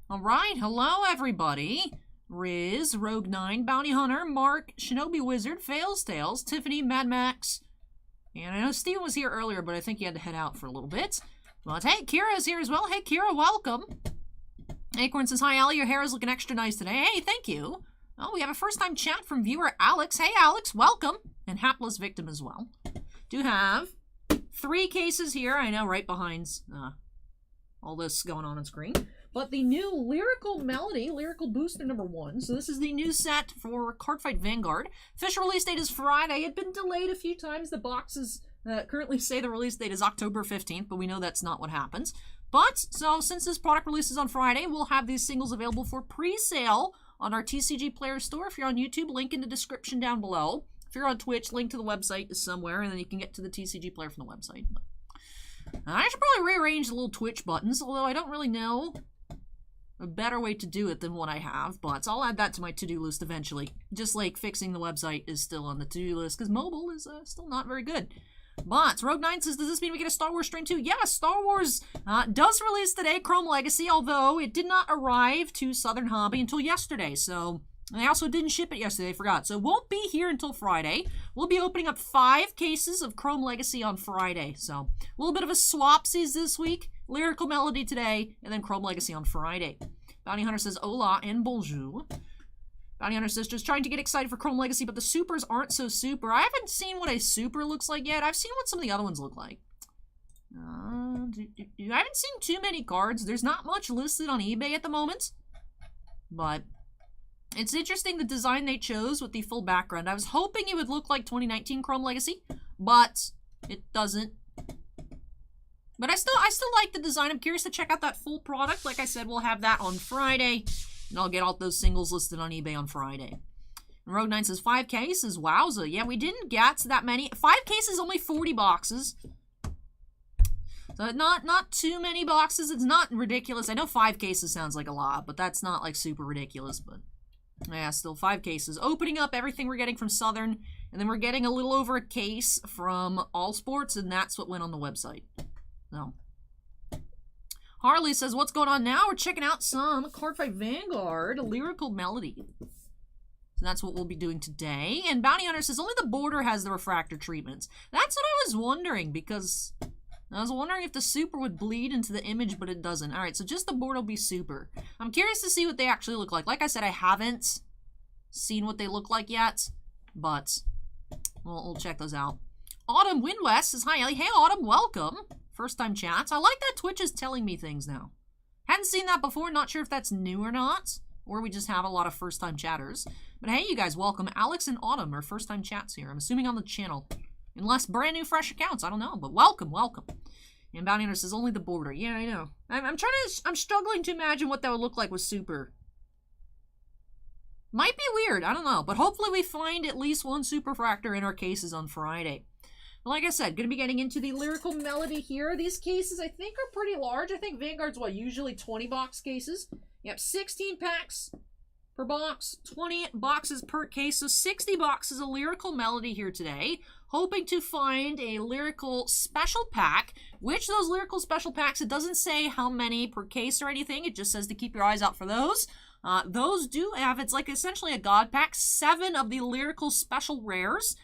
All right, hello everybody. Riz, Rogue9, Bounty Hunter, Mark, Shinobi Wizard, Fails Tales, Tiffany, Mad Max, and I know Steven was here earlier, but I think he had to head out for a little bit. But hey, Kira's here as well. Hey, Kira, welcome. Acorn says, hi, Allie, your hair is looking extra nice today. Hey, thank you. Oh, we have a first-time chat from viewer Alex. Hey, Alex, welcome. And Hapless Victim as well. Do have 3 cases here. I know, right behind all this going on screen. But the new Lyrical Melody, Lyrical Booster #1. So this is the new set for Cardfight Vanguard. Official release date is Friday. It had been delayed a few times. The boxes currently say the release date is October 15th, but we know that's not what happens. But, so since this product releases on Friday, we'll have these singles available for pre-sale on our TCGPlayer store. If you're on YouTube, link in the description down below. If you're on Twitch, link to the website is somewhere, and then you can get to the TCGPlayer from the website. I should probably rearrange the little Twitch buttons, although I don't really know a better way to do it than what I have, but I'll add that to my to-do list eventually. Just like fixing the website is still on the to-do list, because mobile is still not very good. But Rogue9 says, does this mean we get a Star Wars stream too? Yeah, Star Wars does release today, Chrome Legacy, although it did not arrive to Southern Hobby until yesterday, so... And they also didn't ship it yesterday, I forgot. So it won't be here until Friday. We'll be opening up 5 cases of Chrome Legacy on Friday. So a little bit of a swapsies this week. Lyrical Melody today, and then Chrome Legacy on Friday. Bounty Hunter says, hola and bonjour. Bounty Hunter says, just trying to get excited for Chrome Legacy, but the supers aren't so super. I haven't seen what a super looks like yet. I've seen what some of the other ones look like. I haven't seen too many cards. There's not much listed on eBay at the moment. But... it's interesting the design they chose with the full background. I was hoping it would look like 2019 Chrome Legacy, but it doesn't. But I still like the design. I'm curious to check out that full product. Like I said, we'll have that on Friday, and I'll get all those singles listed on eBay on Friday. And Rogue9 says 5 cases. Wowza. Yeah, we didn't get that many. 5 cases, only 40 boxes. So not too many boxes. It's not ridiculous. I know 5 cases sounds like a lot, but that's not like super ridiculous, but... yeah, still 5 cases. Opening up everything we're getting from Southern, and then we're getting a little over a case from All Sports, and that's what went on the website. So, Harley says, what's going on now? We're checking out some Cardfight Vanguard, Lyrical Melody. So that's what we'll be doing today. And Bounty Hunter says, only the border has the refractor treatments. That's what I was wondering, because... I was wondering if the super would bleed into the image, but it doesn't. Alright, so just the board will be super. I'm curious to see what they actually look like. Like I said, I haven't seen what they look like yet, but we'll check those out. Autumn Windwest says, hi, Ellie. Hey, Autumn, welcome. First time chats. I like that Twitch is telling me things now. Hadn't seen that before. Not sure if that's new or not, or we just have a lot of first time chatters. But hey, you guys, welcome. Alex and Autumn are first time chats here. I'm assuming on the channel. Unless brand new fresh accounts, I don't know, but welcome, welcome. And Bounty Hunter says only the border. Yeah, I know. I'm struggling to imagine what that would look like with super. Might be weird, I don't know, but hopefully we find at least 1 super fractor in our cases on Friday. But like I said, gonna be getting into the Lyrical Melody here. These cases I think are pretty large. I think Vanguard's what, usually 20 box cases. Yep, 16 packs per box, 20 boxes per case, so 60 boxes of Lyrical Melody here today. Hoping to find a Lyrical Special Pack. Which those Lyrical Special Packs, it doesn't say how many per case or anything. It just says to keep your eyes out for those. Those do have, it's like essentially a God Pack. 7 of the Lyrical Special Rares.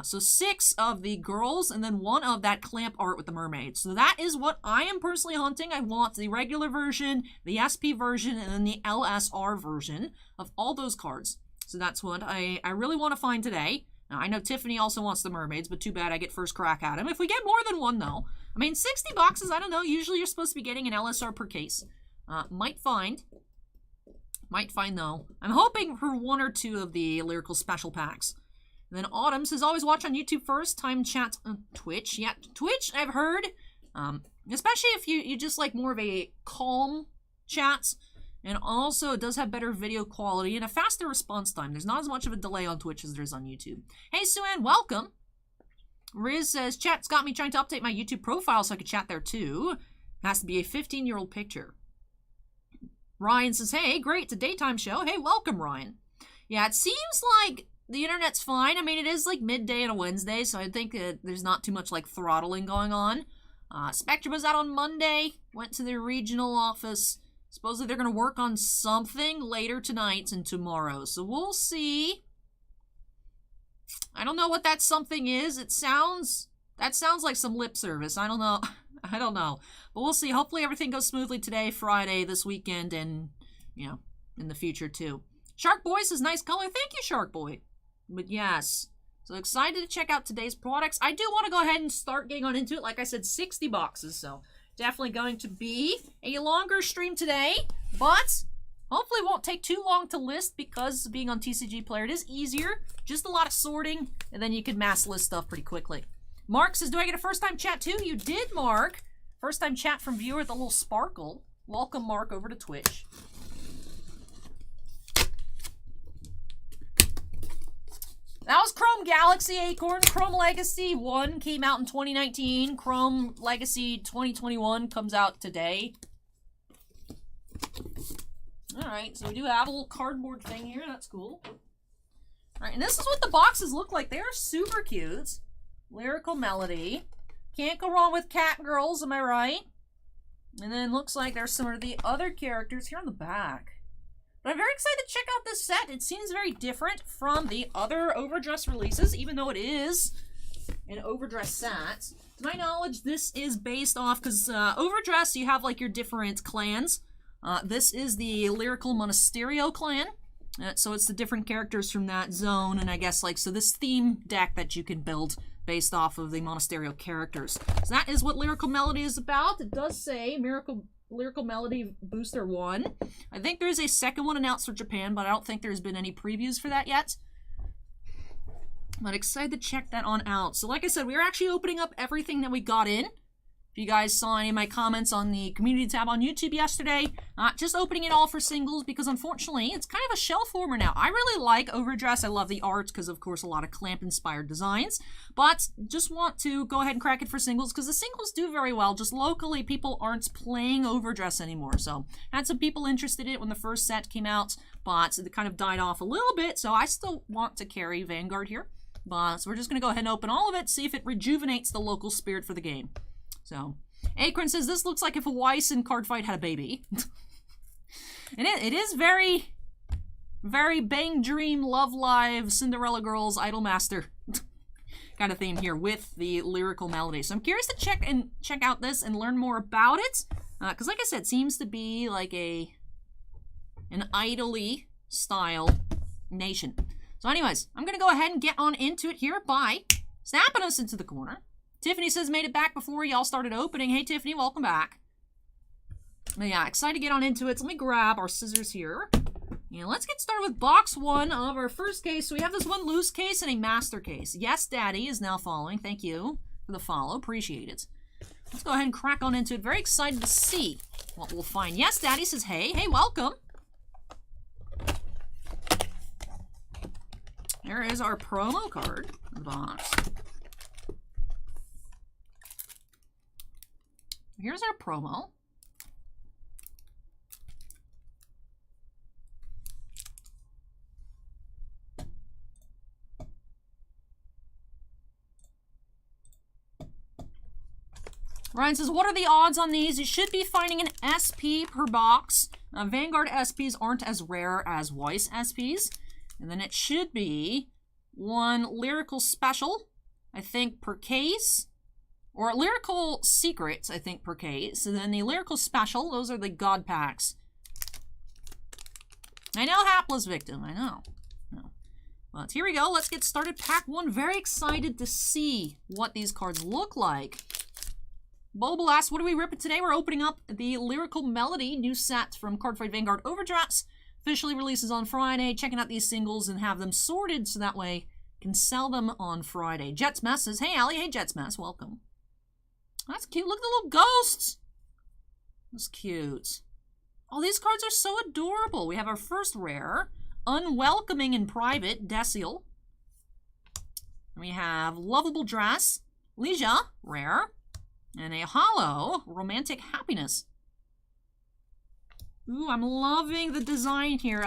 So 6 of the girls, and then 1 of that clamp art with the mermaids. So that is what I am personally hunting. I want the regular version, the SP version, and then the LSR version of all those cards. So that's what I really want to find today. Now, I know Tiffany also wants the mermaids, but too bad I get first crack at them. If we get more than 1, though. I mean, 60 boxes, I don't know. Usually you're supposed to be getting an LSR per case. Might find, though. I'm hoping for 1 or 2 of the Lyrical Special Packs. And then Autumn says, always watch on YouTube first, time chat on Twitch. Yeah, Twitch, I've heard. Especially if you just like more of a calm chat. And also, it does have better video quality and a faster response time. There's not as much of a delay on Twitch as there is on YouTube. Hey, Sue-Ann, welcome. Riz says, chat's got me trying to update my YouTube profile so I can chat there too. It has to be a 15-year-old picture. Ryan says, hey, great, it's a daytime show. Hey, welcome, Ryan. Yeah, it seems like the internet's fine. I mean, it is like midday on a Wednesday, so I think there's not too much like throttling going on. Spectrum was out on Monday, went to their regional office. Supposedly they're going to work on something later tonight and tomorrow. So we'll see. I don't know what that something is. That sounds like some lip service. I don't know. I don't know. But we'll see. Hopefully everything goes smoothly today, Friday, this weekend, and, you know, in the future too. Shark Boy says nice color. Thank you, Shark Boy. But yes. So excited to check out today's products. I do want to go ahead and start getting on into it. Like I said, 60 boxes. So definitely going to be a longer stream today. But hopefully it won't take too long to list because being on TCGPlayer, it is easier. Just a lot of sorting. And then you can mass list stuff pretty quickly. Mark says, do I get a first time chat too? You did, Mark. First time chat from viewer with a little sparkle. Welcome, Mark, over to Twitch. That was Chrome Galaxy Acorn. Chrome Legacy 1 came out in 2019. Chrome Legacy 2021 comes out today. Alright, so we do have a little cardboard thing here. That's cool. Alright, and this is what the boxes look like. They're super cute. Lyrical Melody. Can't go wrong with Cat Girls, am I right? And then looks like there's some of the other characters here on the back. But I'm very excited to check out this set. It seems very different from the other overdress releases, even though it is an overdress set. To my knowledge, this is based off, because overdress, you have like your different clans. This is the Lyrical Monasterio clan. So it's the different characters from that zone, and I guess like, so this theme deck that you can build based off of the Monasterio characters. So that is what Lyrical Melody is about. It does say Lyrical Melody Booster 1. I think there's a second one announced for Japan, but I don't think there's been any previews for that yet. But excited to check that on out. So like I said, we are actually opening up everything that we got in. If you guys saw any of my comments on the community tab on YouTube yesterday, just opening it all for singles because unfortunately it's kind of a shell former now. I really like overdress. I love the art because of course a lot of clamp inspired designs, but just want to go ahead and crack it for singles because the singles do very well. Just locally people aren't playing overdress anymore. So had some people interested in it when the first set came out, but it kind of died off a little bit. So I still want to carry Vanguard here, but so we're just going to go ahead and open all of it, see if it rejuvenates the local spirit for the game. So, Akron says, this looks like if a Weiss and Cardfight had a baby. And it is very, very Bang Dream, Love Live, Cinderella Girls, Idolmaster kind of theme here with the Lyrical Melody. So I'm curious to check out this and learn more about it. Because like I said, it seems to be like an idol-y style nation. So anyways, I'm going to go ahead and get on into it here by snapping us into the corner. Tiffany says, made it back before y'all started opening. Hey, Tiffany, welcome back. But yeah, excited to get on into it. So let me grab our scissors here. And let's get started with box one of our first case. So we have this one loose case and a master case. Yes, Daddy is now following. Thank you for the follow. Appreciate it. Let's go ahead and crack on into it. Very excited to see what we'll find. Yes, Daddy says, hey. Hey, welcome. There is our promo card in the box. Here's our promo. Ryan says, what are the odds on these? You should be finding an SP per box. Vanguard SPs aren't as rare as Weiss SPs. And then it should be one Lyrical Special, I think, per case. Or Lyrical Secrets, I think, per case. And then the Lyrical Special, those are the God Packs. I know, Hapless Victim, I know. No. But here we go, let's get started. Pack 1, very excited to see what these cards look like. Boble asks, what are we ripping today? We're opening up the Lyrical Melody new set from Cardfight Vanguard overDress. Officially releases on Friday. Checking out these singles and have them sorted so that way can sell them on Friday. Jets Mess says, hey, Allie. Hey, Jets Mess, welcome. That's cute. Look at the little ghosts. That's cute. Oh, these cards are so adorable. We have our first rare, Unwelcoming in Private, Decil. We have Lovable Dress, Leisha, rare, and a hollow, Romantic Happiness. Ooh, I'm loving the design here.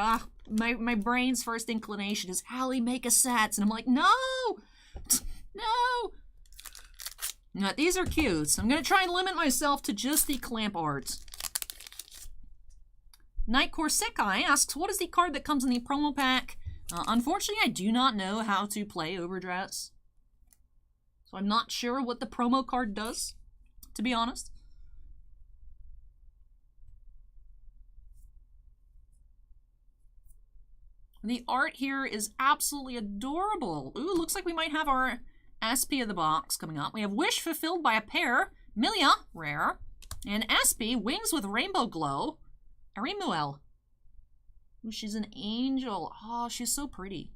My brain's first inclination is, Allie, make a set. And I'm like, no! No! No, these are cute. So I'm going to try and limit myself to just the clamp art. Nightcore Sekai asks, what is the card that comes in the promo pack? Unfortunately, I do not know how to play overdress. So I'm not sure what the promo card does, to be honest. The art here is absolutely adorable. Ooh, looks like we might have our SP of the box coming up. We have Wish Fulfilled by a Pair, Milia, rare, and SP, Wings with Rainbow Glow, Arimuel. Ooh, she's an angel. Oh, she's so pretty.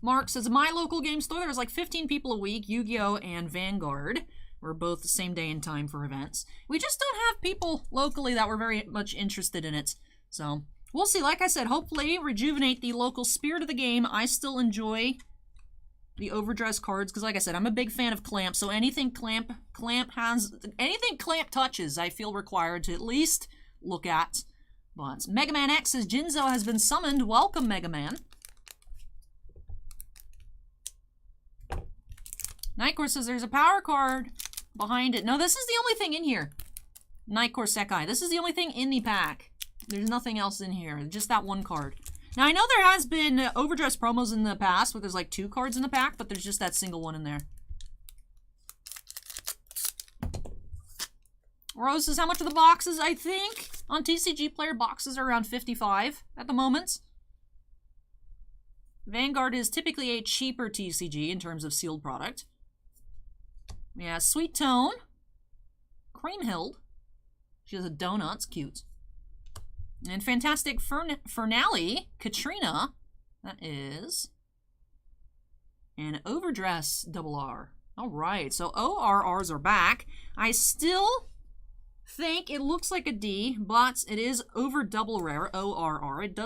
Mark says, my local game store, there's like 15 people a week, Yu-Gi-Oh! And Vanguard. We're both the same day and time for events. We just don't have people locally that were very much interested in it. So, we'll see. Like I said, hopefully rejuvenate the local spirit of the game. I still enjoy the overdress cards because, like I said, I'm a big fan of Clamp. So anything Clamp touches, I feel required to at least look at. But Mega Man X says, Jinzo has been summoned. Welcome, Mega Man. Nightcore says there's a power card behind it. No, this is the only thing in here. Nightcore Sekai. This is the only thing in the pack. There's nothing else in here. Just that one card. Now, I know there has been overdress promos in the past where there's like 2 cards in the pack, but there's just that single one in there. Rose says, how much are the boxes? I think on TCGPlayer boxes are around 55 at the moment. Vanguard is typically a cheaper TCG in terms of sealed product. Yeah, Sweet Tone. Creamhild. She has a donut. It's cute. And Fantastic Fernale. Katrina. That is. And Overdress RR. Alright, so ORRs are back. I still think it looks like a D, but it is over double rare, ORR. It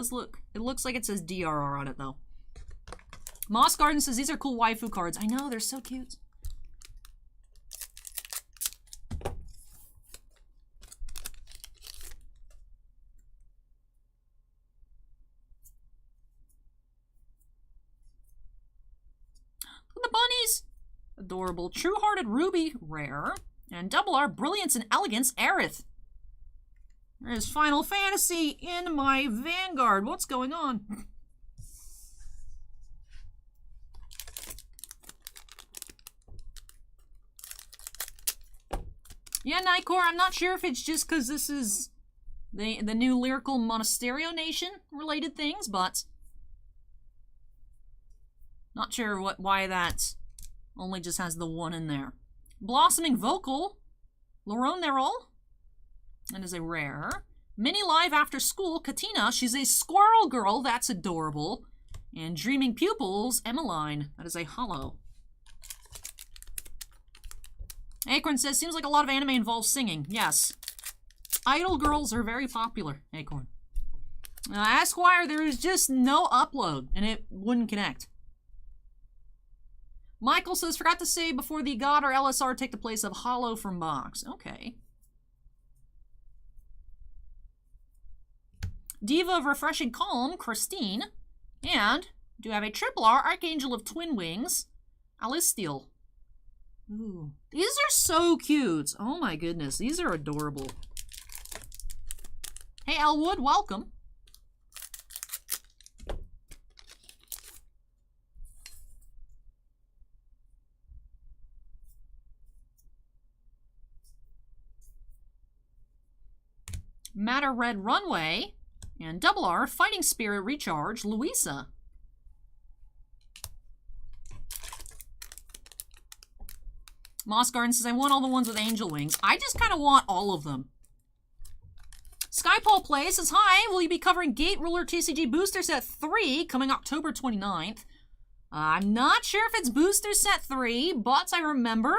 looks like it says DRR on it, though. Moss Garden says, these are cool waifu cards. I know, they're so cute. Look at the bunnies. Adorable. True-Hearted Ruby, rare. And RR, Brilliance and Elegance, Aerith. There's Final Fantasy in my Vanguard. What's going on? Yeah, Nightcore, I'm not sure if it's just because this is the new Lyrical Monasterio Nation related things, but not sure why that only just has the one in there. Blossoming Vocal, Laurent Nerol, that is a rare. Mini Live After School, Katina, she's a squirrel girl, that's adorable. And Dreaming Pupils, Emmeline, that is a holo. Acorn says, seems like a lot of anime involves singing. Yes. Idol girls are very popular, Acorn. Esquire, there is just no upload, and it wouldn't connect. Michael says, forgot to say before the God or LSR take the place of holo from box. Okay. Diva of Refreshing Calm, Christine. And do have a RR, Archangel of Twin Wings, Alistiel. Ooh, these are so cute. Oh my goodness, these are adorable. Hey Elwood, welcome. Matter Red Runway and RR, Fighting Spirit Recharge, Louisa. Moss Garden says, I want all the ones with angel wings. I just kind of want all of them. Skypole Play says, hi, will you be covering Gate Ruler TCG Booster Set 3 coming October 29th? I'm not sure if it's Booster Set 3, but I remember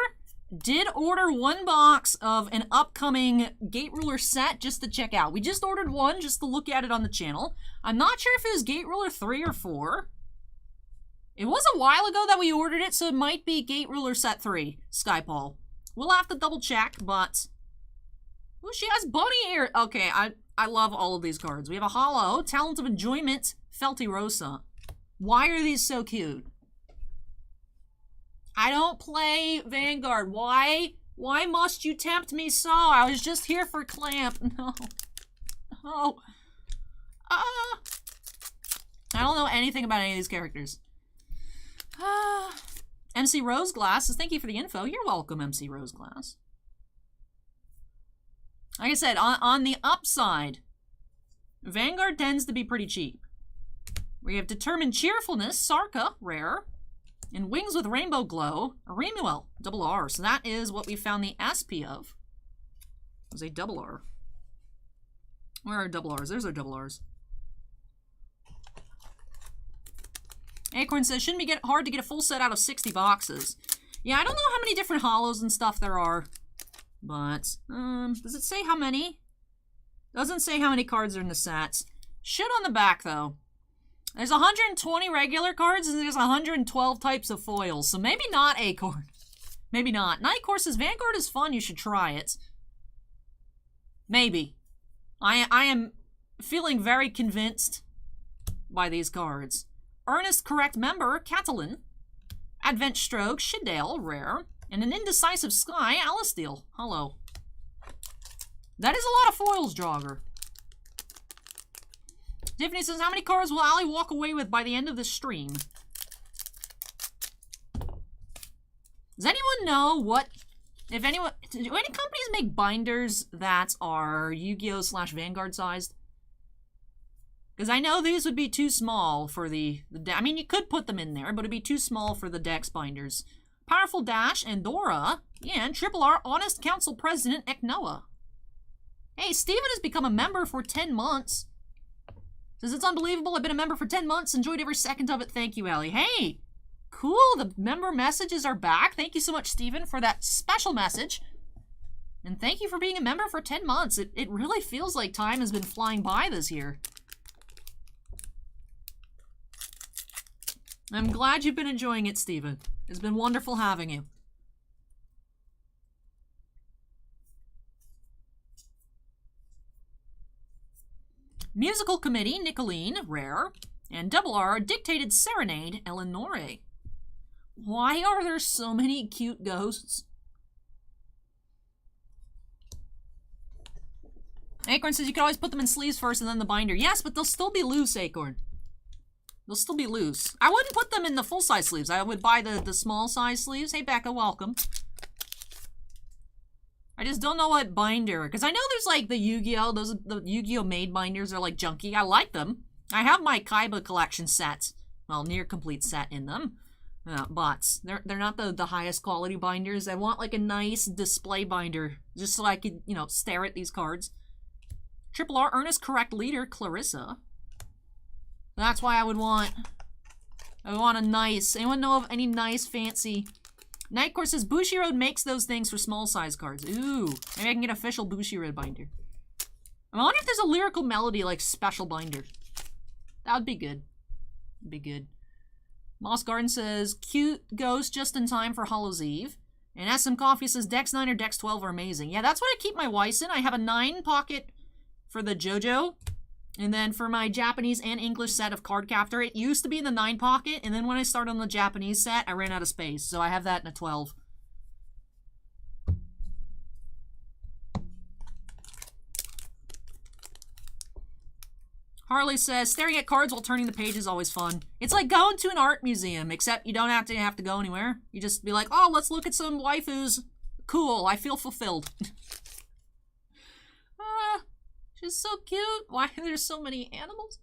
did order one box of an upcoming Gate Ruler set just to check out. We just ordered one just to look at it on the channel. I'm not sure if it was Gate Ruler 3 or 4. It was a while ago that we ordered it, so it might be Gate Ruler Set 3, Skypole. We'll have to double check, but... Ooh, she has bunny ear! Okay, I love all of these cards. We have a holo, Talent of Enjoyment, Felty Rosa. Why are these so cute? I don't play Vanguard. Why? Why must you tempt me so? I was just here for Clamp. No. No. I don't know anything about any of these characters. MC Roseglass says, thank you for the info. You're welcome, MC Roseglass. Like I said, on the upside, Vanguard tends to be pretty cheap. We have Determined Cheerfulness, Sarka, rare. And Wings with Rainbow Glow, Remuel, double R. So that is what we found the SP of. It was a double R. Where are double R's? There's our double R's. Acorn says, shouldn't be hard to get a full set out of 60 boxes. Yeah, I don't know how many different hollows and stuff there are. But, does it say how many? Doesn't say how many cards are in the sets. Should on the back, though. There's 120 regular cards, and there's 112 types of foils. So maybe not Acorn. Maybe not. Night Course says, Vanguard is fun, you should try it. Maybe. I am feeling very convinced by these cards. Earnest Correct Member, Catalan. Advent Stroke, Shidale, rare. And an Indecisive Sky, Alistair. Hello. That is a lot of foils, Jogger. Tiffany says, how many cards will Ali walk away with by the end of the stream? Does anyone know what... If anyone... Do any companies make binders that are Yu-Gi-Oh! / Vanguard sized? Because I know these would be too small for the I mean, you could put them in there, but it'd be too small for the Dex binders. Powerful Dash, Andorra, and Triple R Honest Council President Eknoa. Hey, Steven has become a member for 10 months. Says, it's unbelievable. I've been a member for 10 months. Enjoyed every second of it. Thank you, Allie. Hey, cool. The member messages are back. Thank you so much, Steven, for that special message. And thank you for being a member for 10 months. It really feels like time has been flying by this year. I'm glad you've been enjoying it, Steven. It's been wonderful having you. Musical Committee, Nicolene, rare. And double R, Dictated Serenade, Eleonore. Why are there so many cute ghosts? Acorn says you can always put them in sleeves first and then the binder. Yes, but they'll still be loose, Acorn. They'll still be loose. I wouldn't put them in the full-size sleeves. I would buy the small-size sleeves. Hey, Becca, welcome. I just don't know what binder, because I know there's like the Yu-Gi-Oh! The Yu-Gi-Oh! Made binders are like junky. I like them. I have my Kaiba collection set, well, near complete set in them. But they're not the highest quality binders. I want like a nice display binder, just so I could, you know, stare at these cards. Triple R Earnest Correct Leader, Clarissa. That's why I would want a nice, anyone know of any nice fancy... Night Course says Bushiroad makes those things for small size cards. Ooh, maybe I can get official Bushiroad binder. I wonder if there's a Lyrical Melody like special binder. That would be good. Be good. Moss Garden says cute ghost just in time for Hollow's Eve. And SM Coffee says Dex 9 or Dex 12 are amazing. Yeah, that's what I keep my Weiss in. I have a 9 pocket for the JoJo. And then for my Japanese and English set of Card Captor, it used to be in the 9 pocket, and then when I started on the Japanese set, I ran out of space, so I have that in a 12. Harley says, staring at cards while turning the page is always fun. It's like going to an art museum, except you don't have to go anywhere. You just be like, oh, let's look at some waifus. Cool, I feel fulfilled. She's so cute. Why are there so many animals?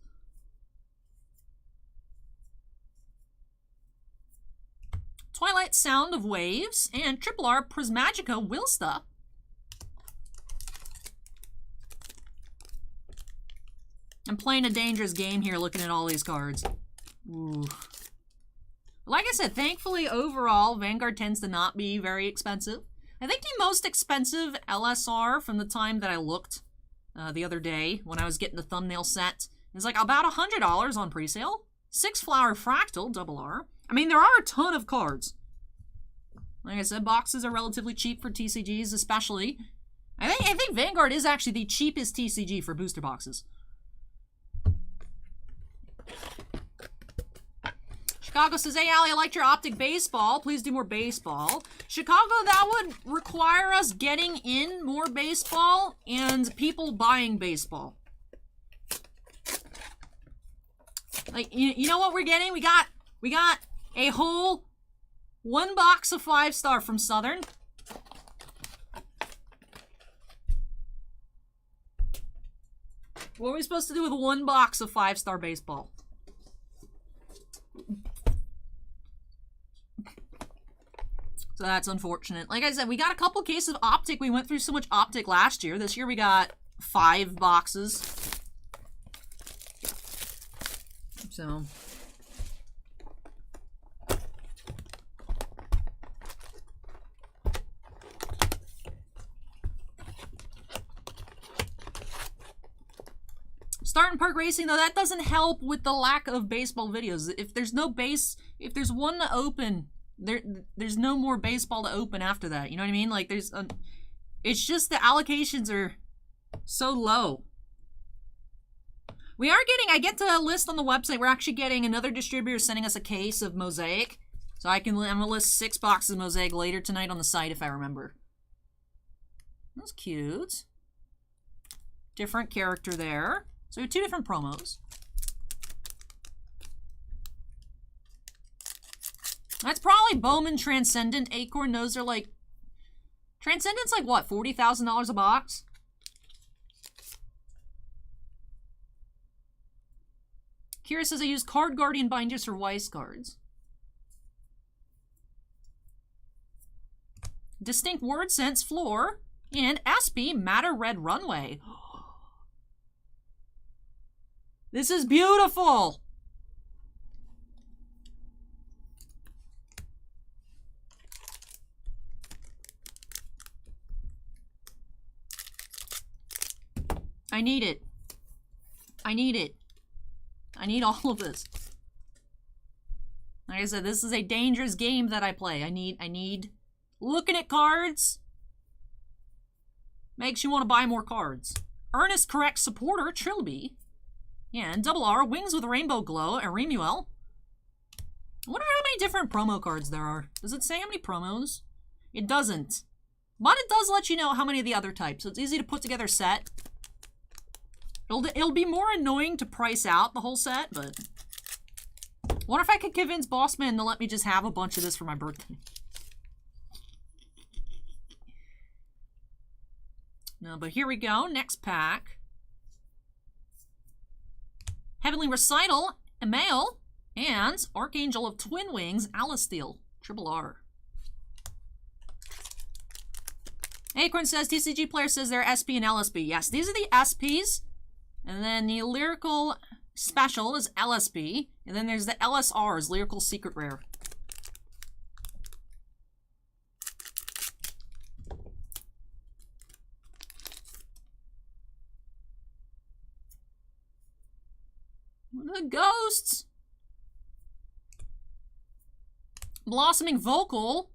Twilight Sound of Waves and Triple R Prismagica Wilsta. I'm playing a dangerous game here looking at all these cards. Ooh. Like I said, thankfully overall, Vanguard tends to not be very expensive. I think the most expensive LSR from the time that I looked the other day when I was getting the thumbnail set is like about $100 on presale. 6 Flower Fractal, double R. I mean, there are a ton of cards. Like I said, boxes are relatively cheap for TCGs, especially. I think Vanguard is actually the cheapest TCG for booster boxes. Chicago says, hey, Allie, I liked your optic baseball. Please do more baseball. Chicago, that would require us getting in more baseball and people buying baseball. Like, you know what we're getting? We got a whole 1 box of 5-star from Southern. What are we supposed to do with 1 box of 5-star baseball? So that's unfortunate. Like I said, we got a couple cases of optic. We went through so much optic last year. This year we got 5 boxes. So... Starting Park Racing, though, that doesn't help with the lack of baseball videos. If there's no base, if there's one to open, there's no more baseball to open after that. You know what I mean? Like, it's just the allocations are so low. We are getting, I get to list on the website, we're actually getting another distributor sending us a case of Mosaic. So I'm going to list 6 boxes of Mosaic later tonight on the site if I remember. That's cute. Different character there. So we have 2 different promos. That's probably Bowman Transcendent. Acorn knows they're like... Transcendent's like what, $40,000 a box? Kira says I use Card Guardian binders for Weiss cards. Distinct Word Sense Floor. And SP Matter Red Runway. This is beautiful! I need it. I need it. I need all of this. Like I said, this is a dangerous game that I play. I need looking at cards makes you want to buy more cards. Earnest Correct Supporter, Trilby. Yeah, and Double R, Wings with Rainbow Glow, and Remuel. I wonder how many different promo cards there are. Does it say how many promos? It doesn't. But it does let you know how many of the other types, so it's easy to put together a set. It'll be more annoying to price out the whole set, but... I wonder if I could convince Bossman to let me just have a bunch of this for my birthday. No, but here we go. Next pack. Heavenly Recital, Emmail, and Archangel of Twin Wings, Alasteel, Triple R. Acorn says, TCGPlayer says they're SP and LSP. Yes, these are the SPs. And then the Lyrical Special is LSP. And then there's the LSRs, Lyrical Secret Rare. The ghosts. Blossoming Vocal,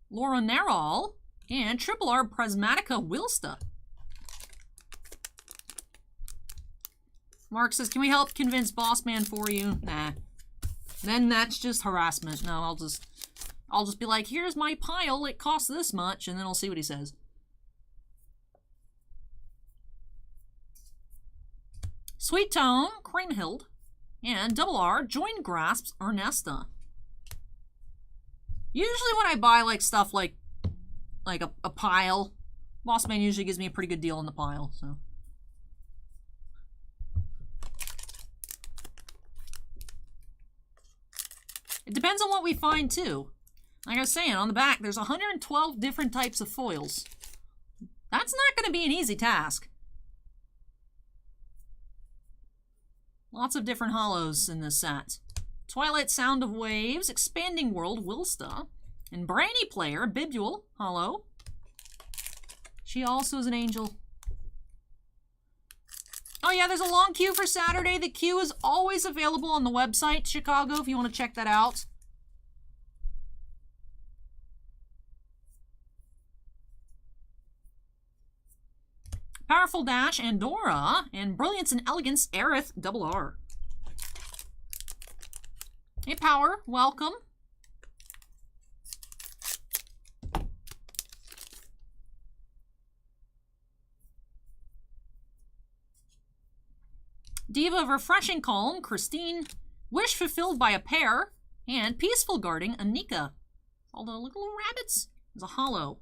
Laura Nerol, and Triple R Prismatica Wilsta. Mark says, can we help convince Bossman for you? Nah. Then that's just harassment. No, I'll just be like, here's my pile, it costs this much, and then I'll see what he says. Sweet Tone, Creamhild, and Double R, Join Grasps, Ernesta. Usually when I buy like stuff like a pile, Bossman usually gives me a pretty good deal on the pile, so. It depends on what we find too. Like I was saying, on the back, there's 112 different types of foils. That's not going to be an easy task. Lots of different hollows in this set. Twilight Sound of Waves, Expanding World, Wilsta, and Brainy Player, Bibule, hollow. She also is an angel. Oh yeah, there's a long queue for Saturday. The queue is always available on the website, Chicago, if you want to check that out. Powerful Dash, Andorra, and Brilliance and Elegance, Aerith, Double R. Hey, Power, welcome. Diva of Refreshing Calm, Christine. Wish Fulfilled by a Pair. And Peaceful Guarding, Anika. All the little rabbits. There's a hollow.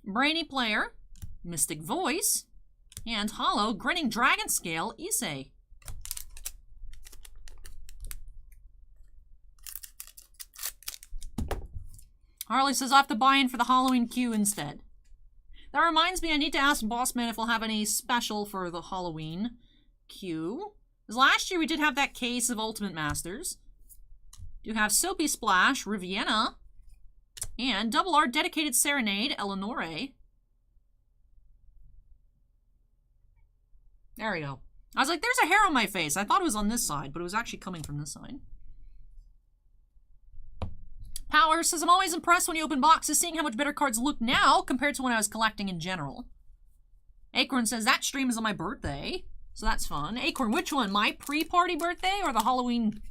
Brainy Player, Mystic Voice, and hollow Grinning Dragon Scale, Issei. Harley says I have to buy in for the Halloween queue instead. That reminds me, I need to ask Bossman if we'll have any special for the Halloween queue. Because last year we did have that case of Ultimate Masters. Do have Soapy Splash, Riviera, and Double R Dedicated Serenade, Eleonore. There we go. I was like, there's a hair on my face. I thought it was on this side, but it was actually coming from this side. Power says, I'm always impressed when you open boxes, seeing how much better cards look now compared to when I was collecting in general. Acorn says, that stream is on my birthday, so that's fun. Acorn, which one? My pre-party birthday or the Halloween?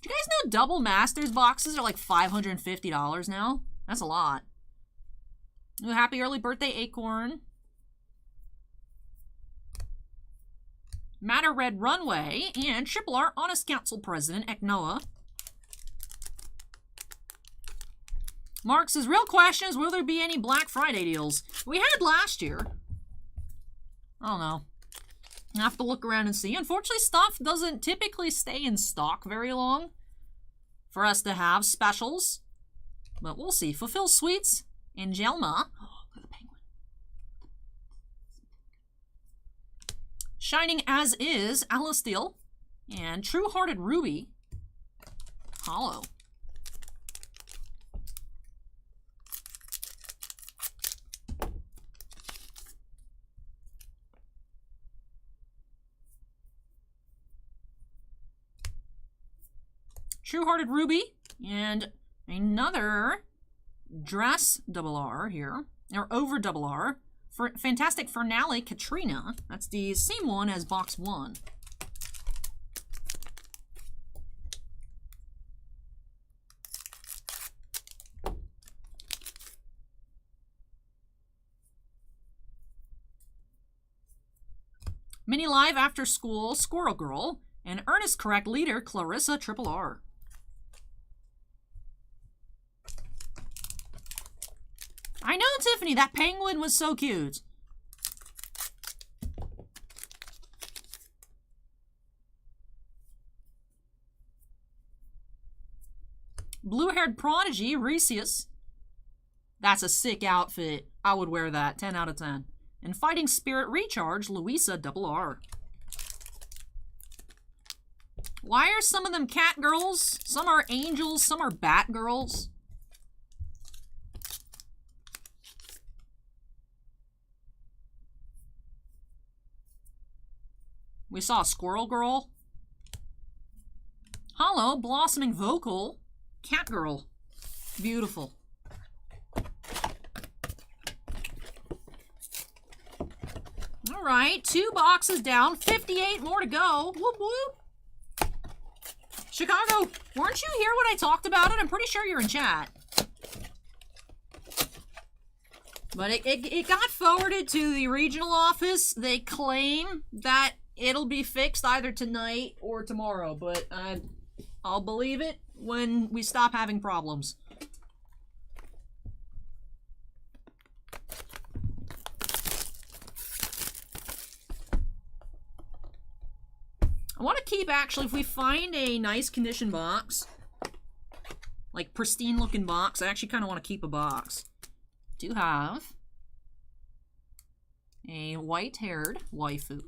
Do you guys know double Masters boxes are like $550 now? That's a lot. Ooh, happy early birthday, Acorn. Matter Red Runway, and Triple R Honest Council President, Eknoa. Mark says, real question is, will there be any Black Friday deals? We had last year. I don't know. I have to look around and see. Unfortunately, stuff doesn't typically stay in stock very long for us to have specials. But we'll see. Fulfill Sweets, Angelma. Oh, look at the penguin. Shining As Is, Alasteel, and True Hearted Ruby, hollow. True Hearted Ruby, and another dress double R here, or over double R. For Fantastic Finale Katrina. That's the same one as box 1. Mini Live After School Squirrel Girl and Earnest Correct Leader Clarissa Triple R. I know, Tiffany, that penguin was so cute. Blue-haired prodigy, Resius. That's a sick outfit. I would wear that. 10 out of 10. And Fighting Spirit Recharge, Louisa Double R. Why are some of them cat girls? Some are angels, some are bat girls. We saw a squirrel girl. Hollow, blossoming vocal, cat girl. Beautiful. All right, 2 boxes down, 58 more to go. Whoop whoop. Chicago, weren't you here when I talked about it? I'm pretty sure you're in chat. But it got forwarded to the regional office. They claim that it'll be fixed either tonight or tomorrow, but I'll believe it when we stop having problems. I want to keep, actually, if we find a nice condition box, like pristine looking box, I actually kind of want to keep a box. Do have a white-haired waifu.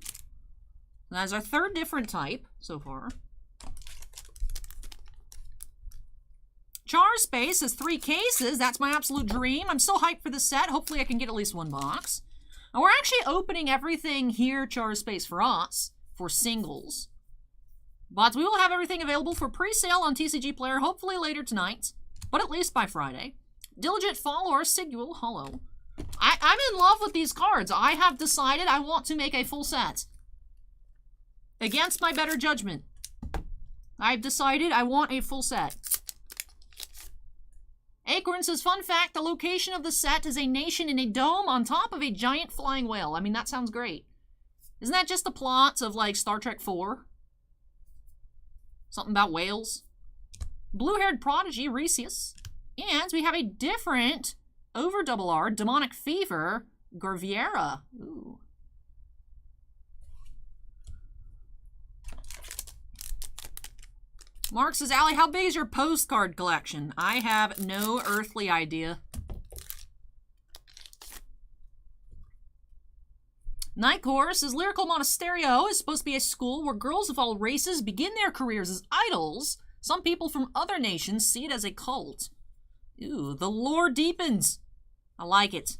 That's our 3rd different type so far. Char Space has 3 cases. That's my absolute dream. I'm so hyped for this set. Hopefully I can get at least 1 box. And we're actually opening everything here, Char Space, for us. for singles. But we will have everything available for pre-sale on TCGPlayer, hopefully later tonight, but at least by Friday. Diligent Follower, Sigil, Hollow. I'm in love with these cards. I have decided I want to make a full set. Against my better judgment, I've decided I want a full set. Acorn says, fun fact, the location of the set is a nation in a dome on top of a giant flying whale. I mean, that sounds great. Isn't that just the plots of, like, Star Trek 4? Something about whales. Blue-haired prodigy, Resius. And we have a different overRR, Demonic Fever, Garviera. Ooh. Mark says, Allie, how big is your postcard collection? I have no earthly idea. Nightcore says, Lyrical Monasterio is supposed to be a school where girls of all races begin their careers as idols. Some people from other nations see it as a cult. Ooh, the lore deepens. I like it.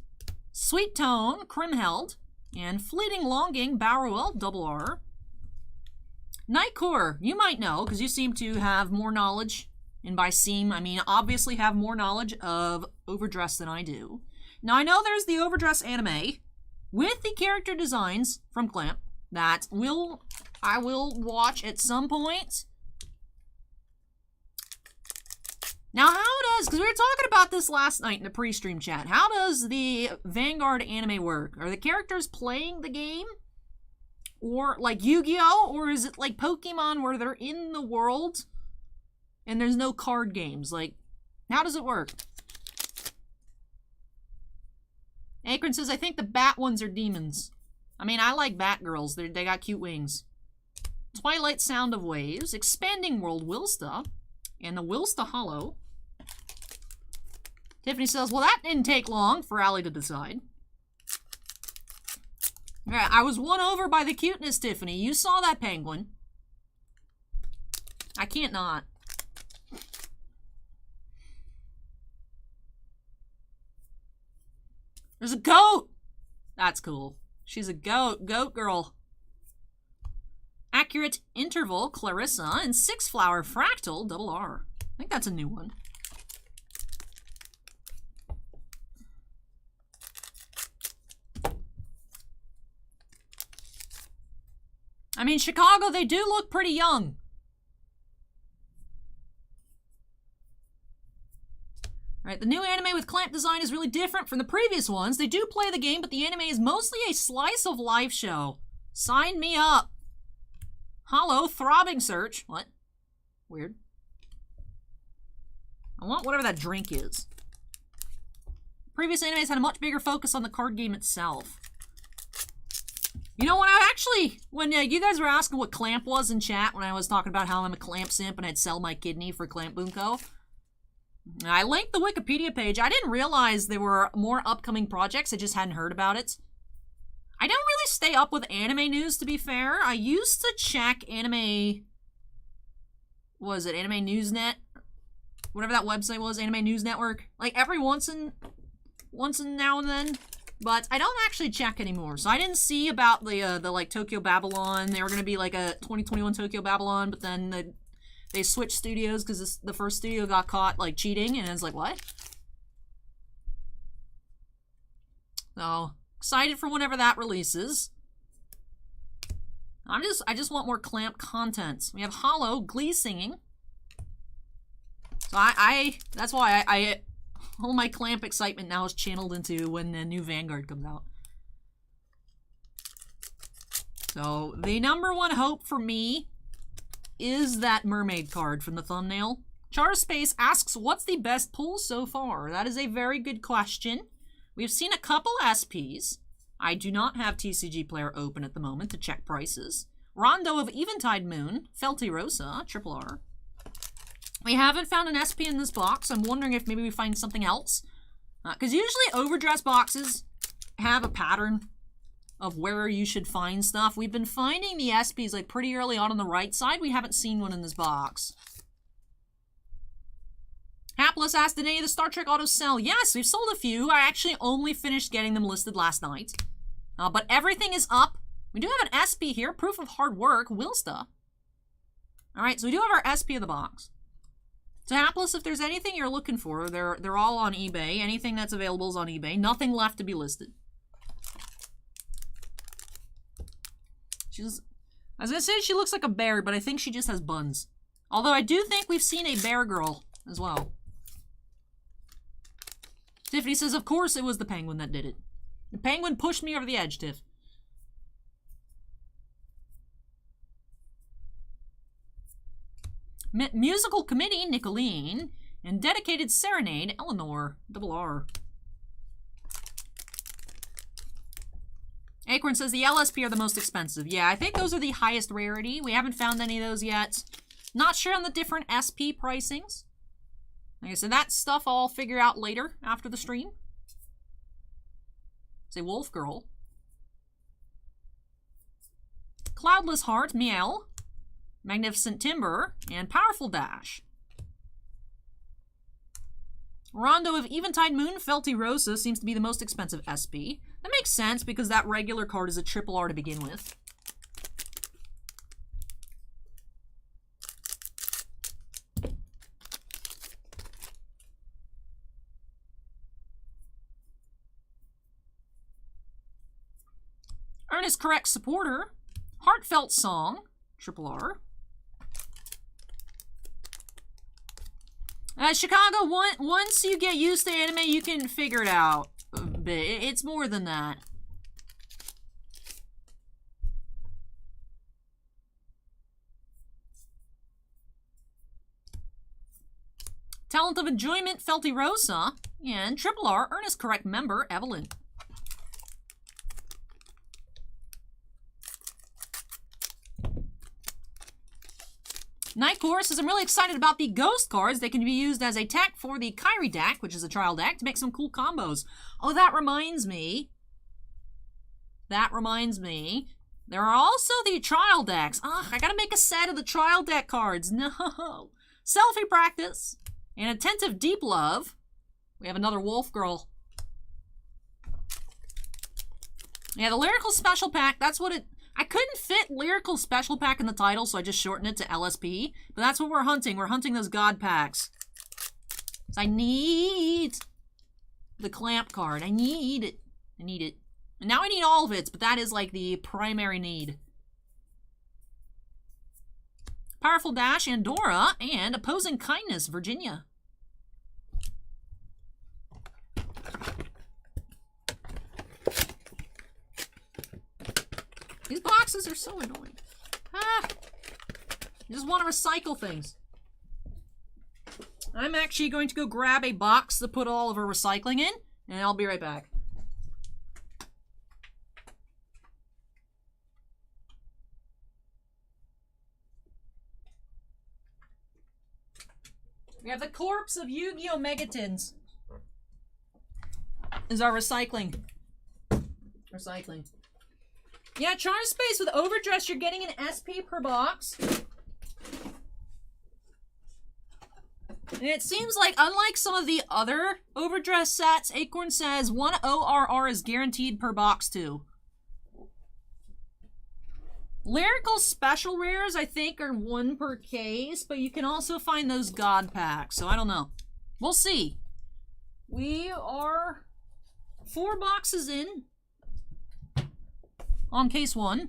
Sweet Tone, Crimheld, and Fleeting Longing, Baruel, RR. Nightcore, you might know, because you seem to have more knowledge, and by seem, I mean obviously have more knowledge of overdress than I do. Now, I know there's the overdress anime with the character designs from Clamp that I will watch at some point. Now, how does, because we were talking about this last night in the pre-stream chat, how does the Vanguard anime work? Are the characters playing the game? Or like Yu-Gi-Oh? Or is it like Pokemon where they're in the world and there's no card games? Like, how does it work? Akron says, I think the bat ones are demons. I mean, I like bat girls. They got cute wings. Twilight Sound of Waves, Expanding World Wilsta, and the Wilsta Hollow. Tiffany says, well, that didn't take long for Allie to decide. Yeah, I was won over by the cuteness, Tiffany. You saw that penguin. I can't not. There's a goat! That's cool. She's a goat. Goat girl. Accurate Interval, Clarissa, and Six Flower Fractal, RR. I think that's a new one. I mean, Chicago, they do look pretty young. Alright, the new anime with Clamp design is really different from the previous ones. They do play the game, but the anime is mostly a slice of life show. Sign me up. Hollow, Throbbing Search. What? Weird. I want whatever that drink is. Previous animes had a much bigger focus on the card game itself. You know what, when you guys were asking what Clamp was in chat, when I was talking about how I'm a Clamp simp and I'd sell my kidney for Clamp Bunko, I linked the Wikipedia page. I didn't realize there were more upcoming projects. I just hadn't heard about it. I don't really stay up with anime news, to be fair. I used to check anime... What was it? Anime Newsnet? Whatever that website was, Anime News Network. Like, every once in now and then. But I don't actually check anymore. So I didn't see about the like, Tokyo Babylon. They were going to be like a 2021 Tokyo Babylon, but then they switched studios because the first studio got caught, like, cheating, and it's like, what? So, excited for whenever that releases. I just want more Clamp content. We have Hollow, Glee Singing. So that's why all my Clamp excitement now is channeled into when the new Vanguard comes out. So, the #1 hope for me is that mermaid card from the thumbnail. Charspace asks, what's the best pull so far? That is a very good question. We've seen a couple SPs. I do not have TCGPlayer open at the moment to check prices. Rondo of Eventide Moon, Felty Rosa, RR. We haven't found an SP in this box. I'm wondering if maybe we find something else. Because usually overdress boxes have a pattern of where you should find stuff. We've been finding the SPs like pretty early on the right side. We haven't seen one in this box. Hapless asked, did any of the Star Trek autos sell? Yes, we've sold a few. I actually only finished getting them listed last night. But everything is up. We do have an SP here, proof of hard work, Wilsta. Alright, so we do have our SP in the box. So Hapless, if there's anything you're looking for, they're all on eBay. Anything that's available is on eBay. Nothing left to be listed. She's, I was gonna say she looks like a bear, but I think she just has buns. Although I do think we've seen a bear girl as well. Tiffany says, of course it was the penguin that did it. The penguin pushed me over the edge, Tiff. Musical Committee, Nicolene. And Dedicated Serenade, Eleanor, double R. Acorn says the LSP are the most expensive. Yeah, I think those are the highest rarity. We haven't found any of those yet. Not sure on the different SP pricings. Like I said, that stuff I'll figure out later after the stream. Say Wolf Girl. Cloudless Heart, Miel. Magnificent Timber, and Powerful Dash. Rondo of Eventide Moon, Felty Rosa seems to be the most expensive SP. That makes sense because that regular card is a triple R to begin with. Earnest Correct Supporter, Heartfelt Song, triple R. Chicago, once you get used to anime, you can figure it out a bit. It's more than that. Talent of Enjoyment, Felty Rosa, and triple R, Earnest Correct member, Evelyn. Night Core says, I'm really excited about the ghost cards. They can be used as a tech for the Kyrie deck, which is a trial deck, to make some cool combos. Oh, that reminds me. There are also the trial decks. Ugh, I gotta make a set of the trial deck cards. No. Selfie Practice. And Attentive Deep Love. We have another Wolf Girl. Yeah, the Lyrical Special Pack, that's what it... I couldn't fit Lyrical Special Pack in the title, so I just shortened it to LSP. But that's what we're hunting. We're hunting those God Packs. So I need the Clamp card. I need it. And now I need all of it, but that is like the primary need. Powerful Dash, Andorra, and Opposing Kindness, Virginia. These boxes are so annoying. Ah, I just want to recycle things. I'm actually going to go grab a box to put all of our recycling in, and I'll be right back. We have the corpse of Yu-Gi-Oh! Megatins. Is our recycling. Yeah, Charm Space with overdress, you're getting an SP per box. And it seems like, unlike some of the other overdress sets, Acorn says 1 ORR is guaranteed per box too. Lyrical Special Rares, I think, are 1 per case, but you can also find those God Packs, so I don't know. We'll see. We are 4 boxes in. On case 1.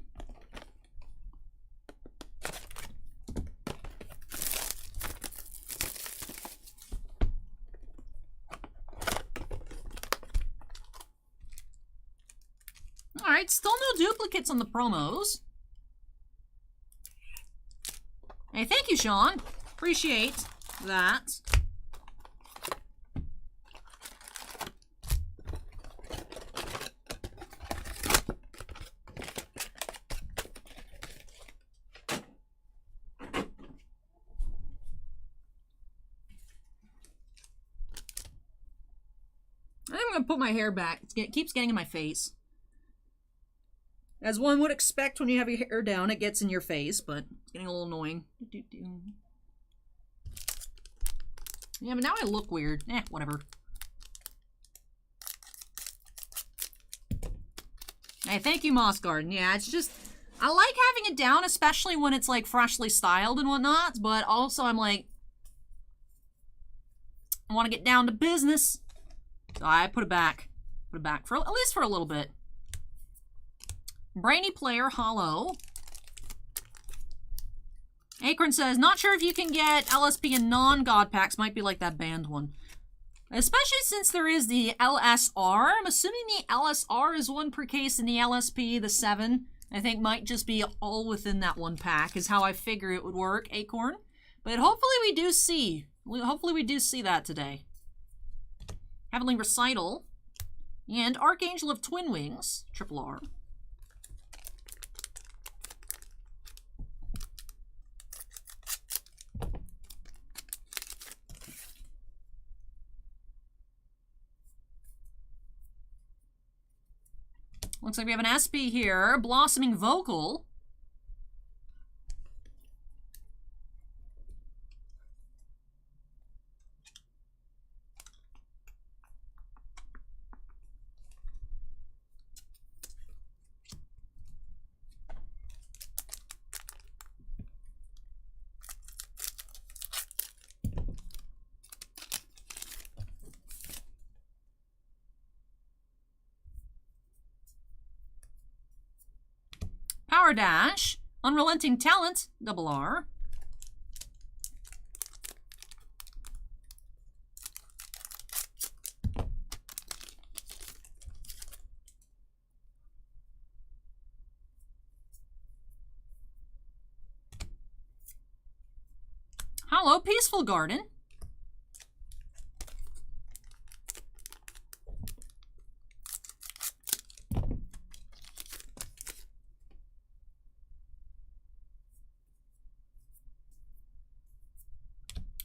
Alright, still no duplicates on the promos. Hey, thank you, Sean. Appreciate that. Put my hair back. It keeps getting in my face. As one would expect when you have your hair down, it gets in your face, but it's getting a little annoying. Yeah, but now I look weird. Whatever. Hey, thank you, Moss Garden. Yeah, it's just, I like having it down, especially when it's like freshly styled and whatnot, but also I'm like, I want to get down to business. So I put it back. Put it back for at least for a little bit. Brainy Player Hollow. Acorn says, not sure if you can get LSP and non-God packs. Might be like that banned one. Especially since there is the LSR. I'm assuming the LSR is 1 per case and the LSP, the 7, I think might just be all within that 1 pack is how I figure it would work, Acorn. But hopefully we do see. Hopefully we do see that today. Heavenly Recital. And Archangel of Twin Wings, Triple R. Looks like we have an SP here, Blossoming Vocal. Power Dash, Unrelenting Talent, Double R. Hollow Peaceful Garden.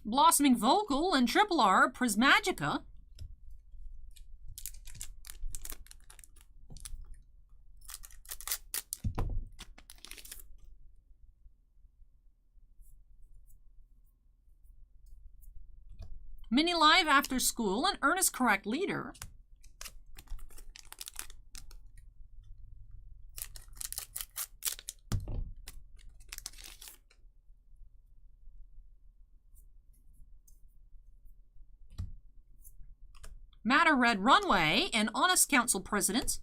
Blossoming Vocal and Triple R, Prismagica. Mini Live After School and Earnest Correct Leader. Matter Red Runway and Honest Council President.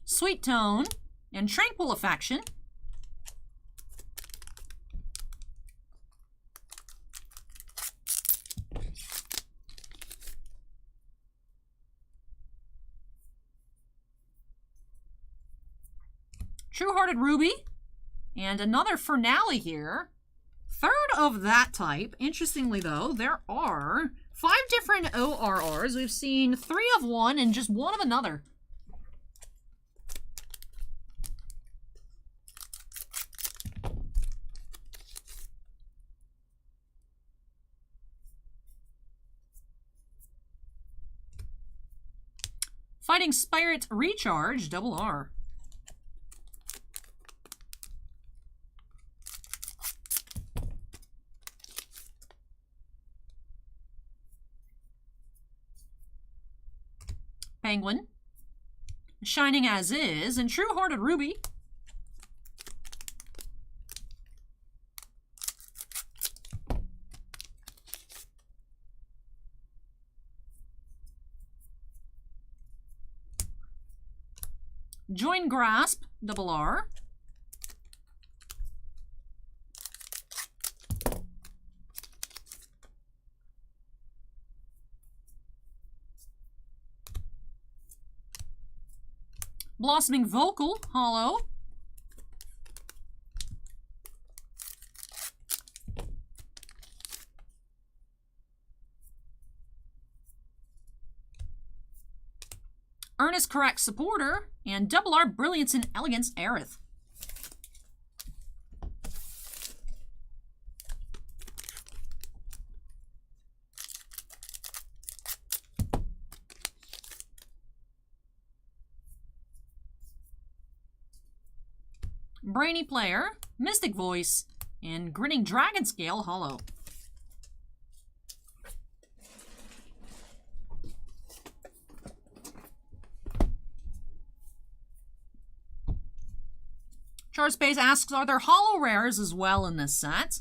Sweet Tone and Tranquil Affection. True-Hearted Ruby, and another finale here. Third of that type. Interestingly, though, there are 5 different ORRs. We've seen 3 of one and just 1 of another. Fighting Spirit Recharge, Double R. Penguin, Shining As Is, and True-Hearted Ruby. Join Grasp, Double R. Blossoming Vocal, Hollow. Earnest Correct Supporter, and Double R Brilliance and Elegance Aerith. Brainy Player, Mystic Voice, and Grinning Dragon Scale holo. Charspace asks, are there holo rares as well in this set?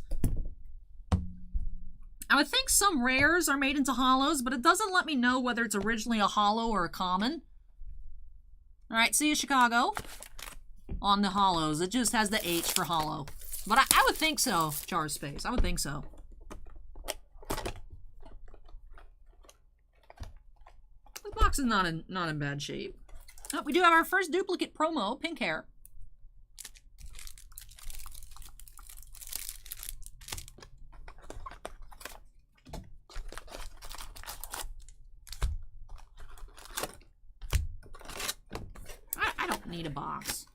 I would think some rares are made into holos, but it doesn't let me know whether it's originally a holo or a common. Alright, see you, Chicago. On the holos. It just has the H for holo. But I would think so, Charspace. I would think so. The box is not in bad shape. Oh, we do have our first duplicate promo, pink hair. Need a box.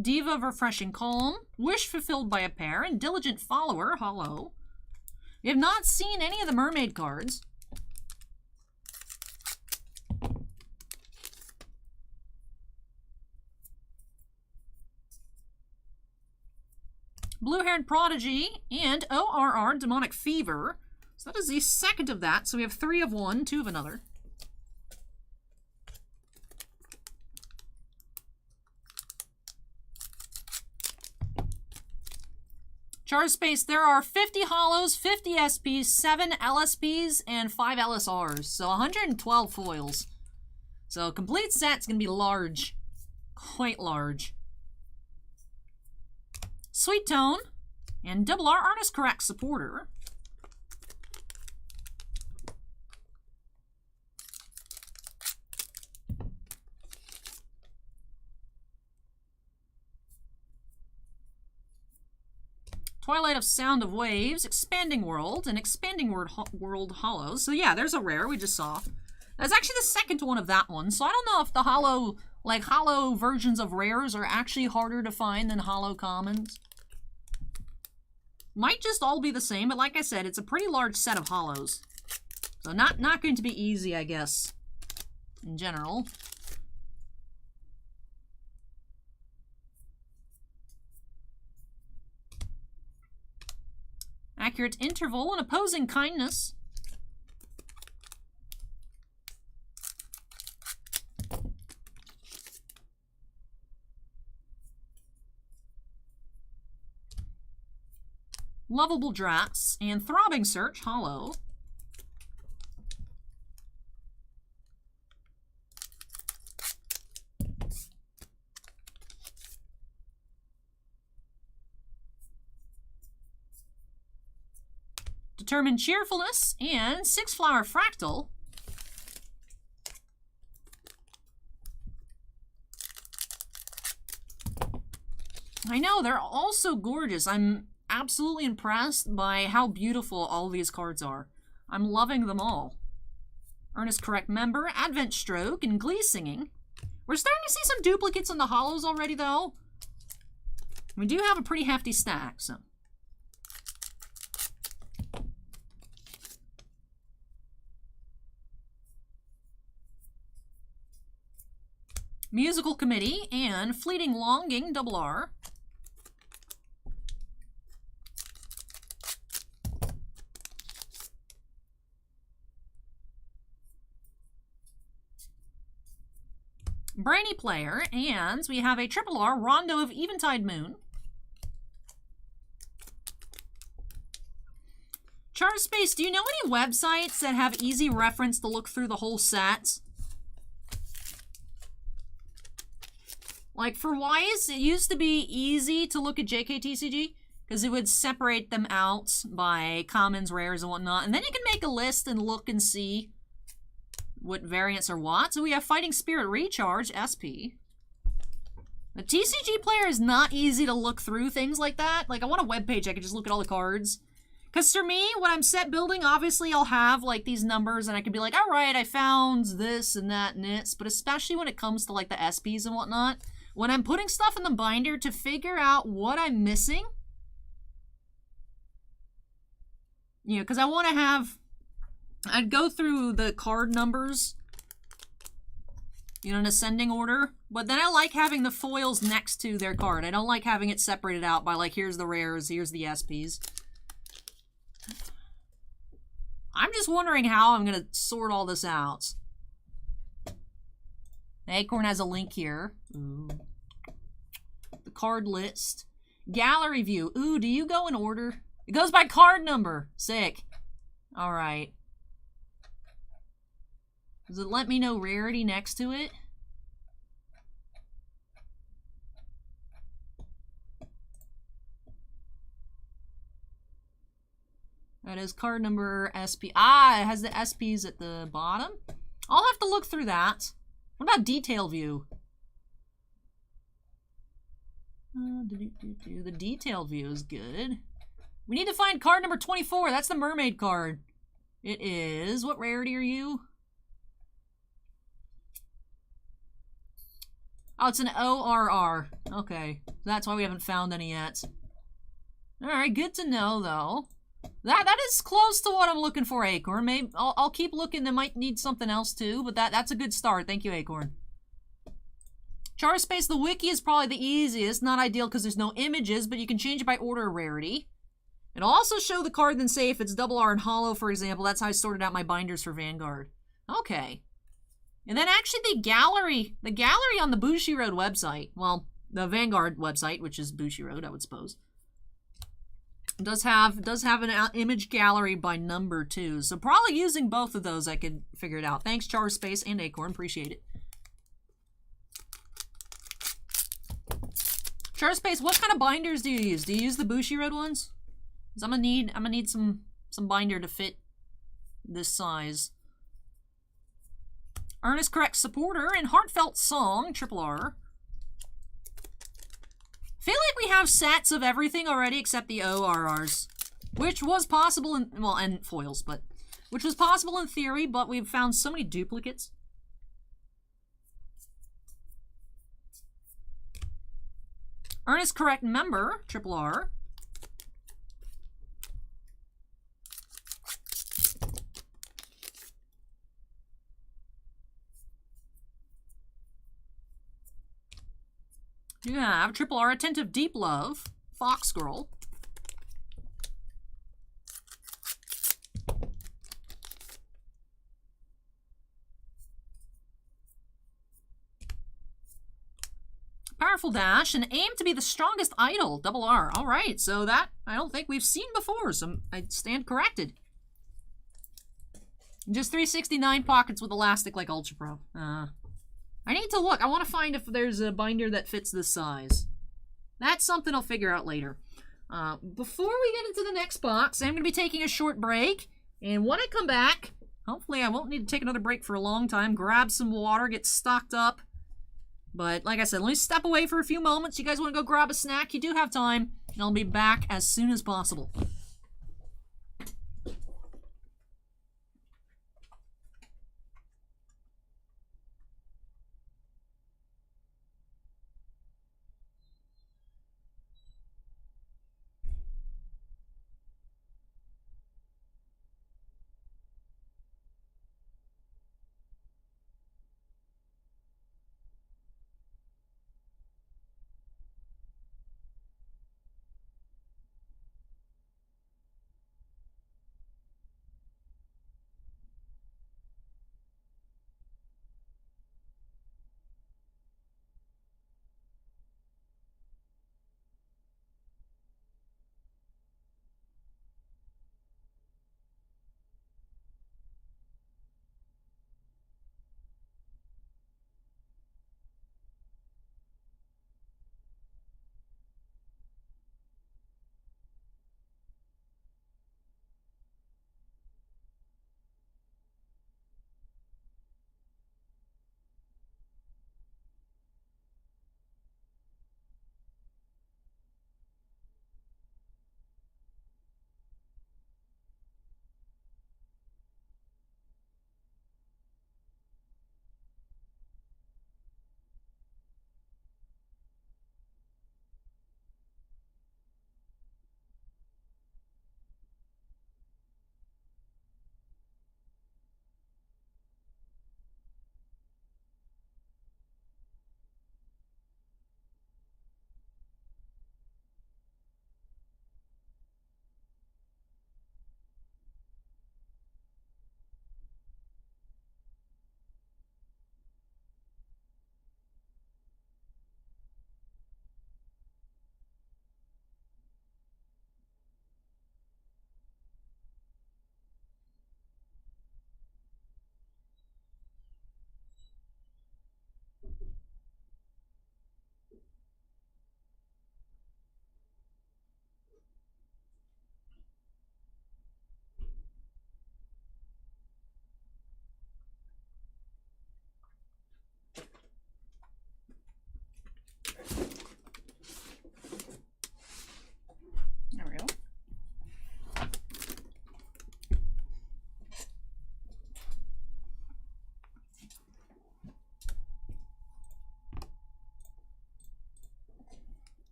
Diva of Refreshing Calm, Wish Fulfilled by a Pair, and Diligent Follower, holo. We have not seen any of the mermaid cards. Blue-Haired Prodigy, and ORR, Demonic Fever. So that is the second of that. So we have 3 of one, 2 of another. Charspace, there are 50 holos, 50 SPs, 7 LSPs, and 5 LSRs. So 112 foils. So complete set's going to be large. Quite large. Sweet Tone, and Double R Artist Correct Supporter. Twilight of Sound of Waves, Expanding World, and Expanding World Holos. So yeah, there's a rare we just saw. That's actually the second one of that one. So I don't know if the holo versions of rares are actually harder to find than holo commons. Might just all be the same, but like I said, it's a pretty large set of holos. So not going to be easy, I guess, in general. Accurate Interval and Opposing Kindness. Lovable Drafts, and Throbbing Search, holo. Determined Cheerfulness, and 6 Flower Fractal. I know, they're all so gorgeous. I'm absolutely impressed by how beautiful all these cards are. I'm loving them all. Earnest Correct Member, Advent Stroke, and Glee Singing. We're starting to see some duplicates on the holos already, though. We do have a pretty hefty stack, so. Musical Committee, and Fleeting Longing, Double R. Brainy Player, and we have a Triple R, Rondo of Eventide Moon. Charspace, do you know any websites that have easy reference to look through the whole set? Like, for Wise, it used to be easy to look at JKTCG, because it would separate them out by commons, rares, and whatnot. And then you can make a list and look and see what variants are what. So we have Fighting Spirit Recharge, SP. The TCGPlayer is not easy to look through things like that. Like, I want a webpage I can just look at all the cards. Because for me, when I'm set building, obviously I'll have, like, these numbers, and I can be like, alright, I found this and that and this. But especially when it comes to, like, the SPs and whatnot, when I'm putting stuff in the binder to figure out what I'm missing. You know, because I want to have, I'd go through the card numbers, you know, in ascending order. But then I like having the foils next to their card. I don't like having it separated out by, like, here's the rares, here's the SPs. I'm just wondering how I'm going to sort all this out. Acorn has a link here. Ooh. The card list. Gallery view. Ooh, do you go in order? It goes by card number. Sick. Alright. Does it let me know rarity next to it? That is card number SP. Ah, it has the SPs at the bottom. I'll have to look through that. What about detail view? The detail view is good. We need to find card number 24. That's the mermaid card. It is. What rarity are you? Oh, it's an ORR. Okay. That's why we haven't found any yet. Alright, good to know, though. That is close to what I'm looking for, Acorn. Maybe I'll keep looking. They might need something else too, but that's a good start. Thank you, Acorn. Char Space, the wiki is probably the easiest. Not ideal because there's no images, but you can change it by order of rarity. It'll also show the card then say if it's double R and hollow, for example. That's how I sorted out my binders for Vanguard. Okay. And then actually the gallery on the Bushiroad website, well, the Vanguard website, which is Bushiroad, I would suppose, does have an image gallery by number too. So probably using both of those I could figure it out. Thanks, Char Space and Acorn. Appreciate it. Char Space, what kind of binders do you use? Do you use the Bushiroad ones? Because I'm gonna need some binder to fit this size. Earnest Correct Supporter and Heartfelt Song, Triple R. Feel like we have sets of everything already except the ORRs, which was possible in, well, and foils, but which was possible in theory, but we've found so many duplicates. Earnest Correct Member, Triple R. You have Triple R, Attentive Deep Love, Fox Girl. Powerful Dash, and Aim to be the Strongest Idol, Double R. All right, so that I don't think we've seen before, so I stand corrected. Just 369 pockets with elastic like Ultra Pro. I need to look. I want to find if there's a binder that fits this size. That's something I'll figure out later. Before we get into the next box, I'm going to be taking a short break. And when I come back, hopefully I won't need to take another break for a long time. Grab some water, get stocked up. But like I said, let me step away for a few moments. You guys want to go grab a snack? You do have time. And I'll be back as soon as possible.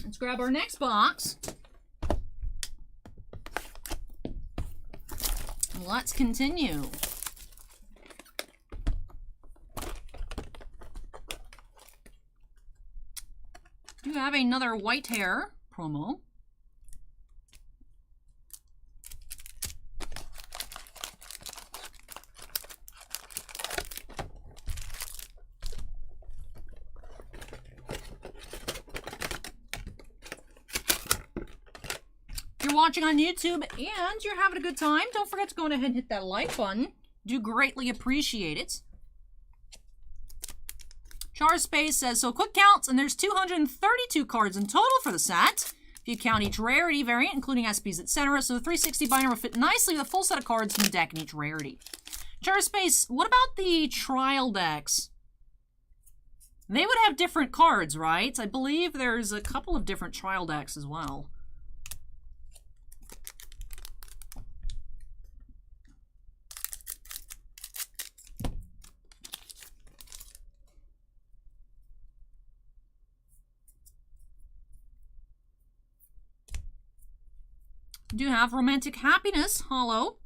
Let's grab our next box. Let's continue. You have another white hair promo. Watching on YouTube and you're having a good time, don't forget to go ahead and hit that like button. Do greatly appreciate it. Char Space says, so quick counts, and there's 232 cards in total for the set. If you count each rarity variant, including SPs, etc., so the 360 binder will fit nicely with a full set of cards from the deck in each rarity. Char Space, what about the trial decks? They would have different cards, right? I believe there's a couple of different trial decks as well. Do have Romantic Happiness, Hollow.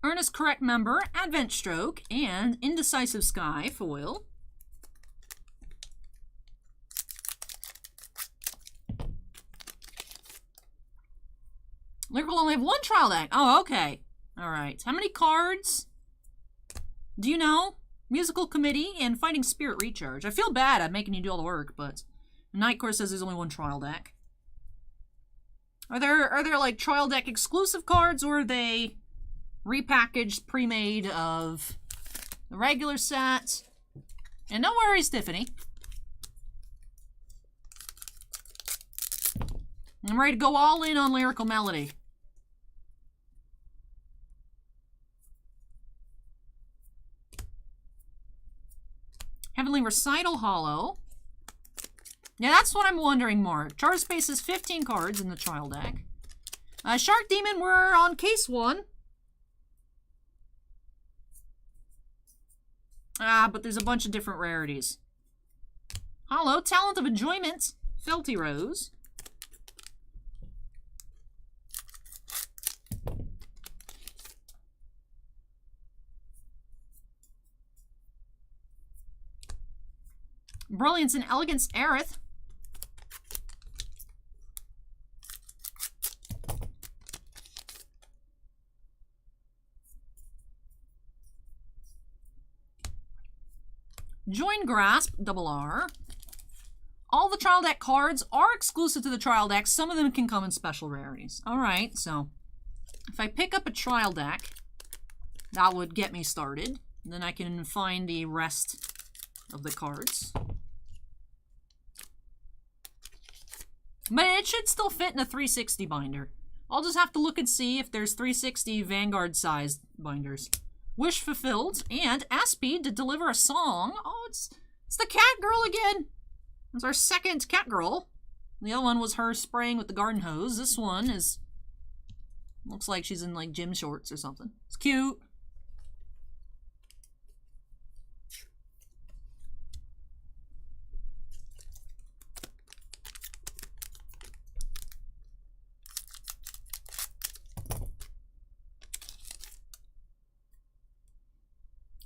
Earnest Correct Member, Advent Stroke, and Indecisive Sky, foil. Lyrical only have one trial deck. Oh, okay. All right. How many cards? Do you know? Musical Committee and Fighting Spirit Recharge. I feel bad I'm making you do all the work, but Nightcore says there's only one trial deck. Are there like trial deck exclusive cards, or are they repackaged, pre-made of the regular set? And no worries, Tiffany. I'm ready to go all in on Lyrical Melody. Heavenly Recital Hollow. Yeah, that's what I'm wondering more. Char Space is 15 cards in the trial deck. Shark Demon, we're on case 1. But there's a bunch of different rarities. Hollow, Talent of Enjoyment, Felty Rose. Brilliance and Elegance, Aerith. Join Grasp, Double R. All the trial deck cards are exclusive to the trial deck. Some of them can come in special rarities. Alright, so if I pick up a trial deck, that would get me started. Then I can find the rest of the cards. But it should still fit in a 360 binder. I'll just have to look and see if there's 360 Vanguard sized binders. Wish Fulfilled and SP to deliver a song. Oh, it's the cat girl again. It's our second cat girl. The other one was her spraying with the garden hose. This one is looks like she's in like gym shorts or something. It's cute.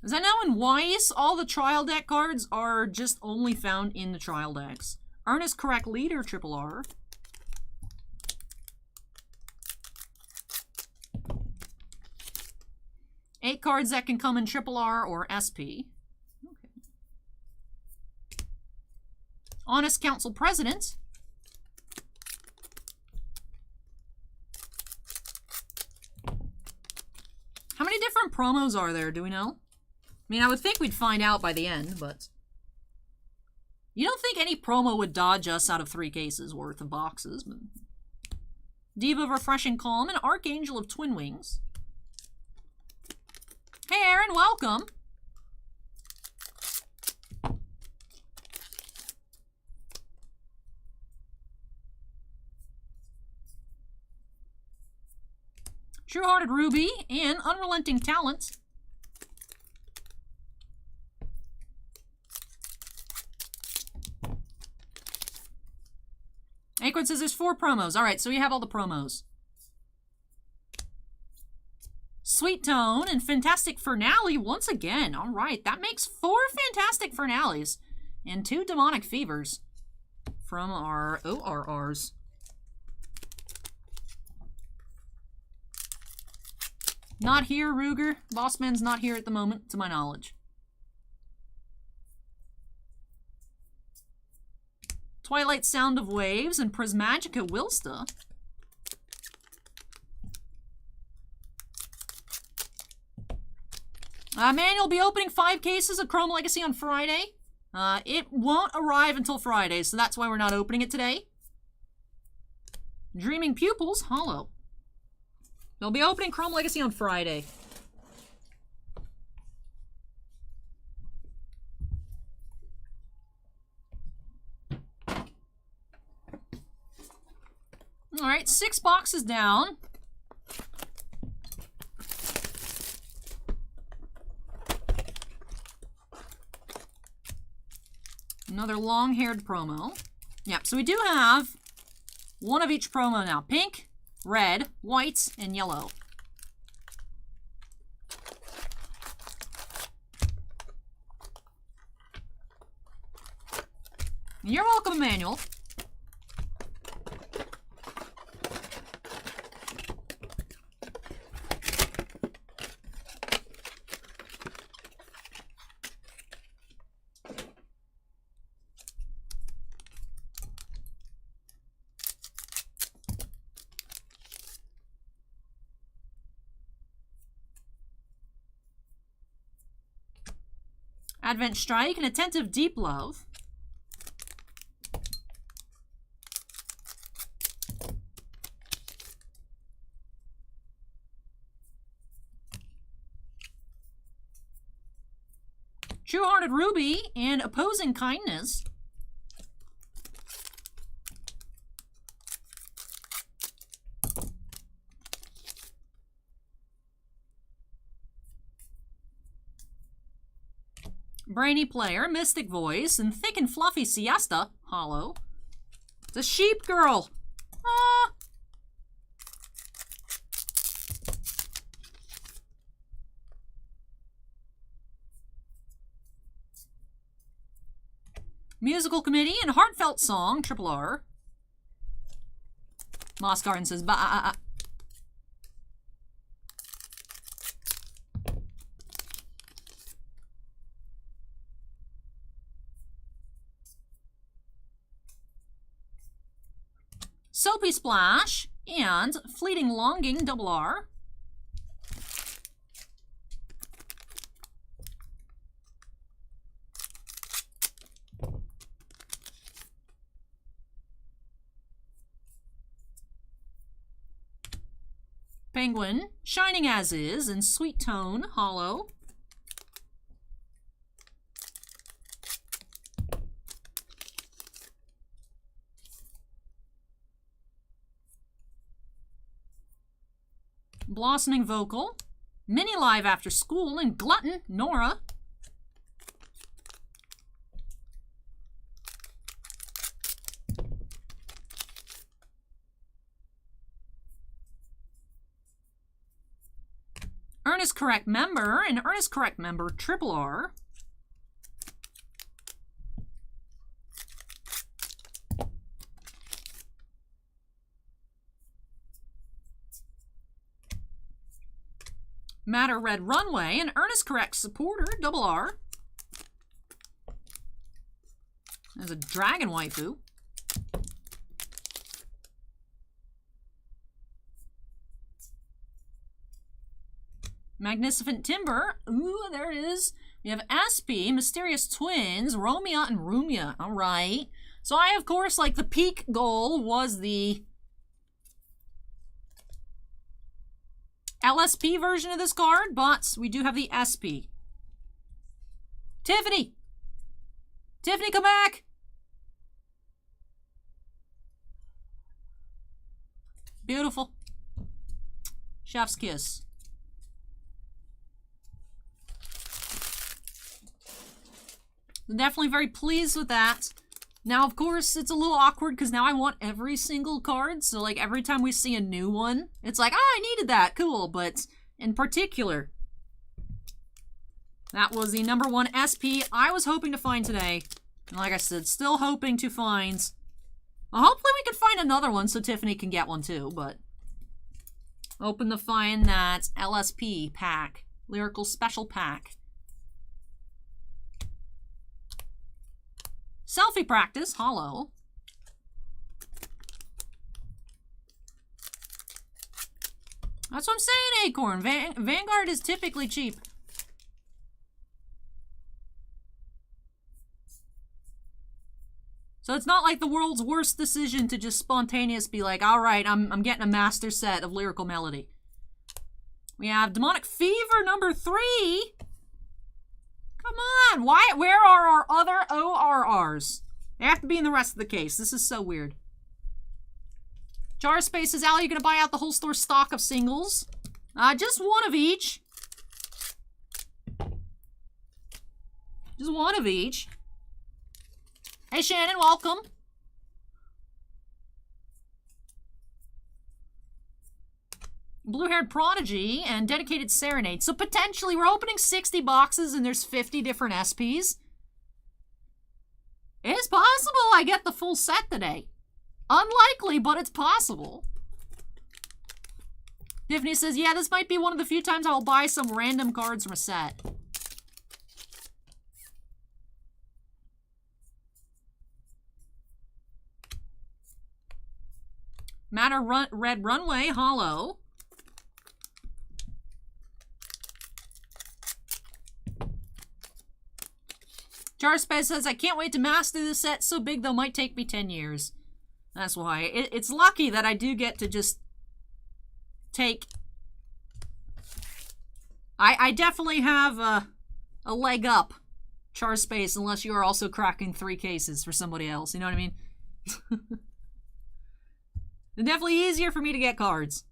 As I know in Weiss, all the trial deck cards are just only found in the trial decks. Earnest Correct Leader, Triple R. Eight cards that can come in Triple R or SP. Okay. Honest Council President. How many different promos are there, do we know? I mean, I would think we'd find out by the end, but you don't think any promo would dodge us out of 3 cases worth of boxes. But Diva of Refreshing Calm and Archangel of Twin Wings. Hey, Aaron, welcome. True-Hearted Ruby, and Unrelenting Talent. Acorn says there's 4 promos. All right, so we have all the promos. Sweet Tone and Fantastic Finale once again. All right, that makes 4 Fantastic Finales and 2 Demonic Fevers from our ORRs. Not here, Ruger. Bossman's not here at the moment, to my knowledge. Twilight Sound of Waves and Prismagica Wilsta. Manuel will be opening 5 cases of Chrome Legacy on Friday. It won't arrive until Friday, so that's why we're not opening it today. Dreaming Pupils, Hollow. They'll be opening Chrome Legacy on Friday. All right, 6 boxes down. Another long-haired promo. Yep, so we do have one of each promo now. Pink, red, white, and yellow. You're welcome, Emmanuel. Advent Strike and Attentive Deep Love. True-Hearted Ruby and Opposing Kindness. Brainy Player, Mystic Voice, and Thick and Fluffy Siesta, Hollow. The Sheep Girl. Ah. Musical Committee and Heartfelt Song, Triple R. Moss Garden says, bah. Soapy Splash and Fleeting Longing, Double R. Penguin, Shining As Is, and Sweet Tone, Hollow. Blossoming Vocal, Mini Live After School, and Glutton, Nora. Earnest Correct Member and Earnest Correct Member Triple R. Matter Red Runway and Earnest Correct Supporter Double R. There's a Dragon Waifu. Magnificent Timber. Ooh, there it is. We have SP, Mysterious Twins, Romeo and Rumia. All right. So I, of course, like the peak goal was the LSP version of this card, but we do have the SP. Tiffany! Tiffany, come back! Beautiful. Chef's kiss. I'm definitely very pleased with that. Now, of course, it's a little awkward because now I want every single card. So, like, every time we see a new one, it's like, oh, I needed that. Cool. But in particular, that was the #1 SP I was hoping to find today. And like I said, still hoping to find... Well, hopefully we can find another one so Tiffany can get one too, but... Hoping to find that LSP pack. Lyrical Special Pack. Selfie Practice, hollow. That's what I'm saying, Acorn. Vanguard is typically cheap. So it's not like the world's worst decision to just spontaneous be like, all right, I'm getting a master set of Lyrical Melody. We have Demonic Fever #3. Come on, why? Where are our other ORRs? They have to be in the rest of the case. This is so weird. Jar Space says, Al, you gonna buy out the whole store stock of singles? Just one of each. Just one of each. Hey, Shannon, welcome. Blue-haired Prodigy and Dedicated Serenade. So potentially we're opening 60 boxes and there's 50 different SPs. It's possible I get the full set today. Unlikely, but it's possible. Tiffany says, yeah, this might be one of the few times I'll buy some random cards from a set. Red Runway, hollow. Charspace says, I can't wait to master this set. So big, though, might take me 10 years. That's why. It's lucky that I do get to just take... I definitely have a leg up, Charspace, unless you are also cracking 3 cases for somebody else. You know what I mean? It's definitely easier for me to get cards.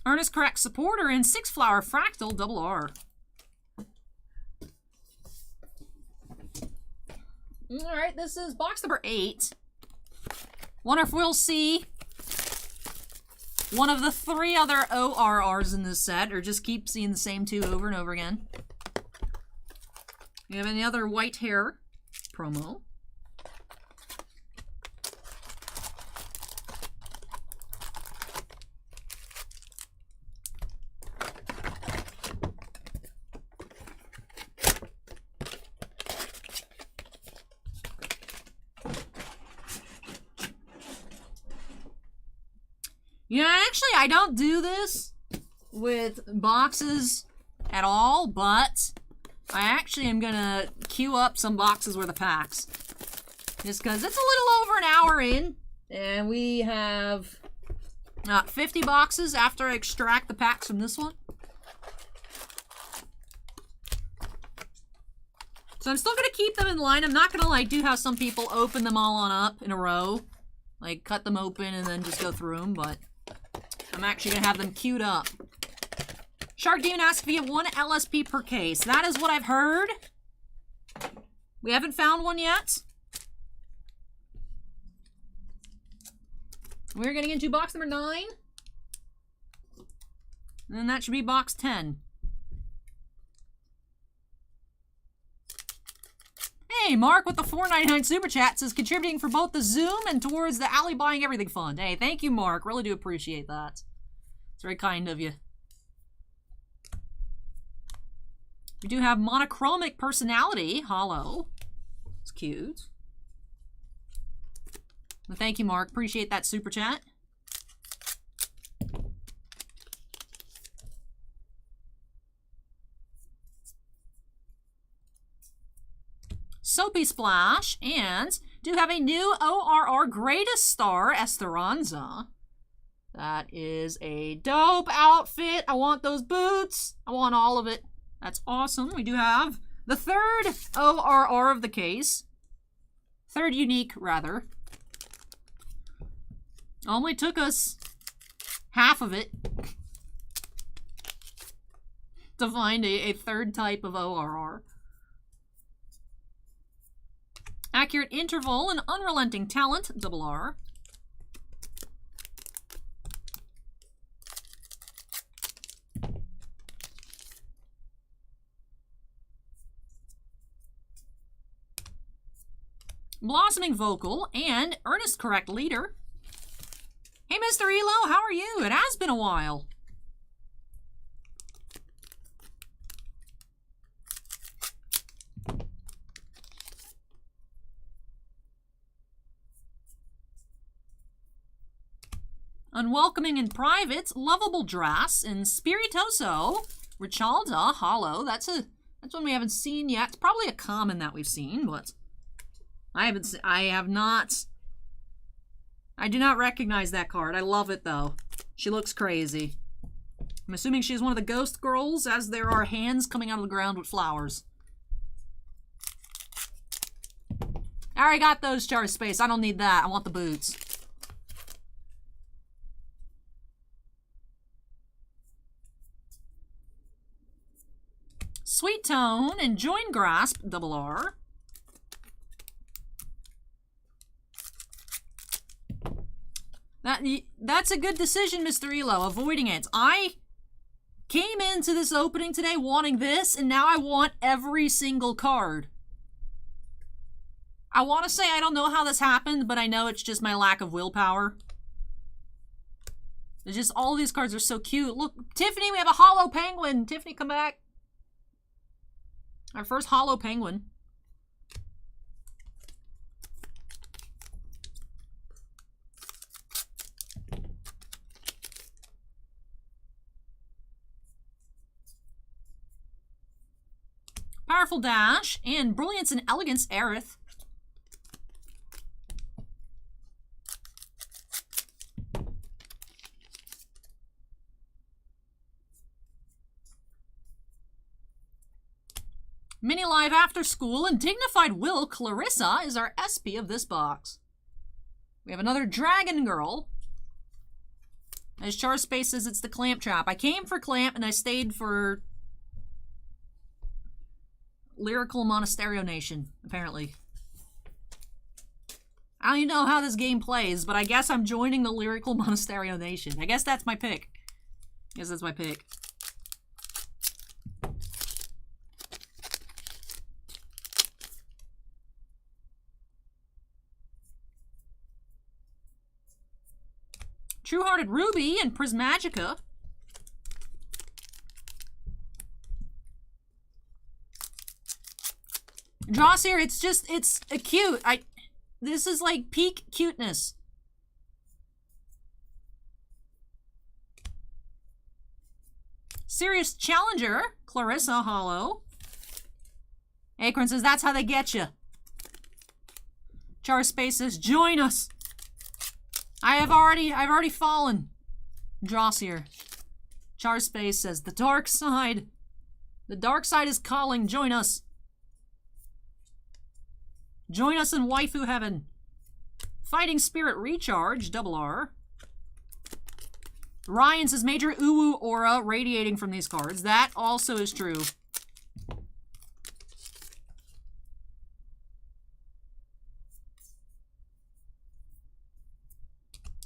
Ernest Correct Supporter and 6 Flower Fractal RR. Alright, this is box number 8. Wonder if we'll see one of the 3 other ORRs in this set, or just keep seeing the same 2 over and over again. We have any other white hair promo. Yeah, actually, I don't do this with boxes at all, but I actually am gonna queue up some boxes worth of packs. Just because it's a little over an hour in, and we have 50 boxes after I extract the packs from this one. So I'm still gonna keep them in line. I'm not gonna like do how some people open them all on up in a row. Like cut them open and then just go through them, but I'm actually going to have them queued up. Shark Demon asks if you have 1 LSP per case. That is what I've heard. We haven't found one yet. We're getting into box number 9. And then that should be box 10. Hey, Mark with the $4.99 Super Chat says, contributing for both the Zoom and towards the Alley Buying Everything Fund. Hey, thank you, Mark. Really do appreciate that. It's very kind of you. We do have Monochromic Personality, hollow. It's cute. Well, thank you, Mark. Appreciate that Super Chat. Soapy Splash, and do have a new ORR Greatest Star, Esperanza. That is a dope outfit. I want those boots. I want all of it. That's awesome. We do have the third ORR of the case. Third unique, rather. Only took us half of it to find a third type of ORR. Accurate interval and unrelenting talent, RR. Blossoming vocal and earnest correct leader. Hey, Mr. Elo, how are you? It has been a while. Unwelcoming in private, lovable dress, and spiritoso, Richalda, hollow. That's one we haven't seen yet. It's probably a common that we've seen, but I do not recognize that card. I love it though. She looks crazy. I'm assuming she's one of the ghost girls, as there are hands coming out of the ground with flowers. I already got those, Char Space. I don't need that. I want the boots. Sweet Tone and Join Grasp, RR. That's a good decision, Mr. Elo, avoiding it. I came into this opening today wanting this, and now I want every single card. I want to say I don't know how this happened, but I know it's just my lack of willpower. It's just all these cards are so cute. Look, Tiffany, we have a hollow penguin. Tiffany, come back. Our first hollow penguin. Powerful Dash and Brilliance and Elegance, Aerith. Mini Live After School and Dignified Will, Clarissa is our SP of this box. We have another Dragon Girl. As Char Space says, it's the Clamp Trap. I came for Clamp and I stayed for Lyrical Monasterio Nation, apparently. I don't even know how this game plays, but I guess I'm joining the Lyrical Monasterio Nation. I guess that's my pick. True-Hearted Ruby and Prismagica. Drossier, it's a cute. This is like peak cuteness. Serious Challenger, Clarissa, hollow. Acorn says that's how they get you. Char Space says join us. I've already fallen. Drossier. Char Space says the dark side. The dark side is calling. Join us. Join us in waifu heaven. Fighting Spirit Recharge, RR. Ryan says major uwu aura radiating from these cards. That also is true.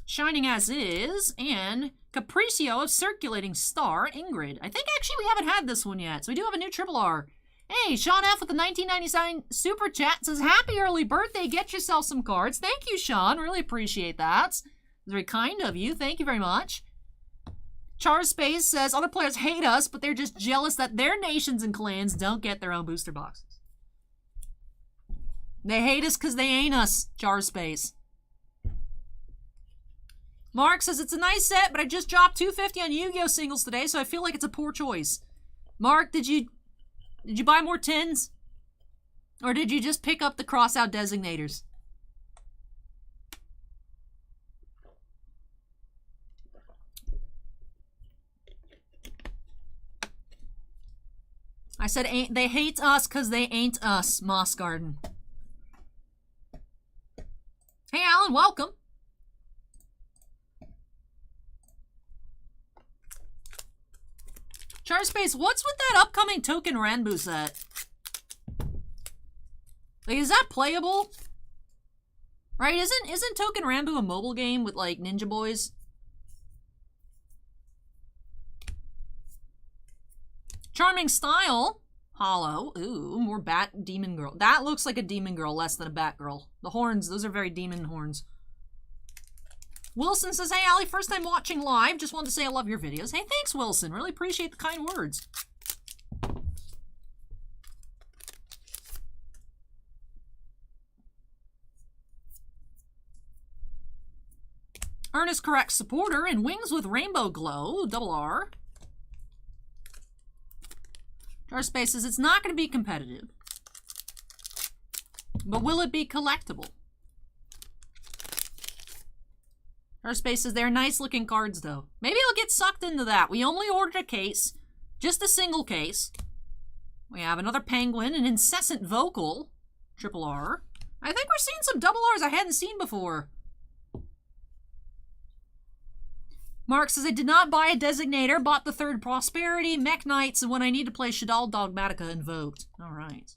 Shining As Is, and Capriccio of Circulating Star, Ingrid. I think actually we haven't had this one yet, so we do have a new RR. Hey, Sean F. with the 1999 Super Chat says, happy early birthday, get yourself some cards. Thank you, Sean, really appreciate that. It's very kind of you, thank you very much. Char Space says, other players hate us, but they're just jealous that their nations and clans don't get their own booster boxes. They hate us because they ain't us, Char Space. Mark says, it's a nice set, but I just dropped $250 on Yu-Gi-Oh! Singles today, so I feel like it's a poor choice. Mark, did you buy more tins? Or did you just pick up the cross-out designators? I said ain't, they hate us because they ain't us, Moss Garden. Hey, Alan, welcome. Charspace, what's with that upcoming Token Ranbu set? Like, is that playable? Right, isn't Token Ranbu a mobile game with, like, Ninja Boys? Charming Style. Hollow. Ooh, more Bat Demon Girl. That looks like a Demon Girl less than a Bat Girl. The horns, those are very demon horns. Wilson says, hey, Allie, first time watching live. Just wanted to say I love your videos. Hey, thanks, Wilson. Really appreciate the kind words. Ernest Correct Supporter and Wings with Rainbow Glow. Double R. Space says it's not going to be competitive. But will it be collectible? Space says they're nice looking cards though. Maybe I'll get sucked into that. We only ordered a case. Just a single case. We have another penguin, an incessant vocal. Triple R. I think we're seeing some double R's I hadn't seen before. Mark says, I did not buy a Designator, bought the third Prosperity, Mech Knights, and when I need to play Shadal Dogmatica, Invoked. Alright.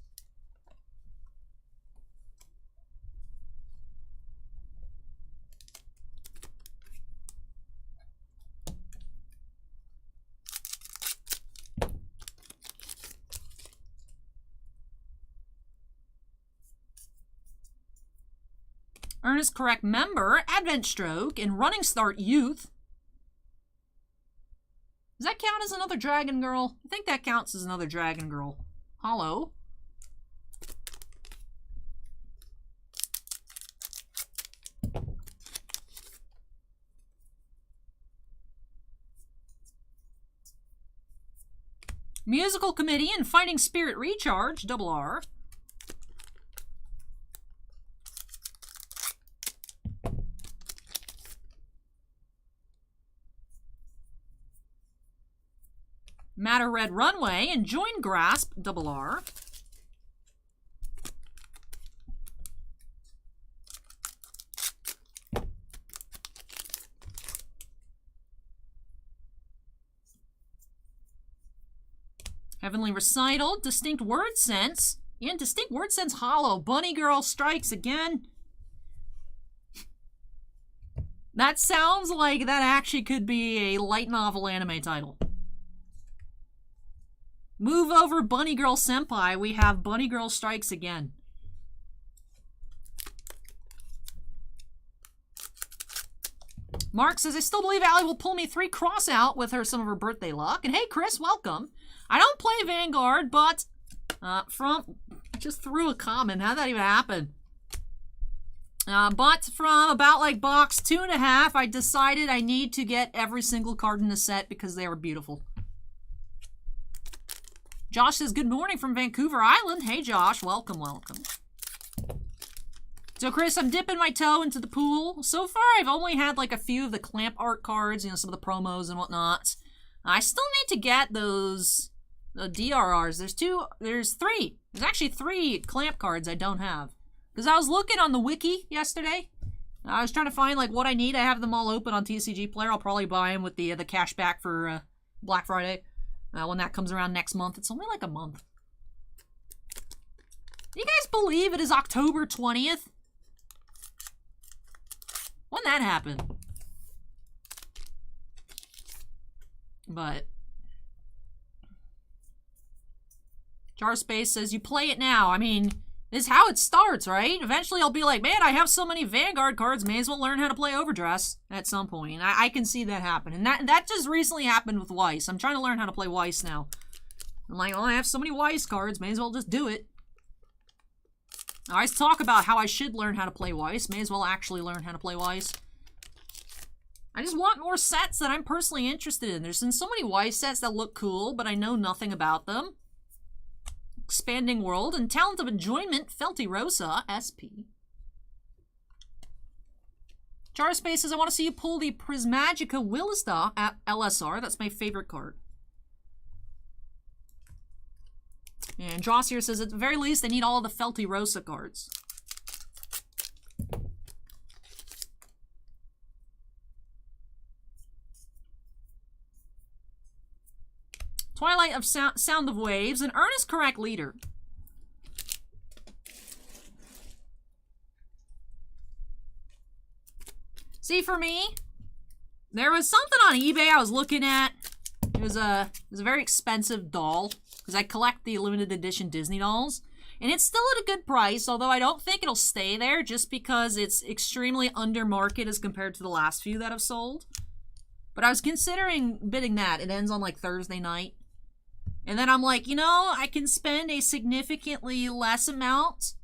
Ernest Correct Member, Advent Stroke, and Running Start Youth. Does that count as another Dragon Girl? I think that counts as another Dragon Girl. Hollow. Musical Committee and Fighting Spirit Recharge. Double R. Matter Red Runway and Join Grasp, Double R. Heavenly Recital, Distinct Word Sense, and Distinct Word Sense Hollow. Bunny Girl strikes again. That sounds like that actually could be a light novel anime title. Move over, Bunny Girl Senpai. We have Bunny Girl Strikes again. Mark says, I still believe Allie will pull me 3 cross out with some of her birthday luck. And hey, Chris, welcome. I don't play Vanguard, but just threw a comment. How'd that even happen? But from about like box 2.5, I decided I need to get every single card in the set because they were beautiful. Josh says, good morning from Vancouver Island. Hey, Josh. Welcome, welcome. So, Chris, I'm dipping my toe into the pool. So far, I've only had, like, a few of the clamp art cards, you know, some of the promos and whatnot. I still need to get those DRRs. There's 3. There's actually 3 clamp cards I don't have. Because I was looking on the wiki yesterday. I was trying to find, like, what I need. I have them all open on TCGPlayer. I'll probably buy them with the cash back for Black Friday. When that comes around next month. It's only like a month. Do you guys believe it is October 20th? When that happened? But Jarspace says, you play it now. I mean, this is how it starts, right? Eventually I'll be like, man, I have so many Vanguard cards, may as well learn how to play overdress at some point. I can see that happen. And that just recently happened with Weiss. I'm trying to learn how to play Weiss now. I'm like, oh, I have so many Weiss cards, may as well just do it. I always talk about how I should learn how to play Weiss, may as well actually learn how to play Weiss. I just want more sets that I'm personally interested in. There's been so many Weiss sets that look cool, but I know nothing about them. Expanding World and Talent of Enjoyment, Felty Rosa, SP. Charspace says, I want to see you pull the Prismagica Willista at LSR. That's my favorite card. And Joss here says, at the very least, they need all of the Felty Rosa cards. Twilight of Sound of Waves, an Ernest Correct leader. See, for me, there was something on eBay I was looking at. It was a very expensive doll, because I collect the limited edition Disney dolls. And it's still at a good price, although I don't think it'll stay there just because it's extremely under market as compared to the last few that have sold. But I was considering bidding that. It ends on like Thursday night. And then I'm like, you know, I can spend a significantly less amount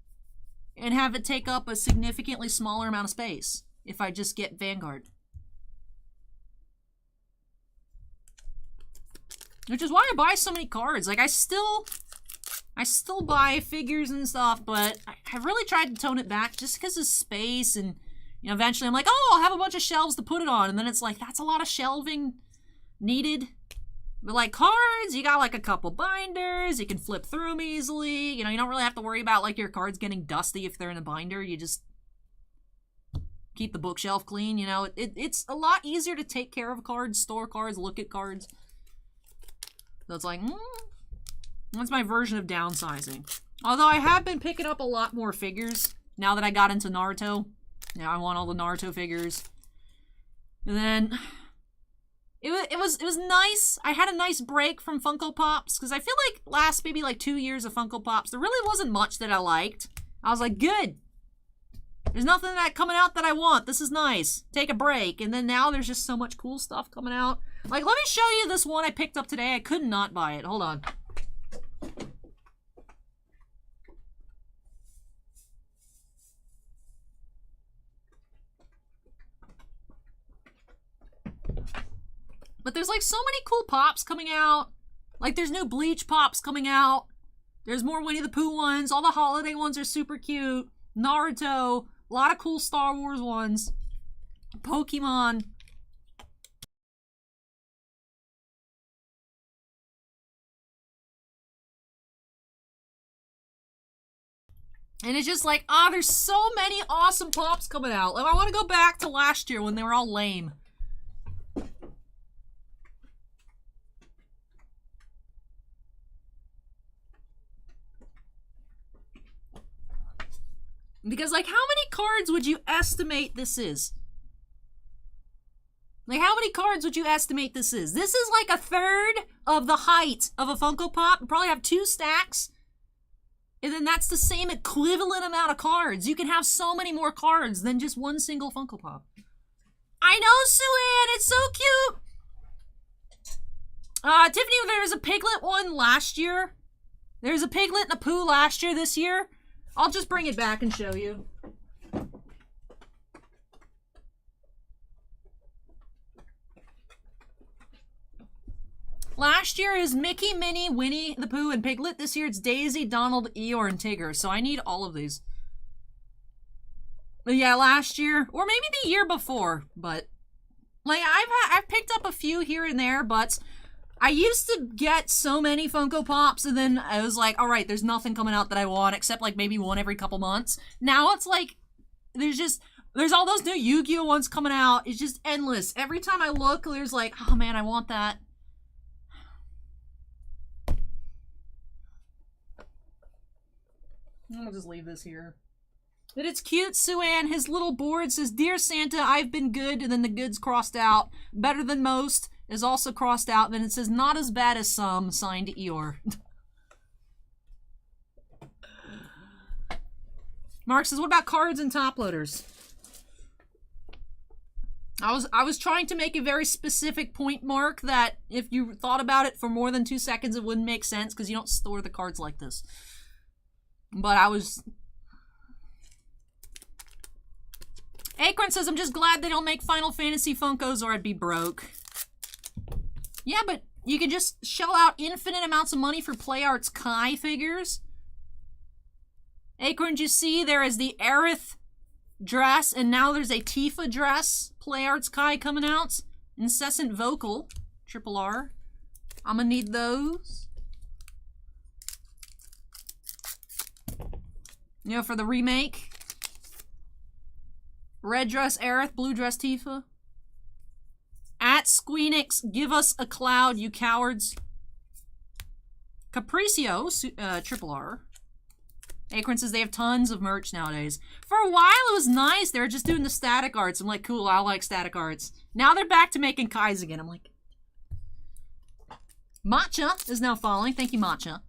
and have it take up a significantly smaller amount of space if I just get Vanguard. Which is why I buy so many cards. Like, I still buy figures and stuff, but I really tried to tone it back just because of space. And, you know, eventually I'm like, oh, I'll have a bunch of shelves to put it on. And then it's like, that's a lot of shelving needed. But like cards, you got like a couple binders, you can flip through them easily. You know, you don't really have to worry about like your cards getting dusty if they're in a binder. You just keep the bookshelf clean, you know. It's a lot easier to take care of cards, store cards, look at cards. So it's like, that's my version of downsizing. Although I have been picking up a lot more figures now that I got into Naruto. Now I want all the Naruto figures. And then it was nice. I had a nice break from Funko Pops because I feel like last maybe like 2 years of Funko Pops, there really wasn't much that I liked. I was like, good. There's nothing that coming out that I want. This is nice. Take a break. And then now there's just so much cool stuff coming out. Like, let me show you this one I picked up today. I could not buy it. Hold on. But there's like so many cool pops coming out. Like there's new Bleach pops coming out. There's more Winnie the Pooh ones. All the holiday ones are super cute. Naruto. A lot of cool Star Wars ones. Pokemon. And it's just like, there's so many awesome pops coming out. Like, I want to go back to last year when they were all lame. Because, like, how many cards would you estimate this is? Like, how many cards would you estimate this is? This is like a third of the height of a Funko Pop. You probably have 2 stacks. And then that's the same equivalent amount of cards. You can have so many more cards than just one single Funko Pop. I know, Sue-Ann! It's so cute! Tiffany, there was a Piglet one last year. There was a Piglet and a Pooh last year, this year. I'll just bring it back and show you. Last year is Mickey, Minnie, Winnie the Pooh, and Piglet. This year it's Daisy, Donald, Eeyore, and Tigger. So I need all of these. But yeah, last year, or maybe the year before, but like I've picked up a few here and there, but I used to get so many Funko Pops, and then I was like, all right, there's nothing coming out that I want, except like maybe one every couple months. Now it's like, there's all those new Yu-Gi-Oh ones coming out. It's just endless. Every time I look, there's like, oh man, I want that. I'll just leave this here. But it's cute, Sue-Ann. His little board says, Dear Santa, I've been good, and then the good's crossed out. Better than most is also crossed out. Then it says, not as bad as some, signed Eeyore. Mark says, what about cards and top loaders? I was trying to make a very specific point, Mark, that if you thought about it for more than 2 seconds, it wouldn't make sense, because you don't store the cards like this. But I was... Acorn says, I'm just glad they don't make Final Fantasy Funkos or I'd be broke. Yeah, but you can just shell out infinite amounts of money for PlayArt's Kai figures. Acorn, you see there is the Aerith dress, and now there's a Tifa dress. PlayArt's Kai coming out. Incessant Vocal, Triple R. I'm gonna need those. You know, for the remake. Red dress Aerith, blue dress Tifa. At Squeenix, give us a cloud, you cowards. Capriccio, Triple R. Acorn says they have tons of merch nowadays. For a while, it was nice. They were just doing the static arts. I'm like, cool, I like static arts. Now they're back to making Kais again. I'm like... Matcha is now following. Thank you, Matcha.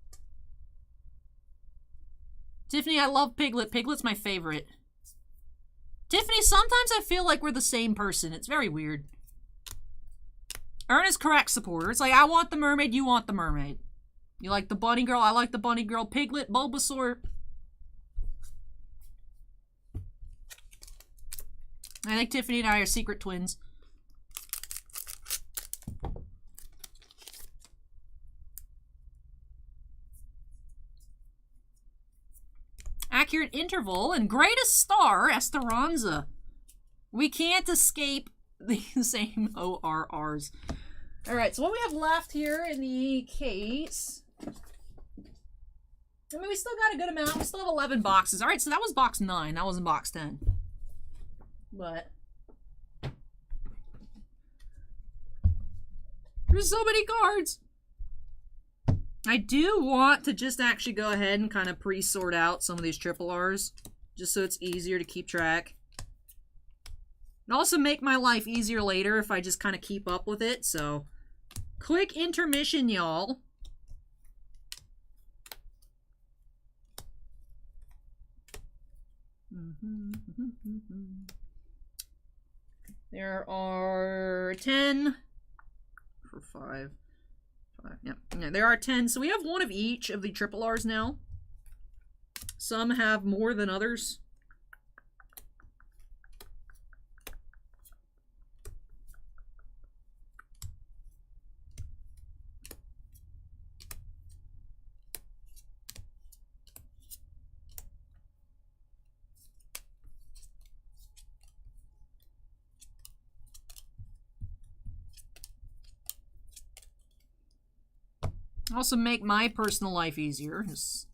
Tiffany, I love Piglet. Piglet's my favorite. Tiffany, sometimes I feel like we're the same person. It's very weird. Ernest correct, supporter. It's like, I want the mermaid, you want the mermaid. You like the bunny girl, I like the bunny girl. Piglet, Bulbasaur. I think Tiffany and I are secret twins. Accurate interval and greatest star, Esperanza. We can't escape the same ORRs. Alright, so what we have left here in the case... I mean, we still got a good amount. We still have 11 boxes. Alright, so that was box 9. That wasn't box 10. But... there's so many cards! I do want to just actually go ahead and kind of pre-sort out some of these triple Rs, just so it's easier to keep track. And also make my life easier later if I just kind of keep up with it, so... quick intermission, y'all. There are 10 for 5. Yeah, there are 10. So we have one of each of the triple Rs now. Some have more than others. Also make my personal life easier. Just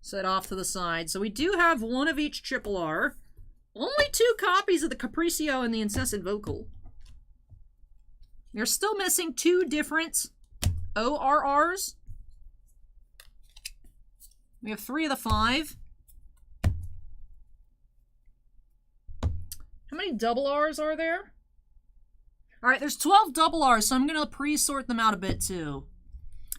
set off to the side. So we do have one of each triple R. Only 2 copies of the Capriccio and the Incessant Vocal. You're still missing 2 different ORRs. We have 3 of the 5. How many double Rs are there? Alright, there's 12 double Rs, so I'm going to pre-sort them out a bit, too.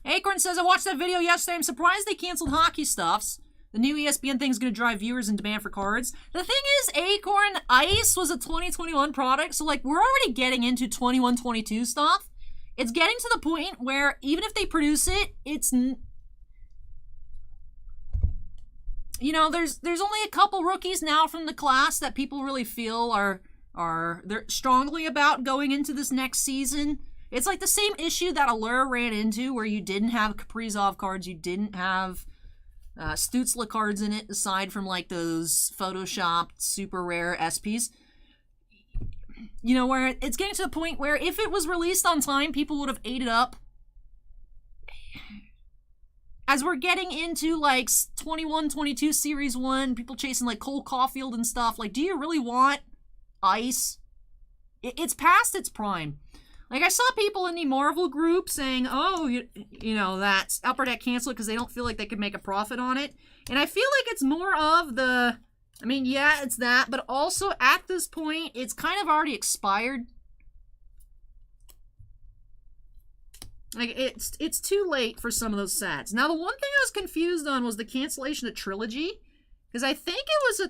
Acorn says, I watched that video yesterday. I'm surprised they canceled hockey stuffs. The new ESPN thing's going to drive viewers and demand for cards. The thing is, Acorn, Ice was a 2021 product, so, like, we're already getting into 21-22 stuff. It's getting to the point where, even if they produce it, it's... you know, there's only a couple rookies now from the class that people really feel they're strongly about going into this next season. It's like the same issue that Allure ran into, where you didn't have Kaprizov cards, you didn't have Stutzla cards in it, aside from like those photoshopped super rare SPs. You know, where it's getting to the point where if it was released on time, people would have ate it up. As we're getting into like 21-22 Series 1, people chasing like Cole Caulfield and stuff, like, do you really want Ice? It's past its prime. Like, I saw people in the Marvel group saying, oh, you know, that Upper Deck canceled because they don't feel like they could make a profit on it. And I feel like it's more of the, I mean, yeah, it's that, but also at this point, it's kind of already expired. Like, it's too late for some of those sets. Now, the one thing I was confused on was the cancellation of Trilogy, because I think it was a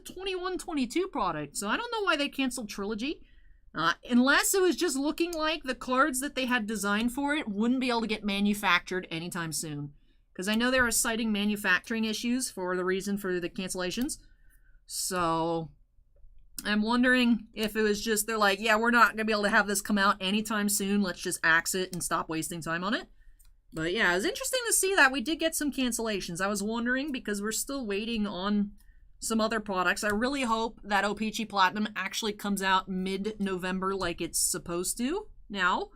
21-22 product, so I don't know why they canceled Trilogy. Unless it was just looking like the cards that they had designed for it wouldn't be able to get manufactured anytime soon. Because I know they were citing manufacturing issues for the reason for the cancellations. So, I'm wondering if it was just, they're like, yeah, we're not going to be able to have this come out anytime soon. Let's just axe it and stop wasting time on it. But yeah, it was interesting to see that we did get some cancellations. I was wondering, because we're still waiting on some other products. I really hope that O-Pee-Chee Platinum actually comes out mid-November like it's supposed to now.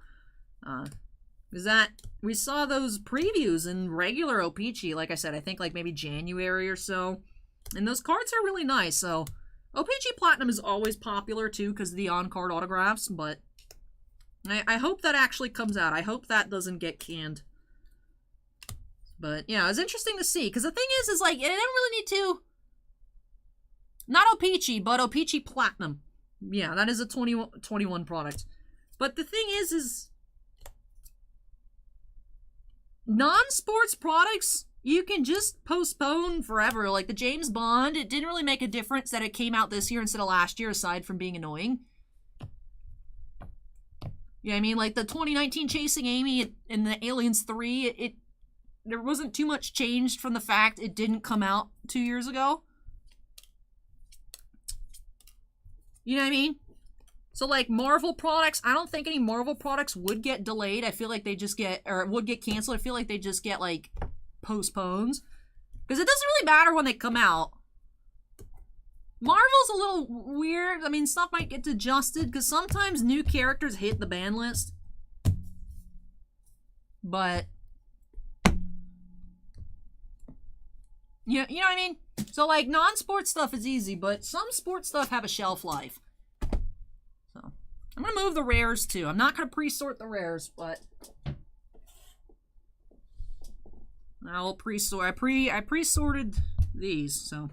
is that we saw those previews in regular O-Pee-Chee, like I said, I think like maybe January or so. And those cards are really nice, so O-Pee-Chee Platinum is always popular too because of the on-card autographs, but I hope that actually comes out. I hope that doesn't get canned. But yeah, it's interesting to see, because the thing is like, it didn't really need to, not O-Pee-Chee, but O-Pee-Chee Platinum. Yeah, that is a 21 product. But the thing is non-sports products, you can just postpone forever. Like the James Bond, it didn't really make a difference that it came out this year instead of last year, aside from being annoying. Yeah, I mean, like the 2019 Chasing Amy and the Aliens 3, there wasn't too much changed from the fact it didn't come out 2 years ago. You know what I mean? So, like, Marvel products, I don't think any Marvel products would get delayed. I feel like they just get, or would get canceled. I feel like they just get, like, postponed. Because it doesn't really matter when they come out. Marvel's a little weird. I mean, stuff might get adjusted, because sometimes new characters hit the ban list. But you know what I mean? So, like, non-sports stuff is easy, but some sports stuff have a shelf life. So, I'm going to move the rares, too. I'm not going to pre-sort the rares, but I'll pre-sort. I pre-sorted these, so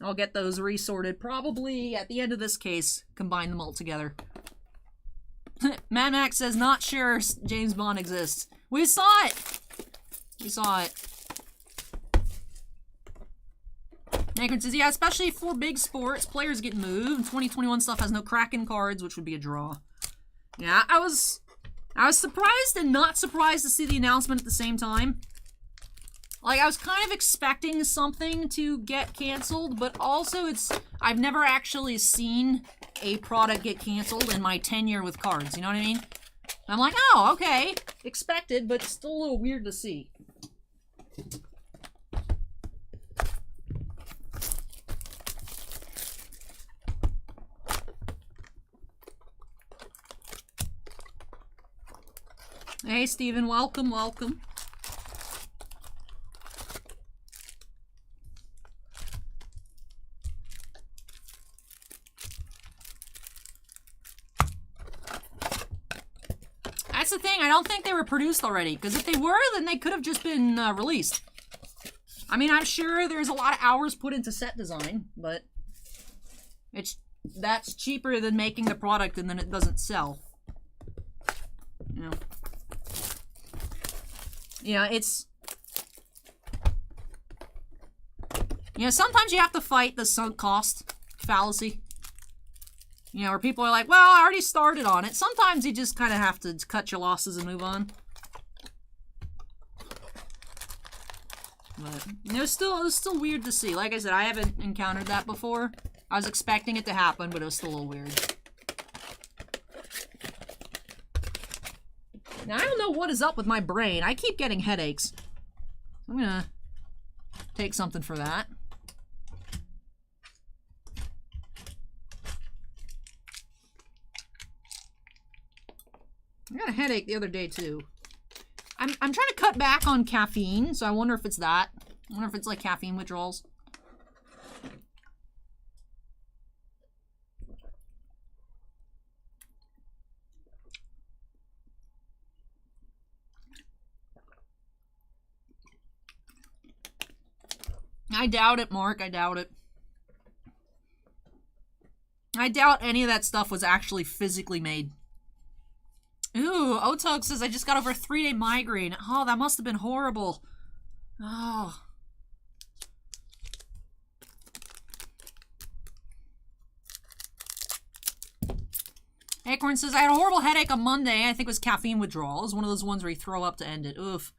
I'll get those resorted. Probably, at the end of this case, combine them all together. Mad Max says, not sure James Bond exists. We saw it! We saw it. Akron says, yeah, especially for big sports, players get moved. 2021 stuff has no Kraken cards, which would be a draw. Yeah, I was surprised and not surprised to see the announcement at the same time. Like, I was kind of expecting something to get canceled, but also I've never actually seen a product get canceled in my tenure with cards, you know what I mean? I'm like, oh, okay, expected, but still a little weird to see. Hey, Steven, welcome, welcome. That's the thing, I don't think they were produced already, because if they were, then they could have just been released. I mean, I'm sure there's a lot of hours put into set design, but that's cheaper than making the product and then it doesn't sell. You know. Yeah, sometimes you have to fight the sunk cost fallacy. You know, where people are like, well, I already started on it. Sometimes you just kind of have to cut your losses and move on. But it was still weird to see. Like I said, I haven't encountered that before. I was expecting it to happen, but it was still a little weird. Now, I don't know what is up with my brain. I keep getting headaches. I'm gonna take something for that. I got a headache the other day, too. I'm trying to cut back on caffeine, so I wonder if it's that. I wonder if it's like caffeine withdrawals. I doubt it, Mark. I doubt it. I doubt any of that stuff was actually physically made. Ooh, Otog says, I just got over a 3-day migraine. Oh, that must have been horrible. Oh. Acorn says, I had a horrible headache on Monday. I think it was caffeine withdrawal. It was one of those ones where you throw up to end it. Oof.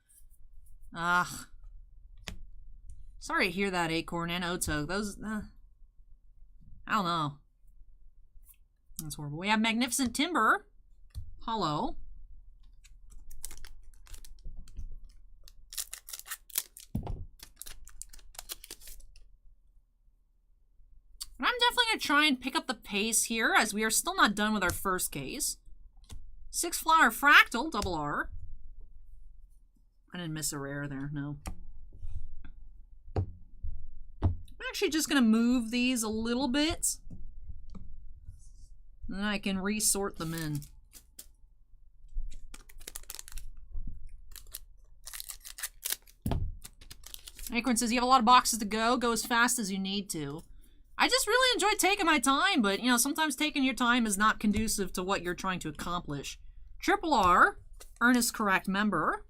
Ah. Sorry to hear that, Acorn and Otog. Those, I don't know. That's horrible. We have Magnificent Timber. Hollow. And I'm definitely going to try and pick up the pace here, as we are still not done with our first case. 6 Flower Fractal, double R. I didn't miss a rare there, no. I'm actually just going to move these a little bit. And then I can resort them in. Acorn says, you have a lot of boxes to go. Go as fast as you need to. I just really enjoy taking my time, but, you know, sometimes taking your time is not conducive to what you're trying to accomplish. Triple R, Earnest Correct member.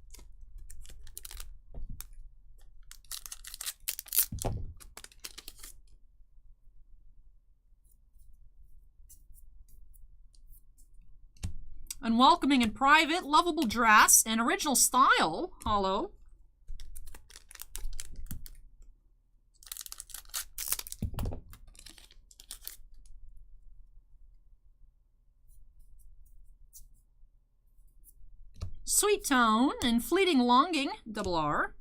Unwelcoming and Private, Lovable Dress, and Original Style, holo. Sweet Tone and Fleeting Longing, double R.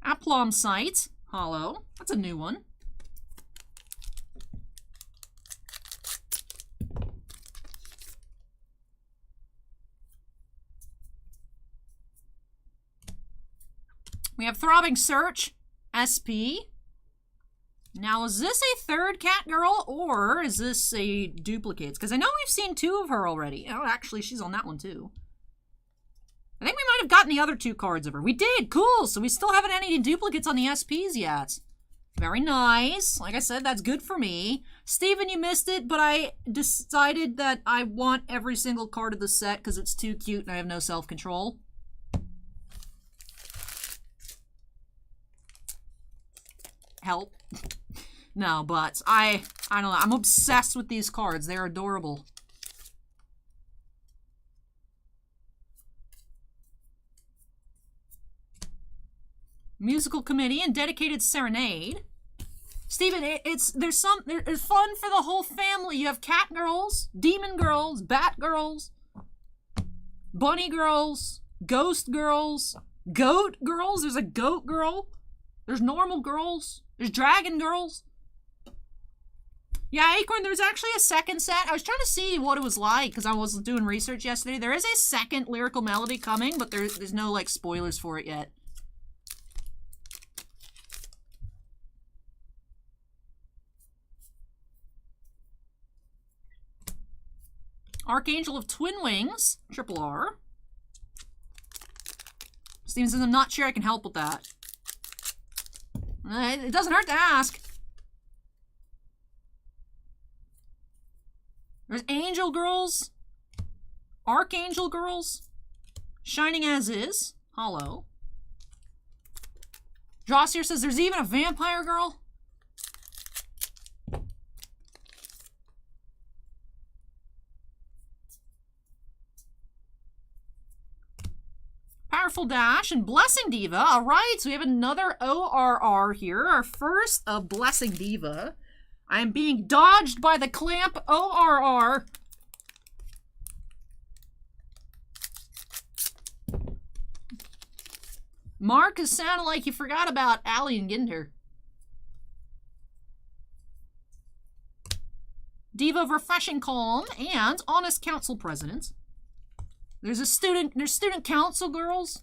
Aplomb Sight, holo. That's a new one. We have Throbbing Search, SP. Now, is this a third cat girl, or is this a duplicates? Because I know we've seen two of her already. Oh, actually, she's on that one, too. I think we might have gotten the other two cards of her. We did! Cool! So we still haven't had any duplicates on the SPs yet. Very nice. Like I said, that's good for me. Steven, you missed it, but I decided that I want every single card of the set because it's too cute and I have no self-control. Help. No, but I don't know. I'm obsessed with these cards. They're adorable. Musical Committee and Dedicated Serenade. Steven, there's fun for the whole family. You have cat girls, demon girls, bat girls, bunny girls, ghost girls, goat girls. There's a goat girl. There's normal girls. There's dragon girls. Yeah, Acorn, there's actually a second set. I was trying to see what it was like because I was doing research yesterday. There is a second Lyrical Melody coming, but there's no, like, spoilers for it yet. Archangel of Twin Wings, triple R. Steven says, I'm not sure I can help with that. It doesn't hurt to ask. There's Angel Girls, Archangel Girls, Shining As Is, holo. Jossier says there's even a Vampire Girl. Powerful Dash and Blessing Diva. All right, so we have another ORR here. Our first of Blessing Diva. I am being dodged by the Clamp ORR. Mark, it sounded like you forgot about Allie and Ginder. Diva of Refreshing Calm and Honest Council President. There's student council girls.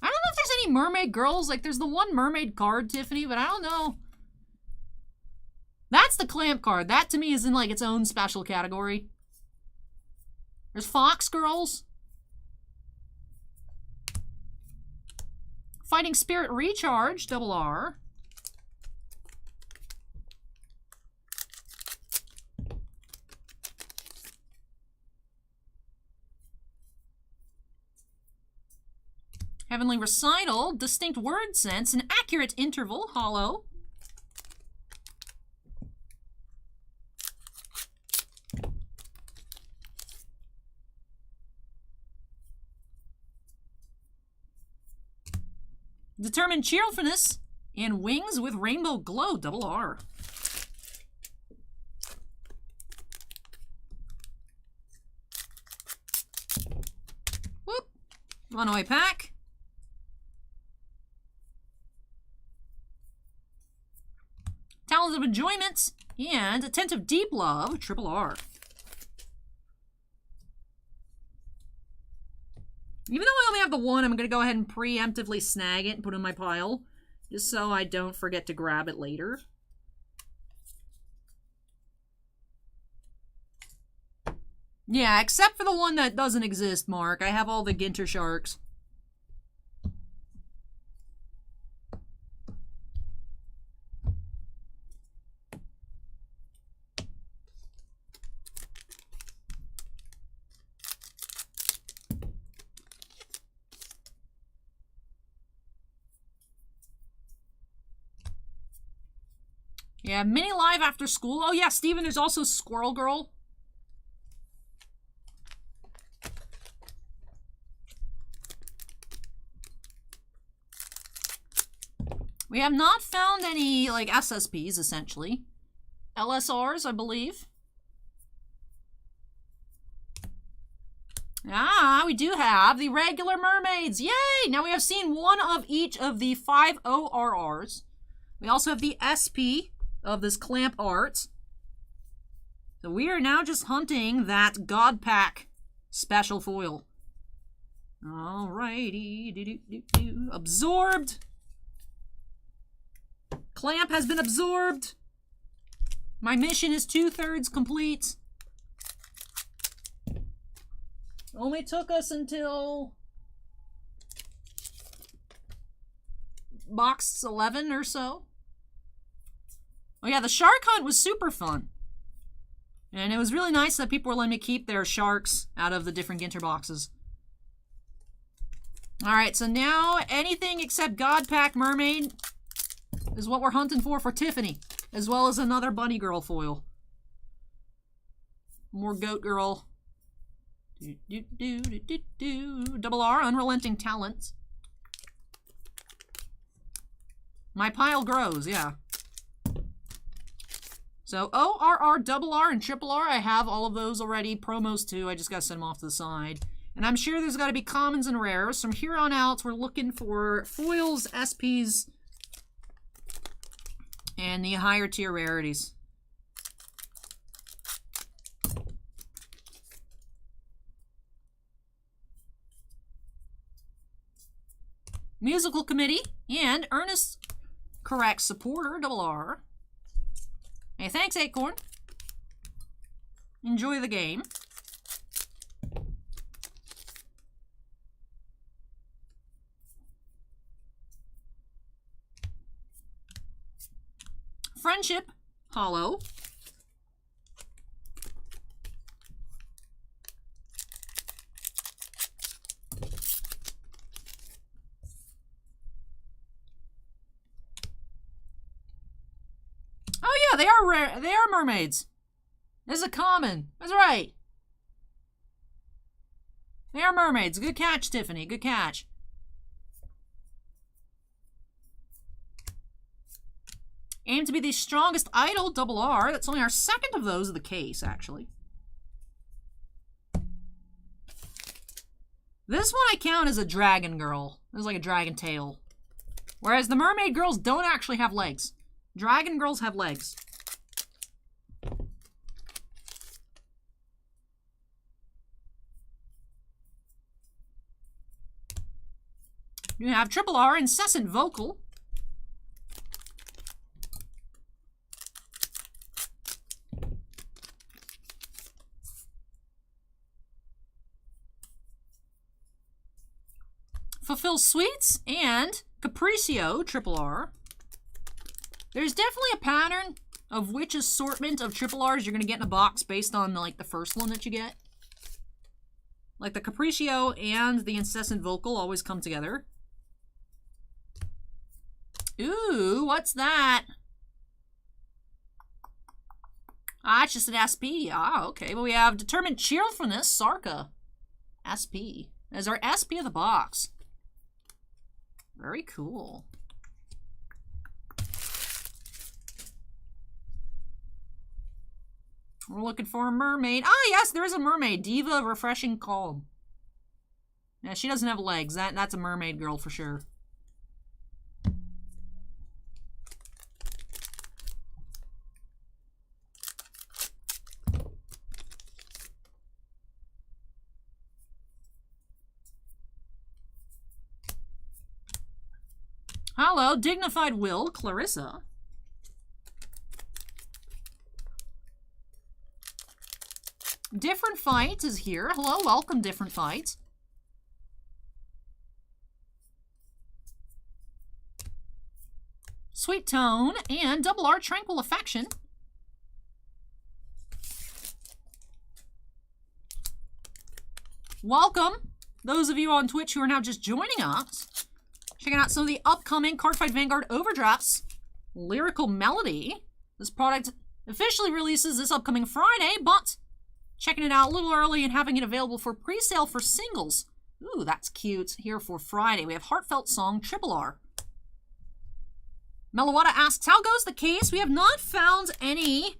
I don't know if there's any mermaid girls. Like, there's the one mermaid card, Tiffany, but I don't know. That's the Clamp card. That, to me, is in, like, its own special category. There's Fox girls. Fighting Spirit Recharge, double R. Heavenly Recital, Distinct Word Sense, and Accurate Interval, holo. Determined Cheerfulness, and Wings with Rainbow Glow, double R. Whoop. Runaway pack. Talons of Enjoyment. And Attentive Deep Love, Triple R. Even though I only have the one, I'm going to go ahead and preemptively snag it and put it in my pile. Just so I don't forget to grab it later. Yeah, except for the one that doesn't exist, Mark. I have all the Ginter Sharks. Yeah, mini live after school. Oh yeah, Steven, there's also Squirrel Girl. We have not found any, like, SSPs, essentially. LSRs, I believe. Ah, we do have the regular mermaids. Yay! Now we have seen one of each of the 5 ORRs. We also have the SP of this clamp art. So we are now just hunting that God Pack special foil. Alrighty. Absorbed. Clamp has been absorbed. My mission is 2/3 complete. Only took us until box 11 or so. Oh yeah, the shark hunt was super fun. And it was really nice that people were letting me keep their sharks out of the different Ginter boxes. Alright, so now anything except God Pack Mermaid is what we're hunting for Tiffany, as well as another Bunny Girl foil. More Goat Girl. Double R, Unrelenting Talents. My pile grows, yeah. So ORR, double R, and triple R, I have all of those already. Promos too, I just gotta send them off to the side. And I'm sure there's gotta be commons and rares. From here on out, we're looking for foils, SPs, and the higher tier rarities. Musical Committee and Earnest Correct Supporter, double R. Hey, thanks, Acorn. Enjoy the game. Friendship, hollow. Oh yeah, they are rare. They are mermaids. This is a common. That's right. They are mermaids. Good catch, Tiffany. Good catch. Aim to be the strongest idol, double R. That's only our second of those of the case, actually. This one I count as a dragon girl. This is like a dragon tail. Whereas the mermaid girls don't actually have legs. Dragon girls have legs. You have triple R, Incessant Vocal. Fulfill Sweets and Capriccio, triple R. There's definitely a pattern of which assortment of triple R's you're going to get in a box based on like the first one that you get. Like the Capriccio and the Incessant Vocal always come together. Ooh, what's that? Ah, it's just an SP. Ah, okay. Well, we have Determined Cheerfulness, Sarka. SP. As our SP of the box. Very cool. We're looking for a mermaid. Ah, yes, there is a mermaid. Diva Refreshing Calm. Yeah, she doesn't have legs. That's a mermaid girl for sure. Hello, Dignified Will, Clarissa. Different Fights is here. Hello, welcome, Different Fights. Sweet Tone and Double R Tranquil Affection. Welcome, those of you on Twitch who are now just joining us. Checking out some of the upcoming Cardfight Vanguard overdress. Lyrical Melody. This product officially releases this upcoming Friday, but checking it out a little early and having it available for pre-sale for singles. Ooh, that's cute. Here for Friday. We have Heartfelt Song, Triple R. Melawada asks, how goes the case? We have not found any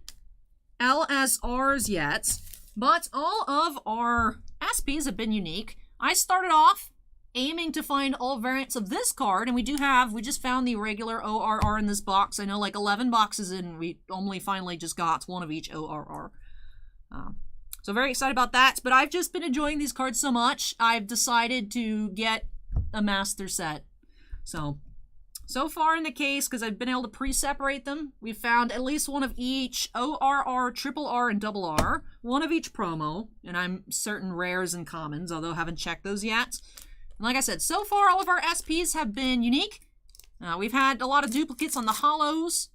LSRs yet, but all of our SPs have been unique. I started off aiming to find all variants of this card, and we just found the regular ORR in this box. I know, like 11 boxes in, we only finally just got one of each ORR. So very excited about that, but I've just been enjoying these cards so much, I've decided to get a master set. So far in the case, because I've been able to pre-separate them, we've found at least one of each ORR, Triple R, and Double R, one of each promo, and I'm certain rares and commons, although I haven't checked those yet. And like I said, so far all of our SPs have been unique. We've had a lot of duplicates on the holos.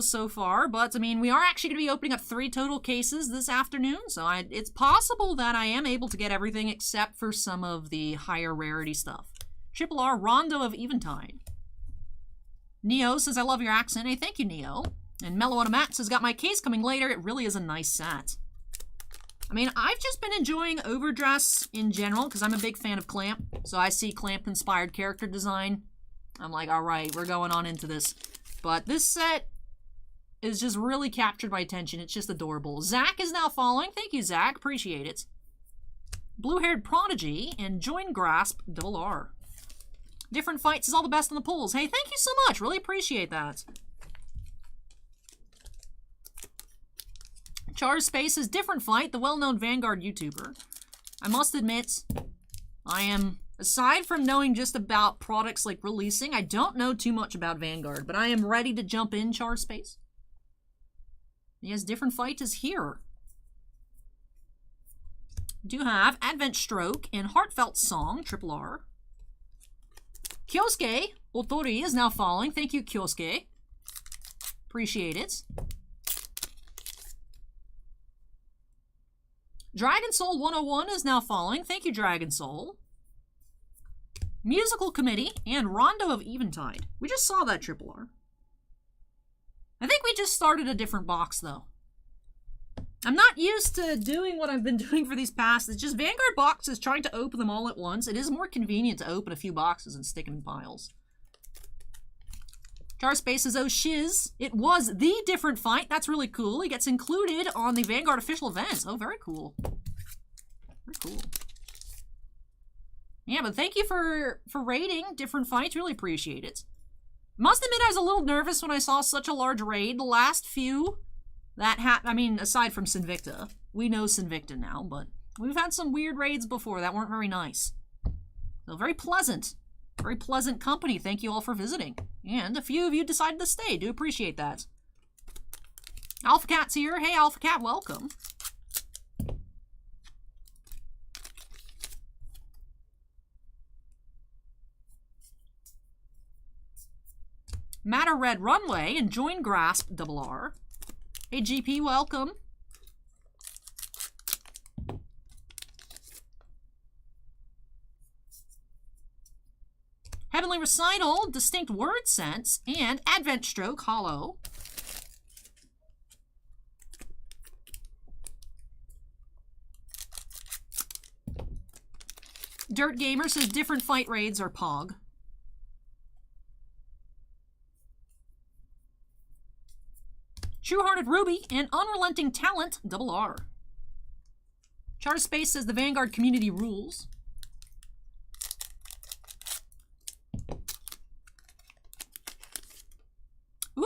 So far, but I mean, we are actually going to be opening up 3 total cases this afternoon, so it's possible that I am able to get everything except for some of the higher rarity stuff. Triple R, Rondo of Eventide. Neo says, I love your accent. Hey, thank you, Neo. And Mellow Matt says, got my case coming later. It really is a nice set. I mean, I've just been enjoying overdress in general because I'm a big fan of Clamp. So I see Clamp-inspired character design. I'm like, all right, we're going on into this. But this set is just really captured my attention. It's just adorable. Zach is now following. Thank you, Zach. Appreciate it. Blue-haired Prodigy and Join Grasp, Double R. Different Fights is all the best in the polls. Hey, thank you so much. Really appreciate that. Char Space is Different Fight, the well-known Vanguard YouTuber. I must admit, I am, aside from knowing just about products like releasing, I don't know too much about Vanguard, but I am ready to jump in, Char Space. Yes, Different Fight is here. Do have Advent Stroke and Heartfelt Song, Triple R. Kyosuke Otori is now following. Thank you, Kyosuke. Appreciate it. Dragon Soul 101 is now following. Thank you, Dragon Soul. Musical Committee and Rondo of Eventide. We just saw that Triple R. I think we just started a different box, though. I'm not used to doing what I've been doing for these past. It's just Vanguard boxes, trying to open them all at once. It is more convenient to open a few boxes and stick them in piles. Char Space says, oh shiz, it was the Different Fight. That's really cool. It gets included on the Vanguard official events. Oh, very cool. Very cool. Yeah, but thank you for raiding Different Fights. Really appreciate it. Must admit I was a little nervous when I saw such a large raid. The last few that happened, I mean, aside from Sinvicta. We know Sinvicta now, but we've had some weird raids before that weren't very nice. So very pleasant. Very pleasant company. Thank you all for visiting. And a few of you decided to stay. Do appreciate that. Alpha Cat's here. Hey, Alpha Cat, welcome. Matter Red Runway and Join Grasp, Double R. Hey, GP, welcome. Heavenly Recital, Distinct Word Sense, and Advent Stroke, Hollow. Dirt Gamer says Different Fight raids are Pog. True-Hearted Ruby and Unrelenting Talent, Double R. Char Space says the Vanguard community rules. Woo!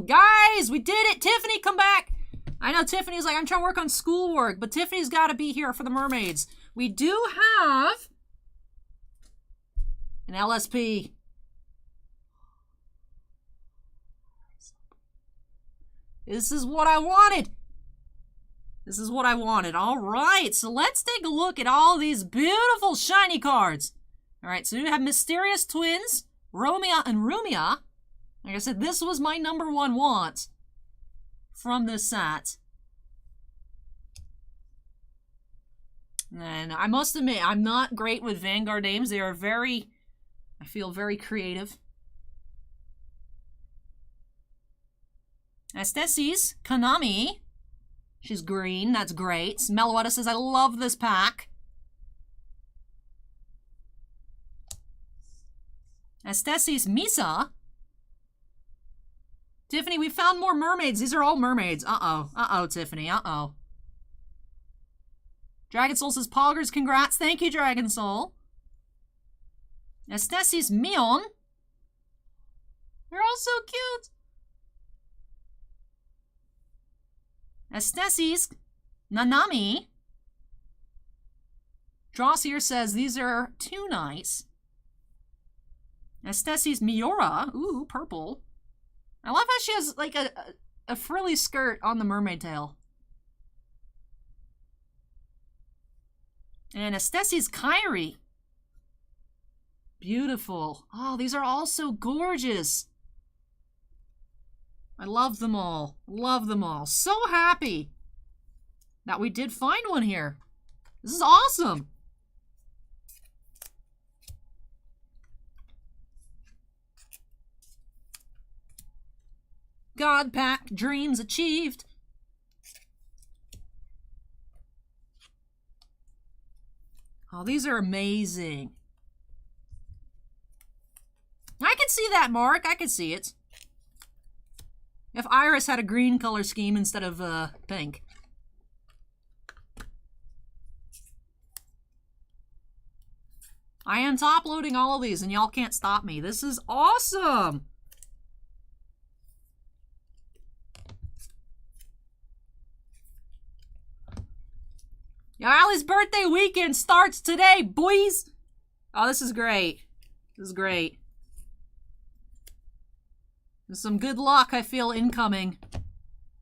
Guys, we did it! Tiffany, come back! I know Tiffany's like, I'm trying to work on schoolwork, but Tiffany's got to be here for the mermaids. We do have an LSP. This is what I wanted. This is what I wanted. All right, so let's take a look at all these beautiful shiny cards. All right, so we have Mysterious Twins, Romeo and Rumia. Like I said, this was my #1 want from this set. And I must admit, I'm not great with Vanguard names. They are very, I feel, very creative. Estesis, Konami. She's green, that's great. Meloetta says, I love this pack. Estesis, Misa. Tiffany, we found more mermaids. These are all mermaids. Uh-oh. Uh-oh, Tiffany. Uh-oh. Dragon Soul says, Poggers, congrats. Thank you, Dragon Soul. Estesis, Mion. They're all so cute. Estesis, Nanami. Drossier says, these are too nice. Estesis, Miura. Ooh, purple. I love how she has, like, a frilly skirt on the mermaid tail. And Estesis, Kyrie. Beautiful. Oh, these are all so gorgeous. I love them all. Love them all. So happy that we did find one here. This is awesome. God Pack, dreams achieved. Oh, these are amazing. I can see that, Mark. I can see it. If Iris had a green color scheme instead of pink. I am top loading all of these and y'all can't stop me. This is awesome. Ali's birthday weekend starts today, boys. Oh, this is great. This is great. There's some good luck I feel incoming.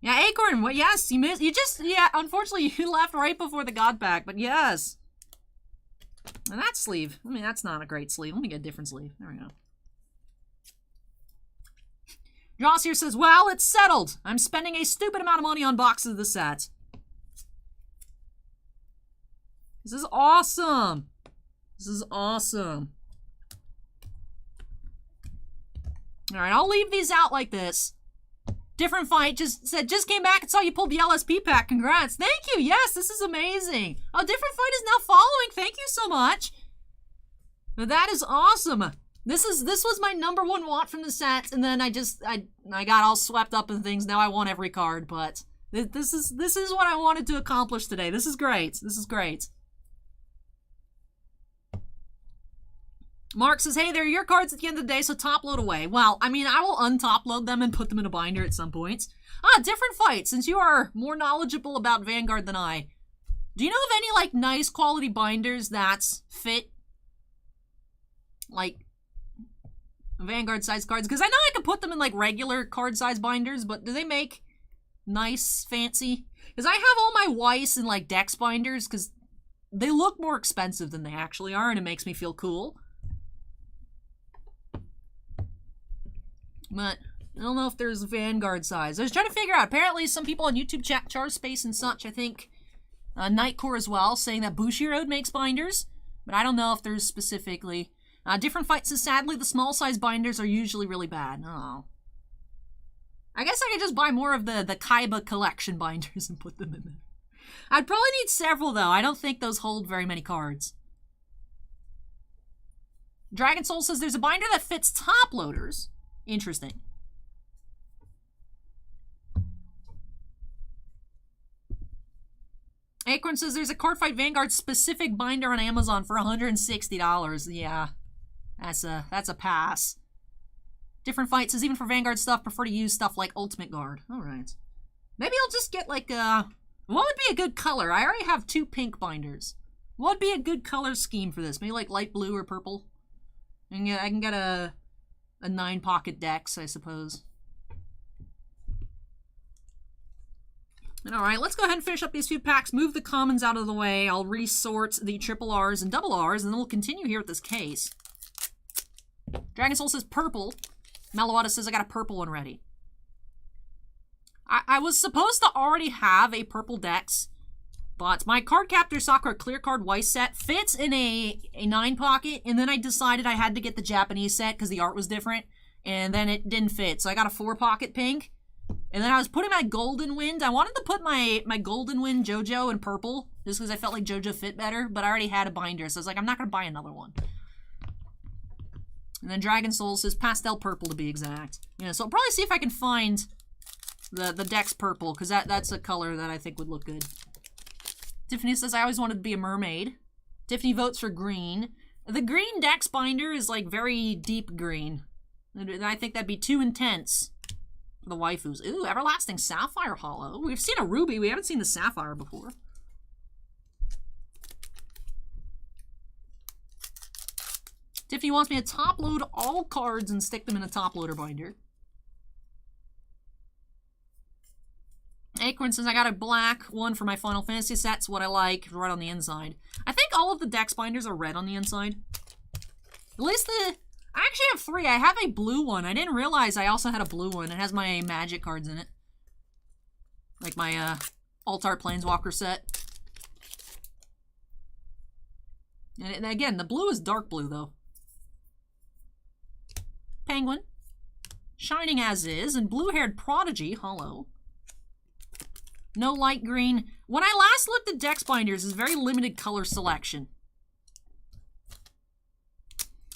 Yeah, Acorn, well, yes, you missed. You just, yeah, unfortunately, you left right before the God Pack, but yes. And that sleeve, I mean, that's not a great sleeve. Let me get a different sleeve. There we go. Joss here says, well, it's settled. I'm spending a stupid amount of money on boxes of the set. This is awesome. This is awesome. All right, I'll leave these out like this. Different fight just said, just came back and saw you pulled the LSP pack. Congrats. Thank you. Yes, this is amazing. Oh, different fight is now following. Thank you so much. But that is awesome. This was my #1 want from the set, and then I got all swept up in things. Now I want every card, but this is what I wanted to accomplish today. This is great. This is great. Mark says, hey, they're your cards at the end of the day, so top load away. Well, I mean, I will untop load them and put them in a binder at some points. Ah, different fight. Since you are more knowledgeable about Vanguard than I, do you know of any, like, nice quality binders that fit, like, Vanguard size cards? Because I know I could put them in, like, regular card size binders, but do they make nice, fancy? Because I have all my Weiss and, like, Dex binders, because they look more expensive than they actually are, and it makes me feel cool. But I don't know if there's Vanguard size. I was trying to figure out. Apparently, some people on YouTube chat, Char Space and such, I think, Nightcore as well, saying that Bushiroad makes binders. But I don't know if there's specifically. Different fights, so sadly, the small size binders are usually really bad. Oh. I guess I could just buy more of the Kaiba collection binders and put them in there. I'd probably need several, though. I don't think those hold very many cards. Dragon Soul says there's a binder that fits top loaders. Interesting. Acorn says there's a Cardfight Vanguard specific binder on Amazon for $160. Yeah, that's a pass. Different fight says even for Vanguard stuff, prefer to use stuff like Ultimate Guard. All right. Maybe I'll just get like what would be a good color? I already have 2 pink binders. What would be a good color scheme for this? Maybe like light blue or purple? And yeah, I can get a 9-pocket Dex, I suppose. Alright, let's go ahead and finish up these few packs, move the commons out of the way. I'll resort the triple R's and double R's, and then we'll continue here with this case. Dragon Soul says purple. Meloetta says I got a purple one ready. I was supposed to already have a purple Dex, but my Cardcaptor Sakura Clear Card Weiss set fits in a 9-pocket, and then I decided I had to get the Japanese set because the art was different, and then it didn't fit, so I got a 4-pocket pink. And then I was putting my Golden Wind. I wanted to put my Golden Wind JoJo in purple, just because I felt like JoJo fit better, but I already had a binder, so I was like, I'm not going to buy another one. And then Dragon Soul says pastel purple to be exact. Yeah, so I'll probably see if I can find the Dex purple, because that's a color that I think would look good. Tiffany says, I always wanted to be a mermaid. Tiffany votes for green. The green Dex binder is like very deep green. And I think that'd be too intense for the waifus. Ooh, Everlasting Sapphire Hollow. We've seen a ruby. We haven't seen the sapphire before. Tiffany wants me to top load all cards and stick them in a top loader binder. Acorn says I got a black one for my Final Fantasy sets, what I like, right on the inside. I think all of the Dex binders are red on the inside. At least I actually have 3. I have a blue one. I didn't realize I also had a blue one. It has my magic cards in it. Like my Altar Planeswalker set. And again, the blue is dark blue though. Penguin. Shining as is, and blue-haired Prodigy, hollow. No light green. When I last looked at Dex binders, it's very limited color selection.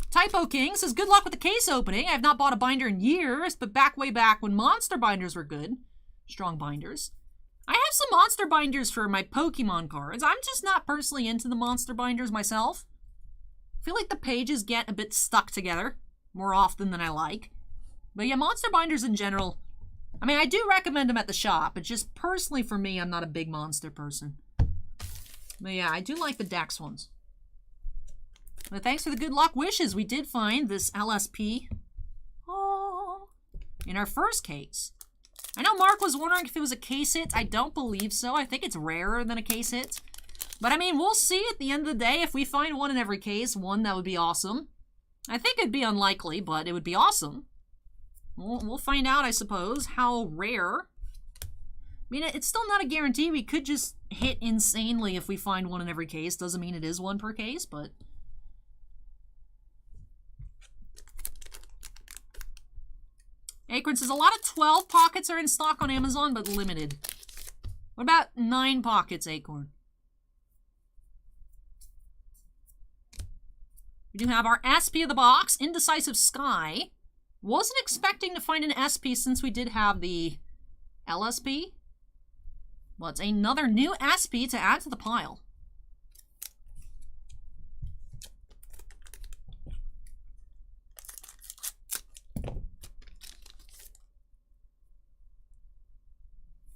Typo King says, good luck with the case opening. I have not bought a binder in years, but way back when monster binders were good. Strong binders. I have some monster binders for my Pokemon cards. I'm just not personally into the monster binders myself. I feel like the pages get a bit stuck together more often than I like. But yeah, monster binders in general, I mean, I do recommend them at the shop. But just personally for me, I'm not a big monster person. But yeah, I do like the Dex ones. But thanks for the good luck wishes. We did find this LSP in our first case. I know Mark was wondering if it was a case hit. I don't believe so. I think it's rarer than a case hit. But I mean, we'll see at the end of the day. If we find one in every case, that would be awesome. I think it'd be unlikely, but it would be awesome. We'll find out, I suppose, how rare. I mean, it's still not a guarantee. We could just hit insanely if we find one in every case. Doesn't mean it is one per case, but... Acorn says, a lot of 12 pockets are in stock on Amazon, but limited. What about 9 pockets, Acorn? We do have our SP of the box, Indecisive Sky. Wasn't expecting to find an SP since we did have the LSP. Well, it's another new SP to add to the pile.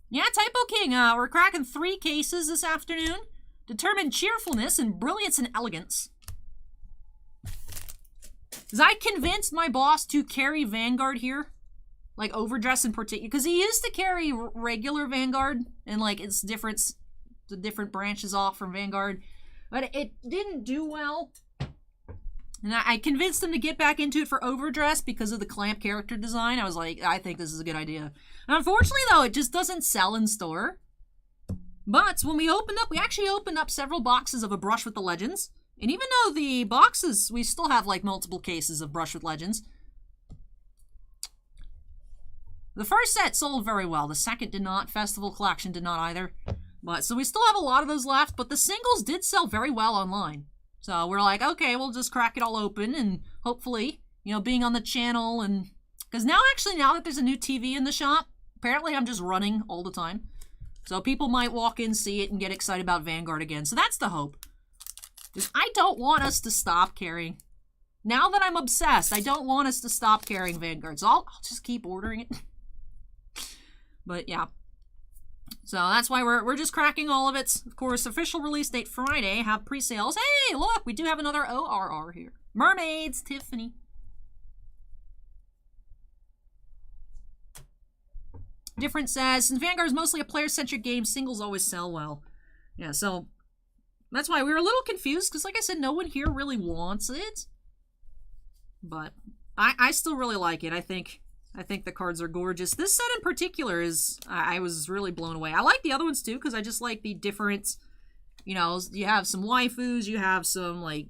Yeah, Typo King, we're cracking 3 cases this afternoon. Determined Cheerfulness and Brilliance and Elegance. Because I convinced my boss to carry Vanguard here. Like, overdress in particular. Because he used to carry regular Vanguard. And, like, it's different... The different branches off from Vanguard. But it didn't do well. And I convinced him to get back into it for overdress because of the clamp character design. I was like, I think this is a good idea. And unfortunately, though, it just doesn't sell in store. But when we opened up... We actually opened up several boxes of A Brush with the Legends. And even though the boxes, we still have like multiple cases of Brush with Legends. The first set sold very well. The second did not. Festival Collection did not either. But so we still have a lot of those left. But the singles did sell very well online. So we're like, okay, we'll just crack it all open. And hopefully, you know, being on the channel and... Because now that there's a new TV in the shop, apparently I'm just running all the time. So people might walk in, see it, and get excited about Vanguard again. So that's the hope. Because I don't want us to stop carrying. Now that I'm obsessed, I don't want us to stop carrying Vanguard. So I'll just keep ordering it. But yeah. So that's why we're just cracking all of it. Of course, official release date Friday. Have pre-sales. Hey, look, we do have another ORR here. Mermaids, Tiffany. Different says, since Vanguard is mostly a player-centric game, singles always sell well. Yeah, so that's why we were a little confused, because like I said, no one here really wants it. But I still really like it. I think the cards are gorgeous. This set in particular is, I was really blown away. I like the other ones too, because I just like the different, you know, you have some waifus, you have some, like,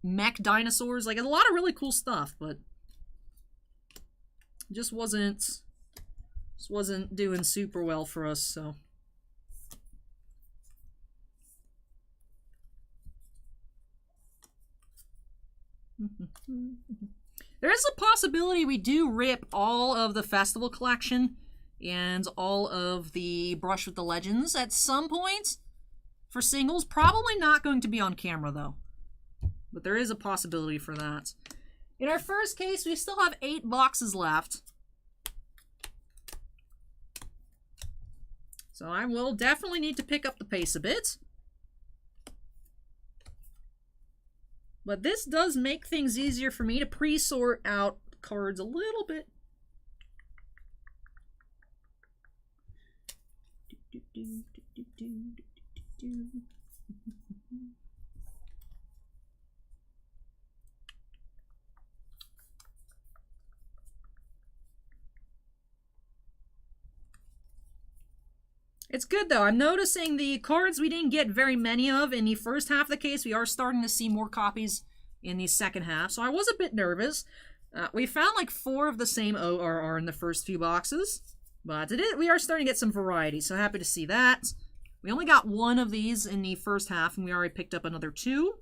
mech dinosaurs, like, a lot of really cool stuff, but just wasn't doing super well for us, so. There is a possibility we do rip all of the festival collection and all of the Brush with the Legends at some point for singles. Probably not going to be on camera, though. But there is a possibility for that. In our first case, we still have 8 boxes left. So I will definitely need to pick up the pace a bit. But this does make things easier for me to pre-sort out cards a little bit. It's good, though. I'm noticing the cards we didn't get very many of in the first half of the case. We are starting to see more copies in the second half, so I was a bit nervous. We found like 4 of the same ORR in the first few boxes, but we are starting to get some variety, so happy to see that. We only got 1 of these in the first half, and we already picked up another 2.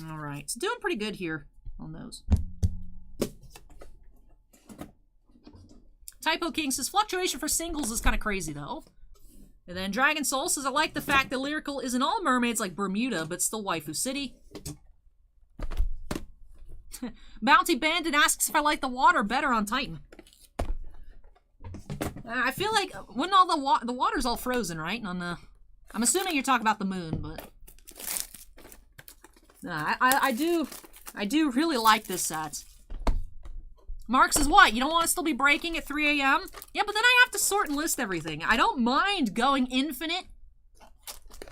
All right, so doing pretty good here on those. Typo King says, fluctuation for singles is kind of crazy, though. And then Dragon Soul says, I like the fact that Lyrical isn't all mermaids like Bermuda, but still Waifu City. Bounty Bandit asks if I like the water better on Titan. I feel like, when all the water's all frozen, right? On the, I'm assuming you're talking about the moon, but... I do really like this set. Mark says, what? You don't want to still be breaking at 3 a.m.? Yeah, but then I have to sort and list everything. I don't mind going infinite.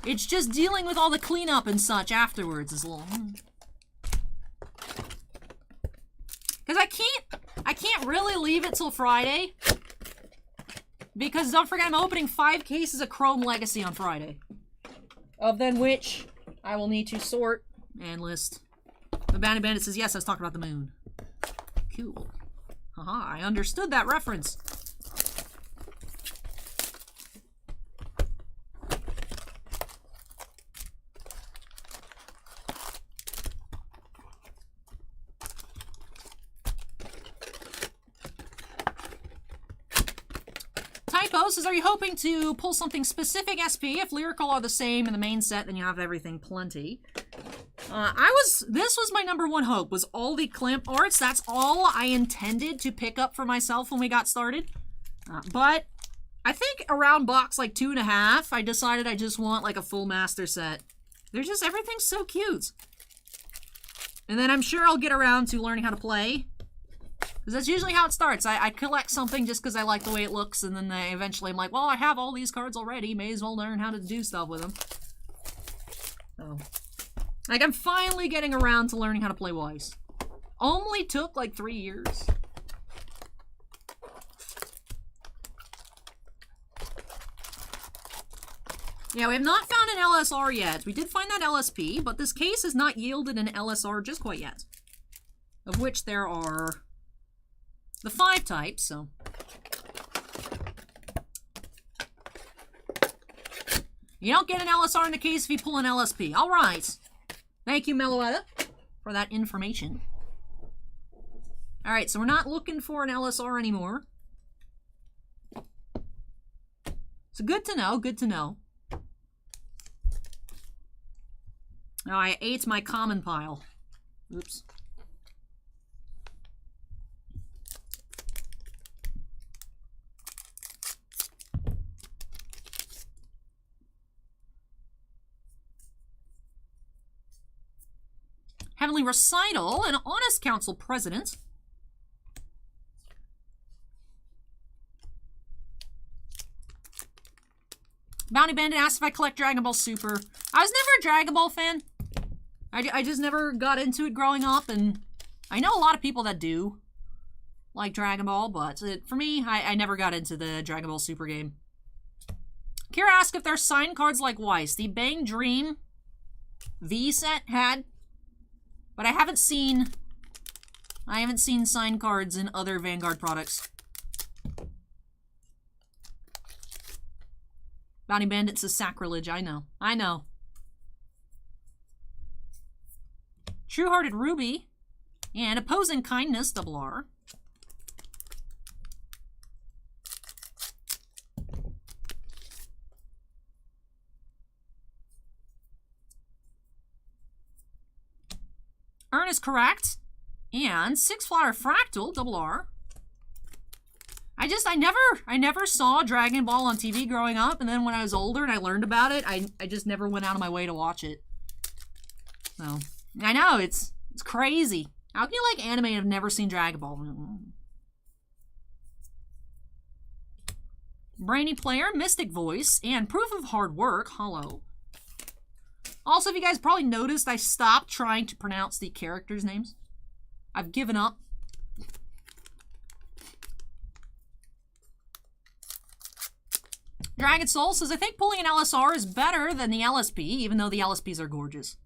It's just dealing with all the cleanup and such afterwards is a little... Because I can't really leave it till Friday. Because don't forget, I'm opening 5 cases of Chrome Legacy on Friday. Of then which I will need to sort and list. The Bounty Bandit says, yes, I was talking about the moon. Cool. Haha, I understood that reference. Typo says, are you hoping to pull something specific SP? If Lyrical are the same in the main set, then you have everything plenty. This was my #1 hope, was all the clamp arts. That's all I intended to pick up for myself when we got started. But I think around box like 2.5, I decided I just want like a full master set. They're just, everything's so cute. And then I'm sure I'll get around to learning how to play. Because that's usually how it starts. I collect something just because I like the way it looks, and then eventually I'm like, well, I have all these cards already. May as well learn how to do stuff with them. So... like, I'm finally getting around to learning how to play Weiss. Only took, like, 3 years. Yeah, we have not found an LSR yet. We did find that LSP, but this case has not yielded an LSR just quite yet. Of which there are the 5 types, so... you don't get an LSR in the case if you pull an LSP. All right. Thank you, Meloetta, for that information. Alright, so we're not looking for an LSR anymore. So good to know, good to know. Oh, I ate my common pile. Oops. Heavenly Recital, an Honest Council President. Bounty Bandit asked if I collect Dragon Ball Super. I was never a Dragon Ball fan. I just never got into it growing up, and I know a lot of people that do like Dragon Ball, but for me, I never got into the Dragon Ball Super game. Kira asked if there's signed cards like Weiss. The Bang Dream V set had, but I haven't seen signed cards in other Vanguard products. Bounty Bandit's a sacrilege, I know. I know. True-Hearted Ruby and Opposing Kindness, RR. Earn is correct. And Six Flower Fractal, RR. I never saw Dragon Ball on TV growing up, and then when I was older and I learned about it, I just never went out of my way to watch it. So, I know, it's crazy. How can you like anime and have never seen Dragon Ball? Brainy Player, Mystic Voice, and Proof of Hard Work, Hollow. Also, if you guys probably noticed, I stopped trying to pronounce the characters' names. I've given up. Dragon Soul says, I think pulling an LSR is better than the LSP, even though the LSPs are gorgeous.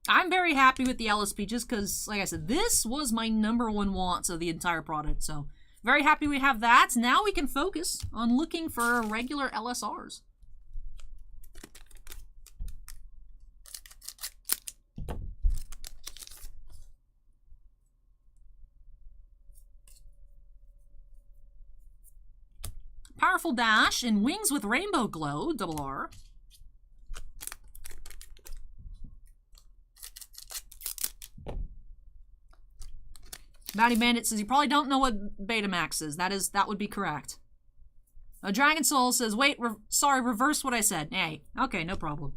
I'm very happy with the LSP just because, like I said, this was my #1 wants of the entire product. So, very happy we have that. Now we can focus on looking for regular LSRs. Powerful Dash and Wings with Rainbow Glow, RR. Bounty Bandit says, you probably don't know what Betamax is. That would be correct. Dragon Soul says, wait, sorry, reverse what I said. Hey, okay, no problem.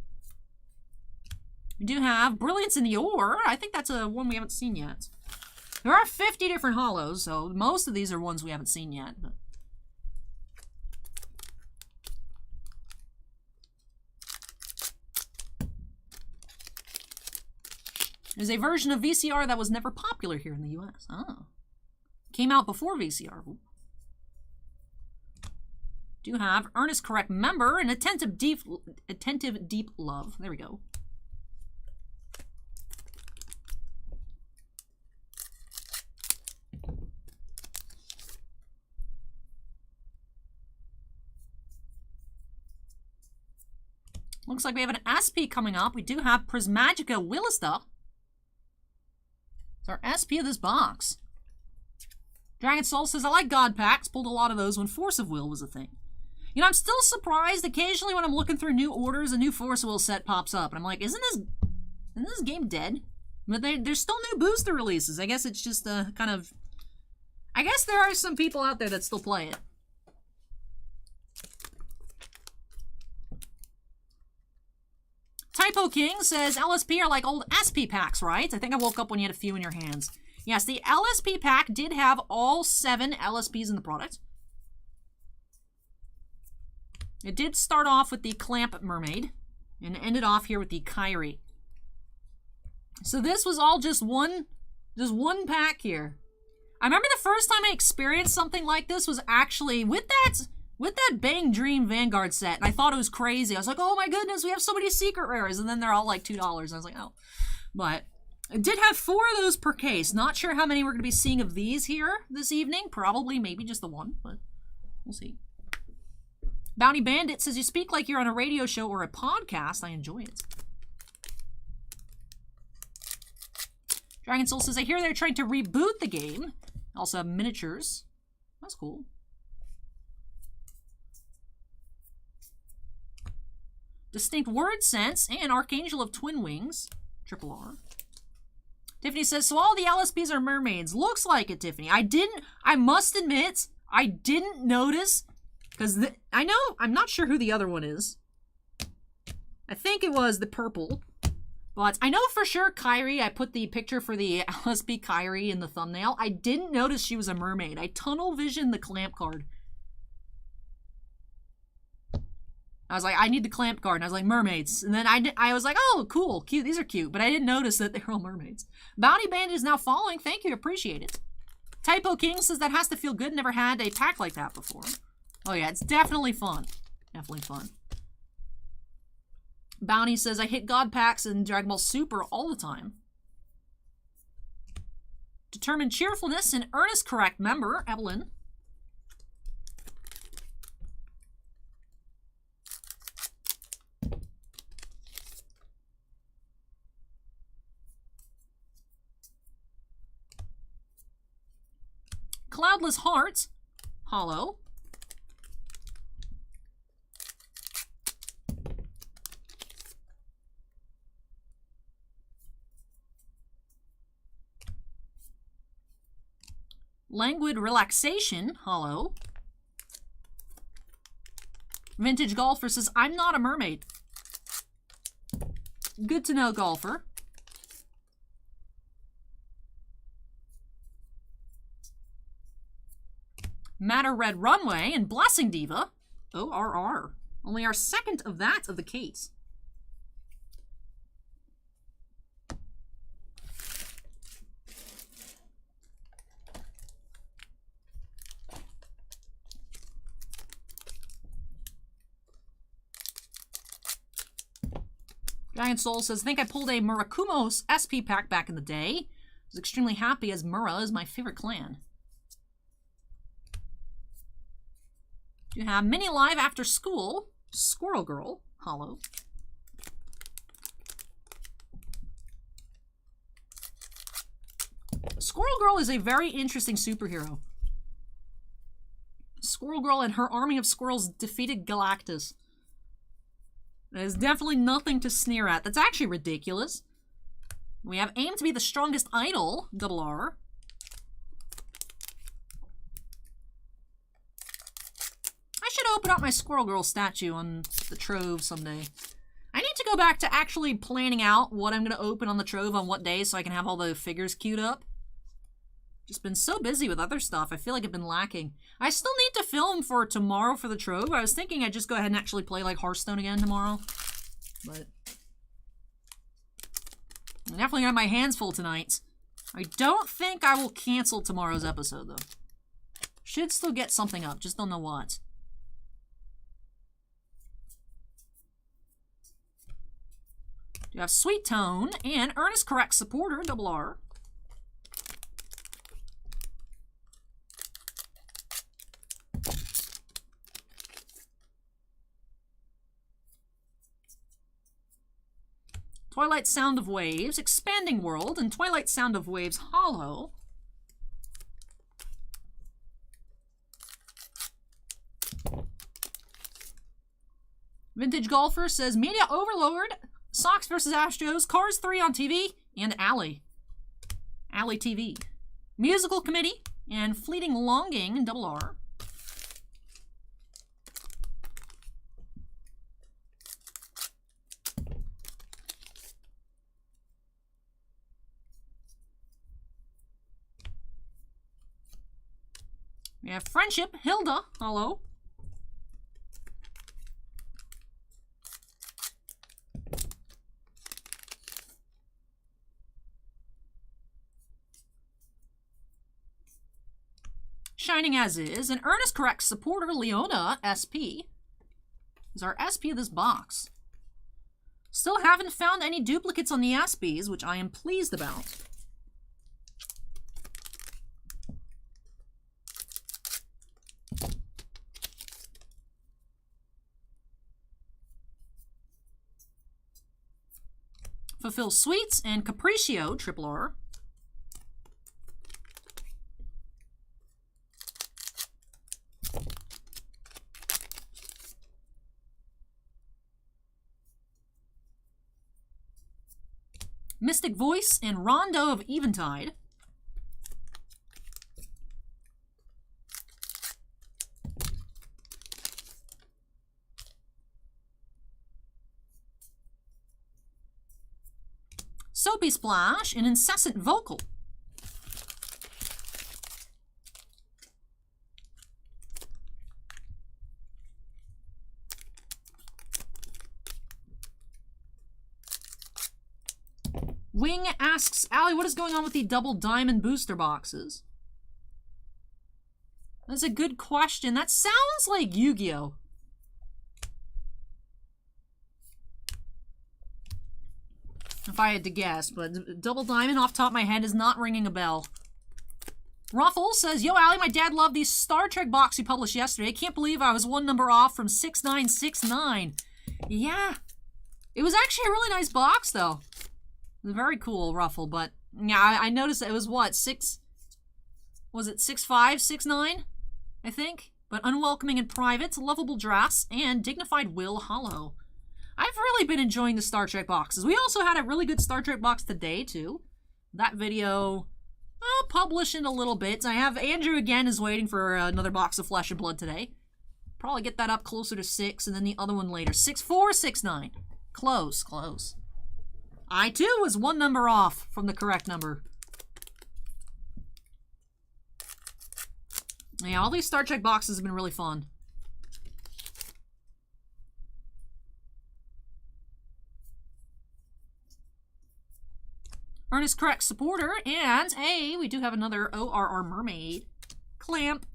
We do have Brilliance in the Ore. I think that's a one we haven't seen yet. There are 50 different hollows, so most of these are ones we haven't seen yet. But there's a version of VCR that was never popular here in the US. Oh. Came out before VCR. Ooh. Do have Earnest Correct Member and Attentive Deep Love. There we go. Looks like we have an SP coming up. We do have Prismagica Willista. It's our SP of this box. Dragon Soul says, I like God Packs. Pulled a lot of those when Force of Will was a thing. You know, I'm still surprised occasionally when I'm looking through new orders, a new Force of Will set pops up. And I'm like, isn't this game dead? But there's still new booster releases. I guess it's just a kind of... I guess there are some people out there that still play it. Typo King says, LSP are like old SP packs, right? I think I woke up when you had a few in your hands. Yes, the LSP pack did have all 7 LSPs in the product. It did start off with the Clamp Mermaid and ended off here with the Kyrie. So this was all just one pack here. I remember the first time I experienced something like this was actually with that Bang Dream Vanguard set, and I thought it was crazy. I was like, oh my goodness, we have so many secret rares, and then they're all like $2, and I was like, oh. But it did have 4 of those per case. Not sure how many we're going to be seeing of these here this evening. Probably, maybe just the one, but we'll see. Bounty Bandit says, you speak like you're on a radio show or a podcast. I enjoy it. Dragon Soul says, I hear they're trying to reboot the game. Also have miniatures. That's cool. Distinct word sense, and Archangel of Twin Wings, triple R. Tiffany says, so all the LSPs are mermaids. Looks like it, Tiffany. I must admit, I didn't notice, because I'm not sure who the other one is. I think it was the purple. But I know for sure Kyrie, I put the picture for the LSP Kyrie in the thumbnail. I didn't notice she was a mermaid. I tunnel visioned the clamp card. I was like, I need the clamp card. And I was like, mermaids. And then I was like, oh, cool, cute. These are cute. But I didn't notice that they were all mermaids. Bounty Bandit is now following. Thank you. Appreciate it. Typo King says that has to feel good. Never had a pack like that before. Oh, yeah. It's definitely fun. Definitely fun. Bounty says, I hit God packs in Dragon Ball Super all the time. Determined Cheerfulness and Earnest Correct member, Evelyn. Cloudless Heart, hollow. Languid Relaxation, hollow. Vintage Golfer says, I'm not a mermaid. Good to know, Golfer. Matter Red Runway and Blessing Diva, ORR. Only our second of that of the case. Giant Soul says, I think I pulled a Murakumo's SP pack back in the day. I was extremely happy as Mura is my favorite clan. You have Mini Live After School, Squirrel Girl, hollow. Squirrel Girl is a very interesting superhero. Squirrel Girl and her army of squirrels defeated Galactus. That is definitely nothing to sneer at. That's actually ridiculous. We have Aim to be the Strongest Idol, double R. I should open up my Squirrel Girl statue on the Trove someday. I need to go back to actually planning out what I'm going to open on the Trove on what day so I can have all the figures queued up. Just been so busy with other stuff. I feel like I've been lacking. I still need to film for tomorrow for the Trove. I was thinking I'd just go ahead and actually play like Hearthstone again tomorrow. But I definitely got my hands full tonight. I don't think I will cancel tomorrow's episode though. Should still get something up, just don't know what. You have Sweet Tone and Earnest Correct Supporter, double R. Twilight Sound of Waves, Expanding World, and Twilight Sound of Waves Hollow. Vintage Golfer says, Media Overlord, Sox vs. Astros, Cars 3 on TV, and Alley. Alley TV. Musical Committee, and Fleeting Longing, double R. We have Friendship, Hilda, hollow. Shining As Is, and Earnest Correct Supporter, Leona, SP. Is our SP of this box. Still haven't found any duplicates on the SPs, which I am pleased about. Fulfill Sweets and Capriccio, triple R. Mystic Voice and Rondo of Eventide. Soapy Splash and Incessant Vocal. Wing asks, Allie, what is going on with the double diamond booster boxes? That's a good question. That sounds like Yu-Gi-Oh! If I had to guess, but double diamond off the top of my head is not ringing a bell. Ruffle says, yo, Allie, my dad loved the Star Trek box you published yesterday. Can't believe I was one number off from 6969. Yeah. It was actually a really nice box, though. Very cool, Ruffle, but yeah, I noticed that it was what, 6'5", 6'9", I think? But Unwelcoming and Private, Lovable Dress, and Dignified Will Hollow. I've really been enjoying the Star Trek boxes. We also had a really good Star Trek box today, too. That video, I'll publish in a little bit. I have Andrew again is waiting for another box of Flesh and Blood today. Probably get that up closer to 6, and then the other one later. 6'4", 6'9". Close, close. I, too, was one number off from the correct number. Yeah, all these Star Trek boxes have been really fun. Ernest Correct Supporter, and hey, we do have another ORR Mermaid. Clamp.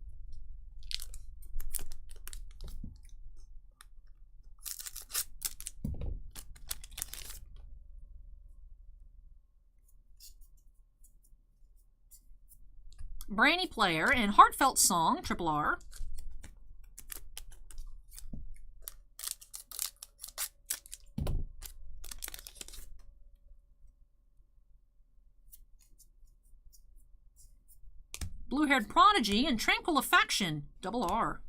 Brainy Player and Heartfelt Song, Triple R. Blue-Haired Prodigy and Tranquil Affection, Double R.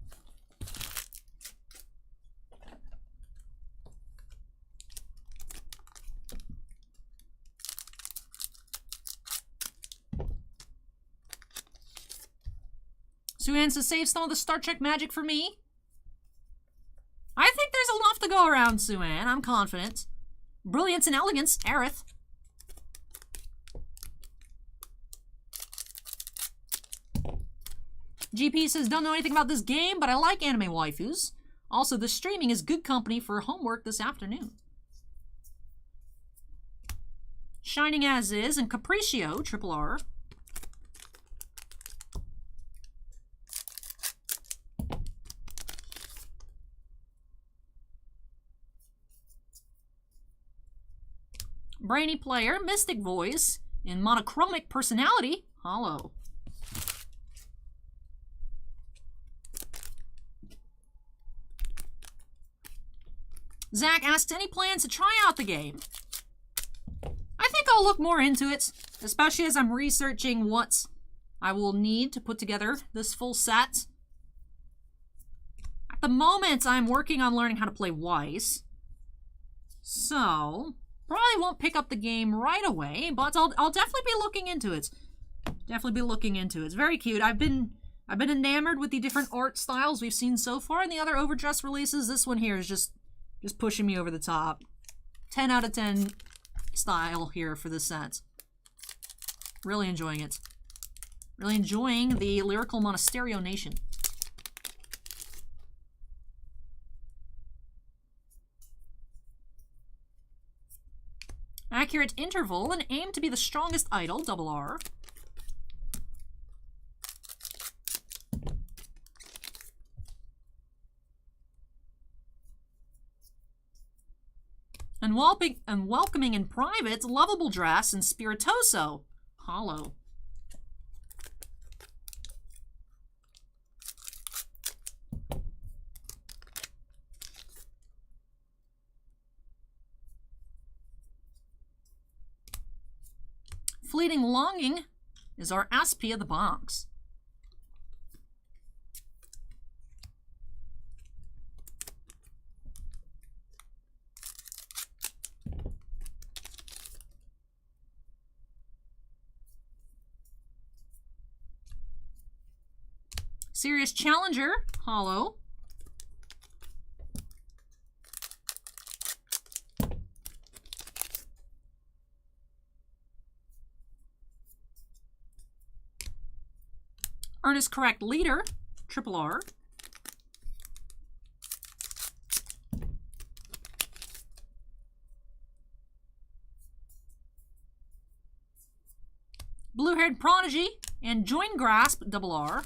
Suhan says, save some of the Star Trek magic for me. I think there's enough to go around, Suhan. I'm confident. Brilliance and Elegance, Aerith. GP says, don't know anything about this game, but I like anime waifus. Also, the streaming is good company for homework this afternoon. Shining As Is and Capriccio, Triple R. Brainy Player, Mystic Voice, and Monochromic Personality, Hollow. Zach asks, any plans to try out the game? I think I'll look more into it, especially as I'm researching what I will need to put together this full set. At the moment, I'm working on learning how to play Weiss. So, probably won't pick up the game right away, but I'll definitely be looking into it. Definitely be looking into it. It's very cute. I've been enamored with the different art styles we've seen so far in the other overdress releases. This one here is just pushing me over the top. 10 out of 10 style here for this set. Really enjoying it. Really enjoying the Lyrical Monasterio Nation. Accurate Interval and Aim to be the Strongest Idol, Double R. And Welcoming in Private, Lovable Dress, and Spiritoso, Hollow. Fleeting Longing is our SP of the box. Serious Challenger, holo. Earnest Correct Leader, triple R. Blue-Haired Prodigy and Join Grasp, double R.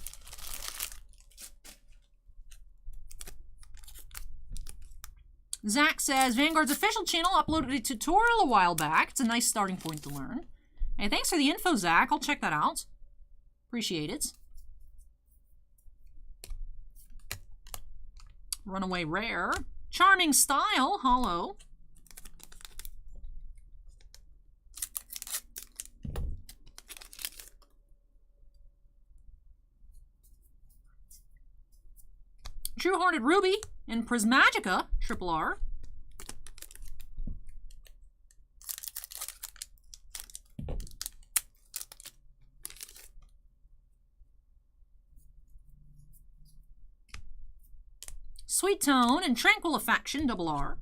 Zach says, Vanguard's official channel uploaded a tutorial a while back. It's a nice starting point to learn. Hey, thanks for the info, Zach. I'll check that out. Appreciate it. Runaway Rare. Charming Style, holo. True Hearted Ruby and Prismagica, triple R. Sweet Tone and Tranquil Affection, double R.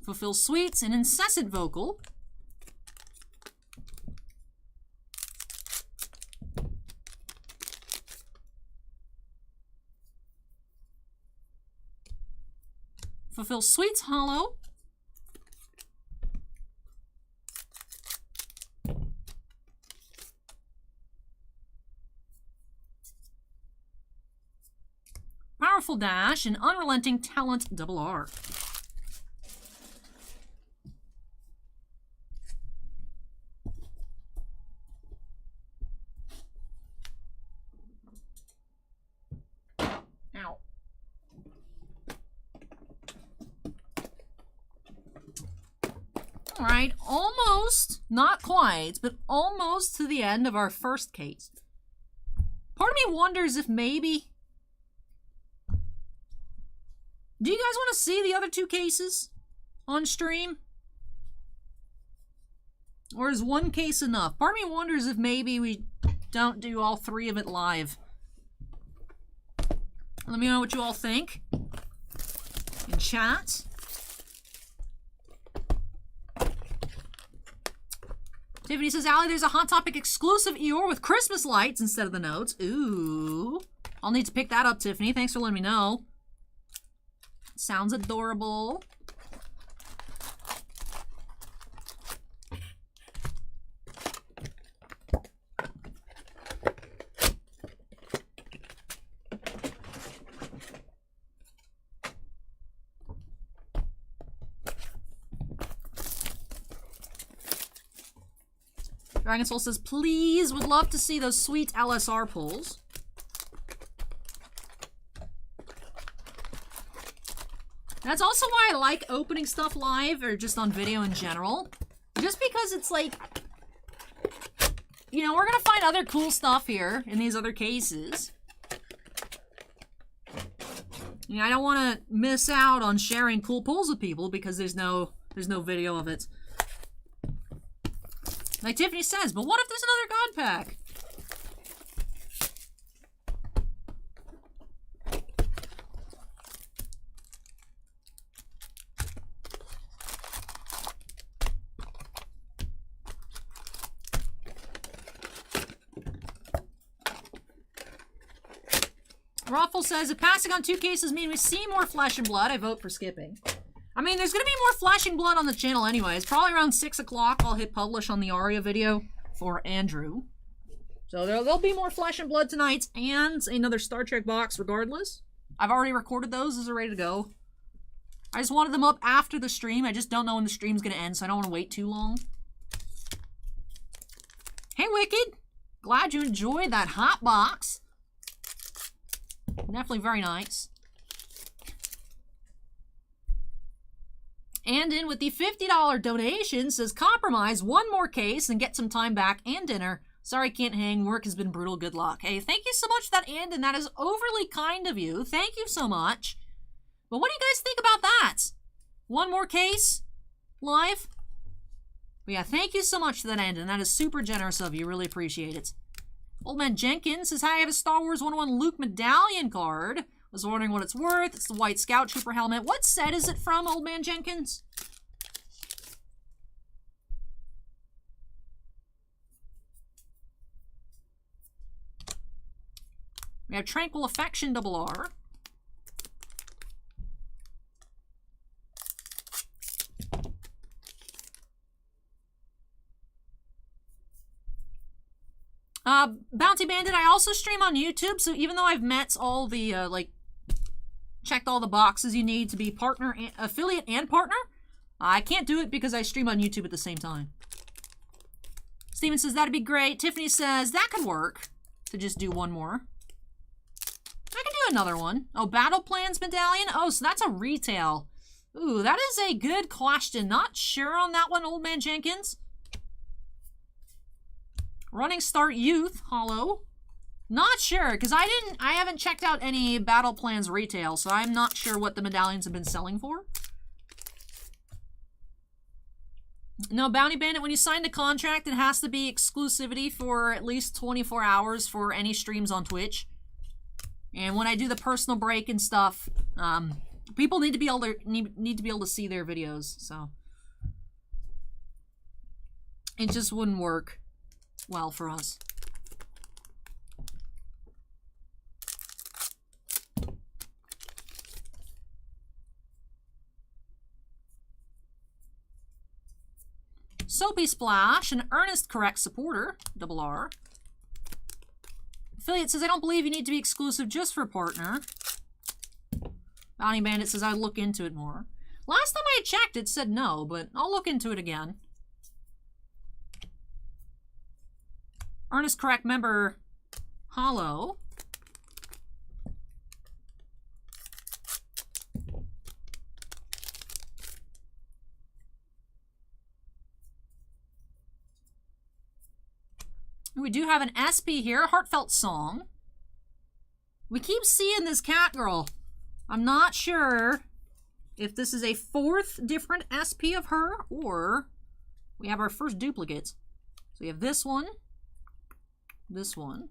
Fulfill Sweets and Incessant Vocal. Fulfill Sweets, holo. Powerful Dash and Unrelenting Talent, double R. All right, almost, not quite, but almost to the end of our first case. Part of me wonders if maybe... Do you guys want to see the other two cases on stream? Or is one case enough? Part of me wonders if maybe we don't do all three of it live. Let me know what you all think in chat. Tiffany says, Allie, there's a Hot Topic exclusive Eeyore with Christmas lights instead of the notes. Ooh. I'll need to pick that up, Tiffany. Thanks for letting me know. Sounds adorable. Dragon Soul says, please, would love to see those sweet LSR pulls. That's also why I like opening stuff live or just on video in general. Just because it's like, you know, we're going to find other cool stuff here in these other cases. You know, I don't want to miss out on sharing cool pulls with people because there's no video of it. Like Tiffany says, but what if there's another God Pack? Raffle says, if passing on two cases mean we see more flesh and blood, I vote for skipping. I mean, there's going to be more flesh and blood on the channel anyways. Probably around 6 o'clock, I'll hit publish on the Aria video for Andrew. So there'll be more flesh and blood tonight and another Star Trek box regardless. I've already recorded those. Those are ready to go. I just wanted them up after the stream. I just don't know when the stream's going to end, so I don't want to wait too long. Hey, Wicked. Glad you enjoyed that hot box. Definitely very nice. And in with the $50 donation says, compromise one more case and get some time back and dinner Sorry, can't hang. Work has been brutal. Good luck. Hey, thank you so much for that, and that is overly kind of you. Thank you so much. But what do you guys think about that? One more case? Live? But yeah, thank you so much for that, and that is super generous of you. Really appreciate it. Old Man Jenkins says, hi, I have a Star Wars 101 Luke medallion card. Was wondering what it's worth. It's the white Scout Trooper helmet. What set is it from, Old Man Jenkins? We have Tranquil Affection RR. Bounty Bandit, I also stream on YouTube, so even though I've met all the, checked all the boxes you need to be partner, affiliate, and partner, I can't do it because I stream on YouTube at the same time. Steven says, that'd be great. Tiffany says, that could work, to just do one more. I can do another one. Oh, Battle Plans medallion? Oh, so that's a retail. Ooh, that is a good question. Not sure on that one, Old Man Jenkins. Running Start Youth, hollow. Not sure, because I haven't checked out any Battle Plans retail, so I'm not sure what the medallions have been selling for. No, Bounty Bandit, when you sign the contract, it has to be exclusivity for at least 24 hours for any streams on Twitch. And when I do the personal break and stuff, people need to be able to see their videos, so it just wouldn't work well for us. Soapy Splash, an earnest correct supporter, RR. Affiliate says, I don't believe you need to be exclusive just for partner. Bounty Bandit says, I'd look into it more. Last time I checked, it said no, but I'll look into it again. Earnest correct member, hollow. We do have an SP here, Heartfelt Song. We keep seeing this cat girl. I'm not sure if this is a fourth different SP of her, or we have our first duplicates. So we have this one, and this one.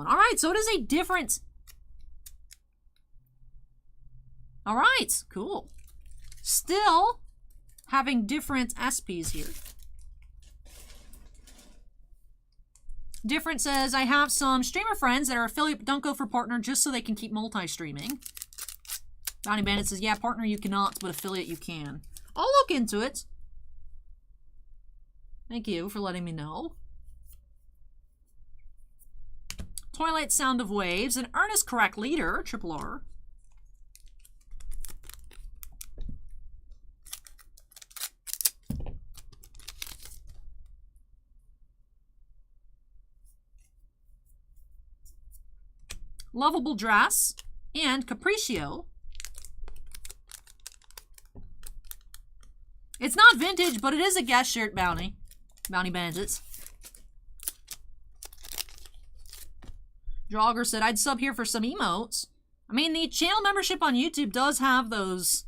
All right, so it is a different... All right, cool. Still having different SPs here. Different says, I have some streamer friends that are affiliate but don't go for partner just so they can keep multi-streaming. Bounty Bandit says, yeah, partner you cannot, but affiliate you can. I'll look into it. Thank you for letting me know. Twilight Sound of Waves, an earnest correct leader, RR. Lovable Dress, and Capriccio. It's not vintage, but it is a guest shirt, Bounty Bandits. Jogger said, I'd sub here for some emotes. I mean, the channel membership on YouTube does have those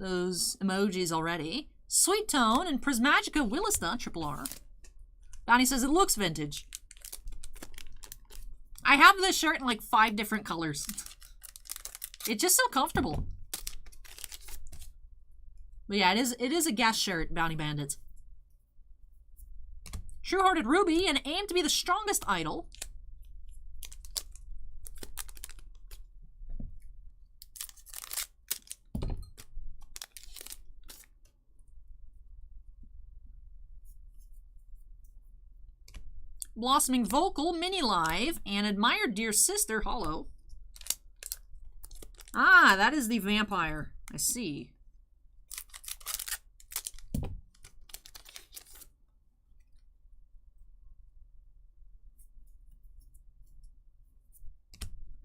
emojis already. Sweet Tone and Prismagica Willista, RR. Bounty says, it looks vintage. I have this shirt in like 5 different colors. It's just so comfortable. But yeah, it is a guest shirt, Bounty Bandits. True-Hearted Ruby, and aim to be the strongest idol. Blossoming Vocal, Mini Live, and Admired Dear Sister, hollow. Ah, that is the vampire. I see.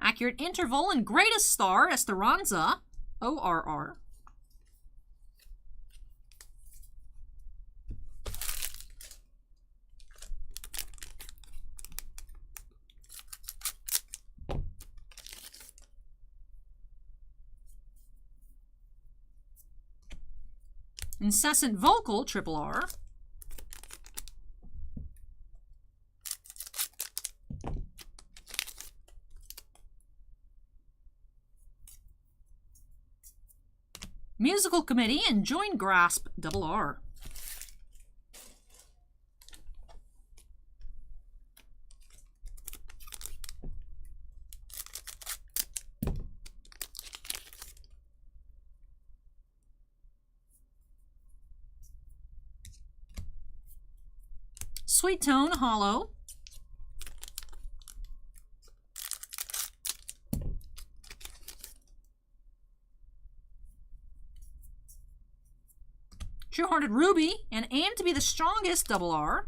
Accurate Interval and Greatest Star, Esperanza, ORR. Incessant Vocal, triple R. Musical Committee and Joint Grasp, double R. Sweet Tone, hollow. True-Hearted Ruby and Aim to be the Strongest, double R.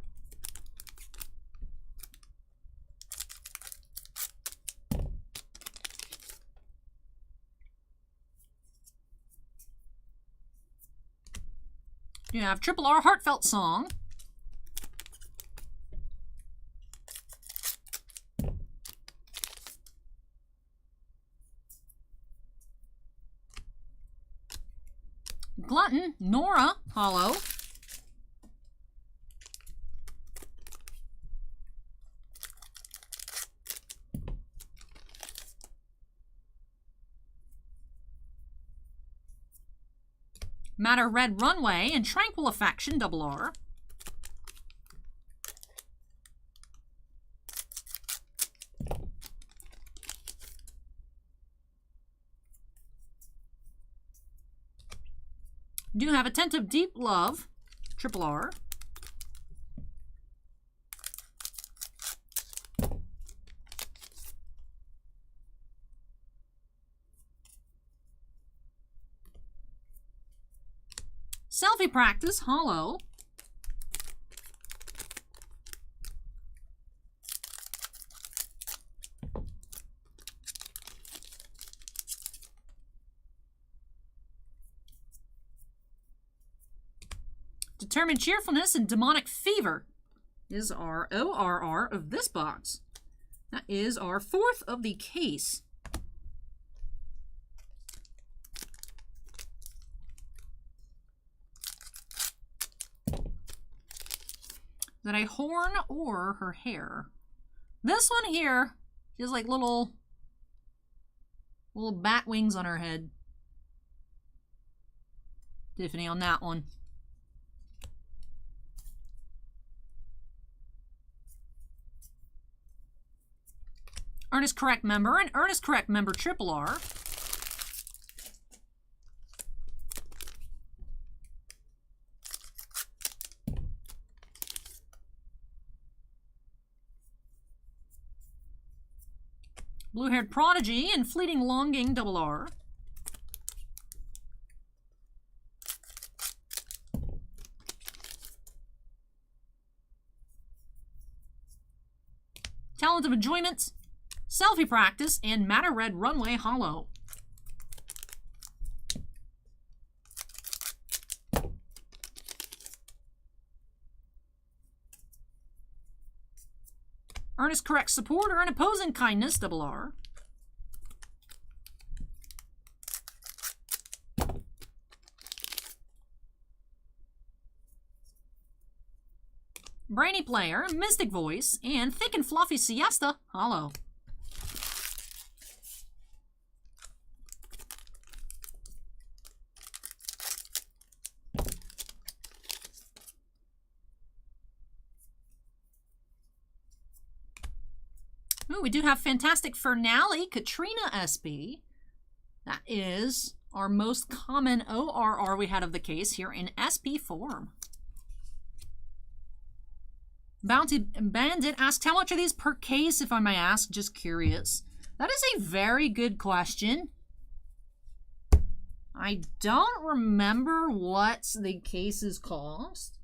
You have triple R, Heartfelt Song. Glutton, Nora, hollow. Matter Red Runway and Tranquil Affection, double R. Do have Attentive Deep Love, triple R. Selfie Practice, hollow. Determined Cheerfulness and Demonic Fever is our ORR of this box. That is our fourth of the case. Is that a horn or her hair? This one here is like little bat wings on her head. Tiffany on that one. Earnest Correct Member and Earnest Correct Member triple R. Blue-Haired Prodigy and Fleeting Longing, double R. Talent of Enjoyment, Selfie Practice, and Matter Red Runway, hollow. Earnest Correct Supporter and Opposing Kindness, double R. Brainy Player, Mystic Voice, and Thick and Fluffy Siesta, hollow. Ooh, we do have Fantastic Finale, Katrina SB. That is our most common ORR we had of the case here in SP form. Bounty Bandit asks, how much are these per case, if I may ask? Just curious. That is a very good question. I don't remember what the cases cost.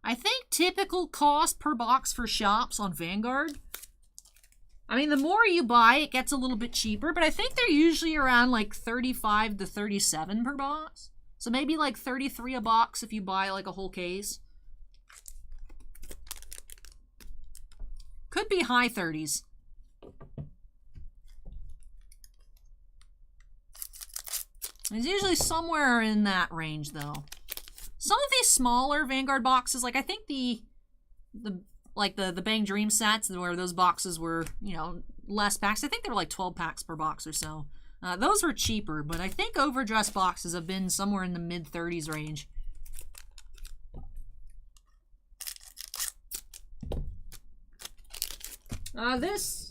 I think typical cost per box for shops on Vanguard. I mean, the more you buy, it gets a little bit cheaper, but I think they're usually around like 35 to 37 per box. So maybe like 33 a box if you buy like a whole case. Could be high 30s. It's usually somewhere in that range though. Some of these smaller Vanguard boxes, like I think the Bang Dream sets, where those boxes were, you know, less packs. I think they were like 12 packs per box or so. Those were cheaper, but I think overdress boxes have been somewhere in the mid-30s range. This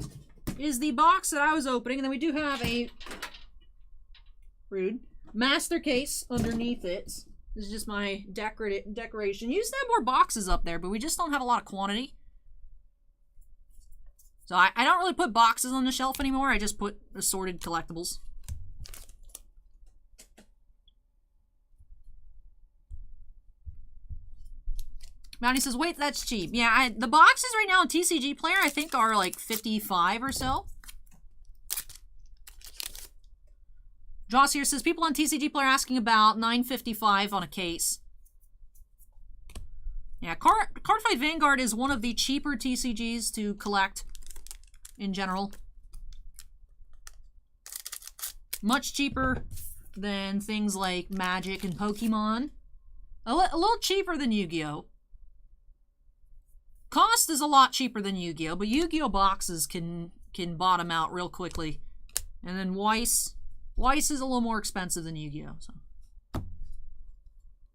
is the box that I was opening, and then we do have a rude master case underneath it. This is just my decoration. You used to have more boxes up there, but we just don't have a lot of quantity. So I don't really put boxes on the shelf anymore. I just put assorted collectibles. Mounty says, wait, that's cheap. Yeah, the boxes right now on TCGPlayer, I think, are like 55 or so. Joss here says, people on TCGPlayer asking about $9.55 on a case. Yeah, Cardfight Vanguard is one of the cheaper TCGs to collect in general. Much cheaper than things like Magic and Pokemon. A little cheaper than Yu-Gi-Oh! Cost is a lot cheaper than Yu-Gi-Oh! But Yu-Gi-Oh! Boxes can bottom out real quickly. And then Weiss is a little more expensive than Yu-Gi-Oh! So.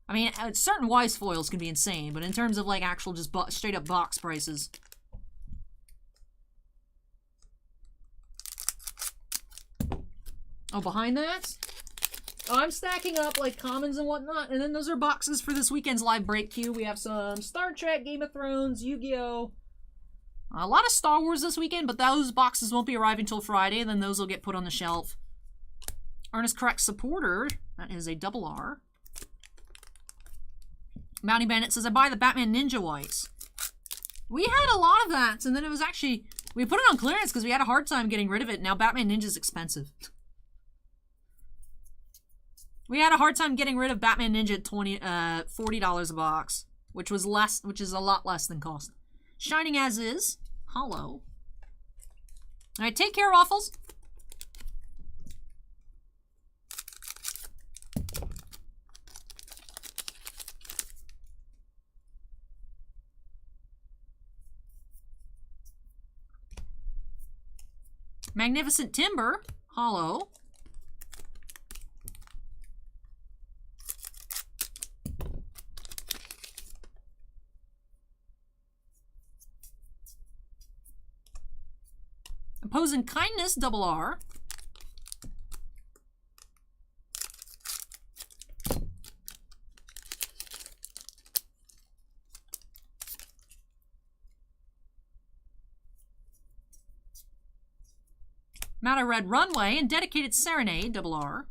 I mean, certain Weiss foils can be insane, but in terms of like actual just straight up box prices. Oh, behind that? Oh, I'm stacking up like commons and whatnot, and then those are boxes for this weekend's live break queue. We have some Star Trek, Game of Thrones, Yu-Gi-Oh! A lot of Star Wars this weekend, but those boxes won't be arriving until Friday, and then those will get put on the shelf. Ernest Correct Supporter, that is a double R. Mounty Bandit says, I buy the Batman Ninja Whites. We had a lot of that, and then it was actually, we put it on clearance because we had a hard time getting rid of it. Now Batman Ninja's expensive. We had a hard time getting rid of Batman Ninja at $40 a box, which is a lot less than cost. Shining as is, hollow. All right, take care, Waffles. Magnificent Timber, hollow. Opposing Kindness, double R. Mata Red Runway and Dedicated Serenade, double R.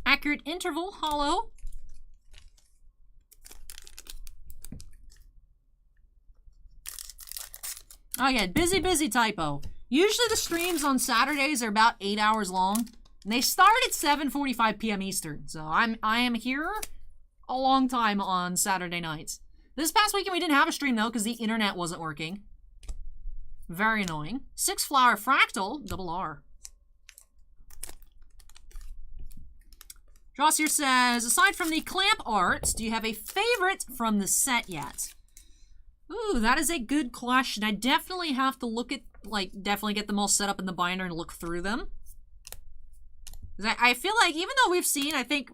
Accurate Interval, hollow. Oh yeah, busy typo. Usually the streams on Saturdays are about 8 hours long. And they start at 7:45 p.m. Eastern. So I am here a long time on Saturday nights. This past weekend we didn't have a stream though because the internet wasn't working. Very annoying. Six Flower Fractal, double R. Drossier says, aside from the clamp art, do you have a favorite from the set yet? Ooh, that is a good question. I definitely have to look at, like, definitely get them all set up in the binder and look through them. I feel like, even though we've seen, I think,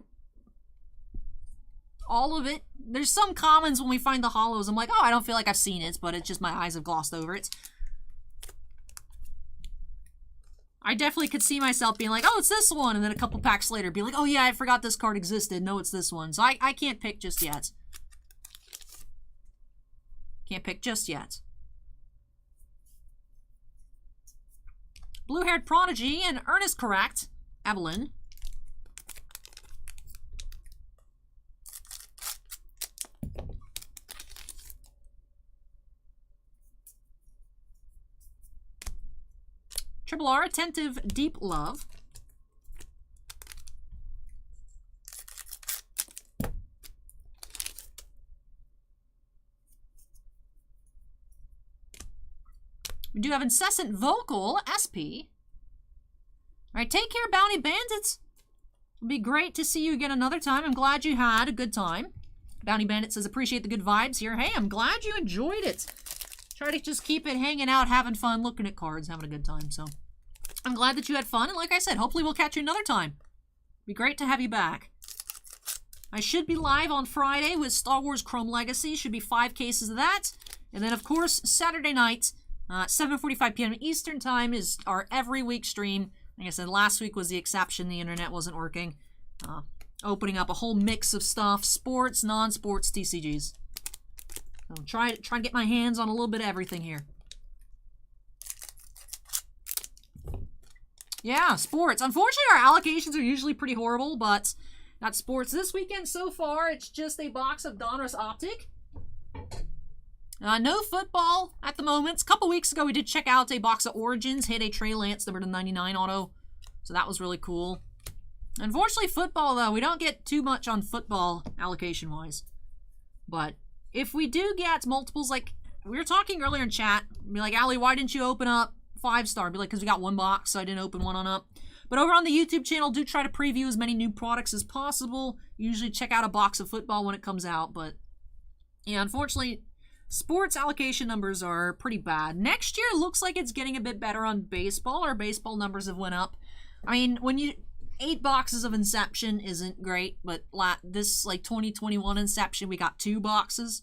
all of it, there's some commons when we find the hollows. I'm like, oh, I don't feel like I've seen it, but it's just my eyes have glossed over it. I definitely could see myself being like, oh, it's this one, and then a couple packs later be like, oh yeah, I forgot this card existed. No, it's this one. So I can't pick just yet. Can't pick just yet. Blue-haired Prodigy and Ernest Correct, Evelyn. Triple R, Attentive Deep Love. do have Incessant Vocal, SP. All right, take care, Bounty Bandits. It'll be great to see you again another time. I'm glad you had a good time. Bounty Bandit says, appreciate the good vibes here. Hey, I'm glad you enjoyed it. Try to just keep it hanging out, having fun, looking at cards, having a good time. So I'm glad that you had fun. And like I said, hopefully we'll catch you another time. Be great to have you back. I should be live on Friday with Star Wars Chrome Legacy. Should be 5 cases of that. And then, of course, Saturday night, 7:45 p.m. Eastern Time is our every week stream. Like I said, last week was the exception. The internet wasn't working. Opening up a whole mix of stuff. Sports, non-sports, TCGs. So try to get my hands on a little bit of everything here. Yeah, sports. Unfortunately, our allocations are usually pretty horrible, but not sports. This weekend so far, it's just a box of Donruss Optic. No football at the moment. A couple weeks ago, we did check out a box of Origins, hit a Trey Lance number to 99 auto. So that was really cool. Unfortunately, football, though, we don't get too much on football allocation-wise. But if we do get multiples, like we were talking earlier in chat, be like, Allie, why didn't you open up 5-star? Be like, because we got 1 box, so I didn't open one on up. But over on the YouTube channel, do try to preview as many new products as possible. Usually check out a box of football when it comes out. But yeah, unfortunately, sports allocation numbers are pretty bad. Next year looks like it's getting a bit better on baseball. Our baseball numbers have went up. I mean, when you 8 boxes of Inception isn't great, but this like 2021 Inception, we got 2 boxes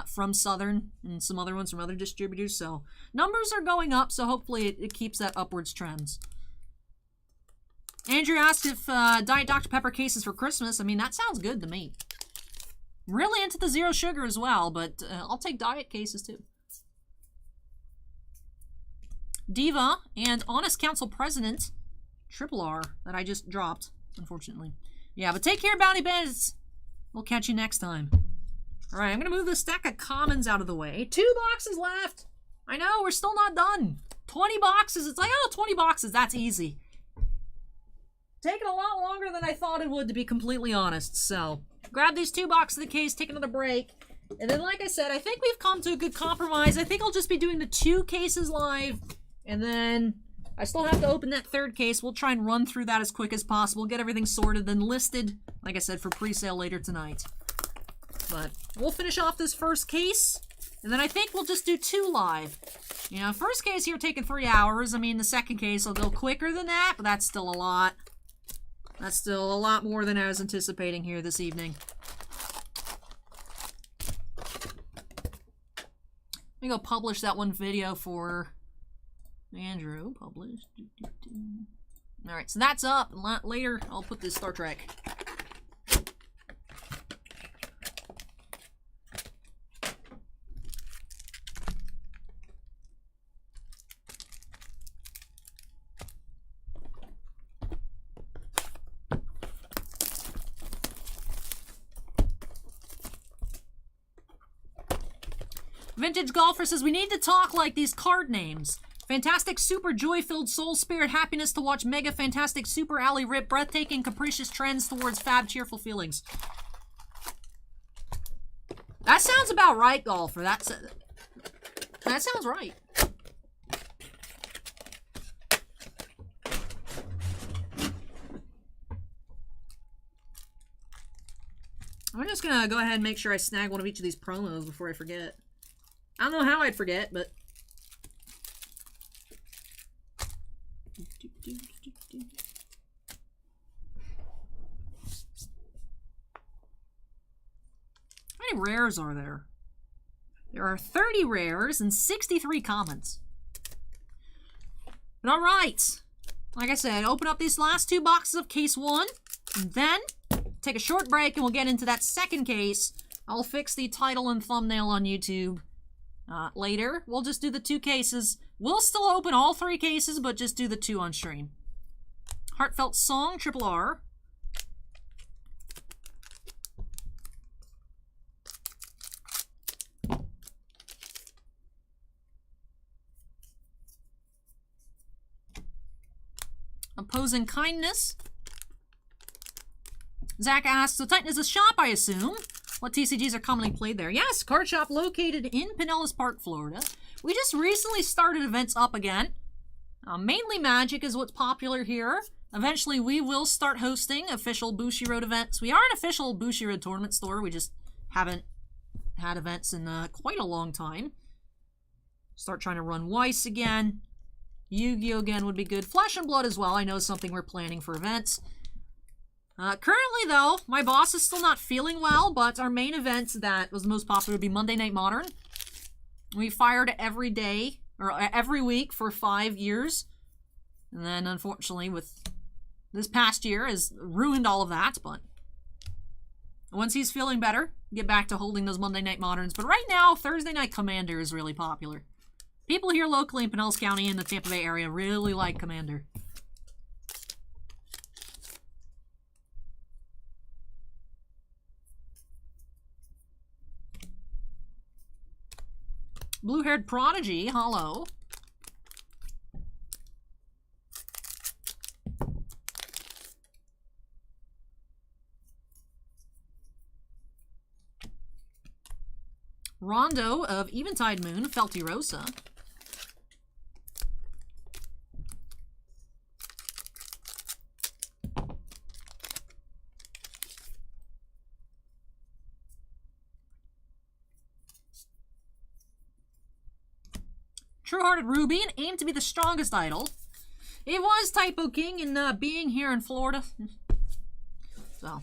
from Southern and some other ones from other distributors. So numbers are going up, so hopefully it keeps that upwards trends. Andrew asked if Diet Dr. Pepper cases for Christmas. I mean, that sounds good to me. Really into the zero sugar as well, but I'll take diet cases too. Diva and Honest Council President, Triple R, that I just dropped, unfortunately. Yeah, but take care, Bounty Bandits. We'll catch you next time. All right, I'm going to move this stack of commons out of the way. 2 boxes left. I know, we're still not done. 20 boxes. It's like, oh, 20 boxes. That's easy. Taking a lot longer than I thought it would, to be completely honest. So, grab these 2 boxes of the case, take another break. And then, like I said, I think we've come to a good compromise. I think I'll just be doing the 2 cases live. And then I still have to open that 3rd case. We'll try and run through that as quick as possible. Get everything sorted, then listed, like I said, for pre-sale later tonight. But we'll finish off this first case. And then I think we'll just do 2 live. You know, first case here taking 3 hours. I mean, the second case will go quicker than that, but that's still a lot. That's still a lot more than I was anticipating here this evening. Let me go publish that one video for Andrew. Publish. Alright, so that's up. Later, I'll put this Star Trek. Vintage Golfer says, we need to talk like these card names. Fantastic, super, joy-filled, soul, spirit, happiness to watch, mega, fantastic, super, alley, rip, breathtaking, capricious trends towards fab, cheerful feelings. That sounds about right, Golfer. That sounds right. I'm just gonna go ahead and make sure I snag one of each of these promos before I forget. I don't know how I'd forget, but... How many rares are there? There are 30 rares and 63 commons. But alright. Like I said, open up these last 2 boxes of case 1. And then, take a short break and we'll get into that second case. I'll fix the title and thumbnail on YouTube. Later, we'll just do the 2 cases. We'll still open all 3 cases, but just do the 2 on stream. Heartfelt Song, Triple R. Opposing Kindness. Zach asks, so Titan is a shop, I assume? What TCGs are commonly played there? Yes, card shop located in Pinellas Park, Florida. We just recently started events up again. Mainly Magic is what's popular here. Eventually, we will start hosting official Bushiroad events. We are an official Bushiroad tournament store. We just haven't had events in quite a long time. Start trying to run Weiss again. Yu-Gi-Oh! Again would be good. Flesh and Blood as well. I know is something we're planning for events. Currently, though, my boss is still not feeling well, but our main event that was the most popular would be Monday Night Modern. We fired every day, or every week for 5 years. And then, unfortunately, with this past year has ruined all of that, but once he's feeling better, get back to holding those Monday Night Moderns. But right now, Thursday Night Commander is really popular. People here locally in Pinellas County and the Tampa Bay area really like Commander. Blue-haired Prodigy, hello. Rondo of Eventide Moon, Felty Rosa. True-Hearted Ruby, and aim to be the strongest idol. It was Typo King and being here in Florida. So.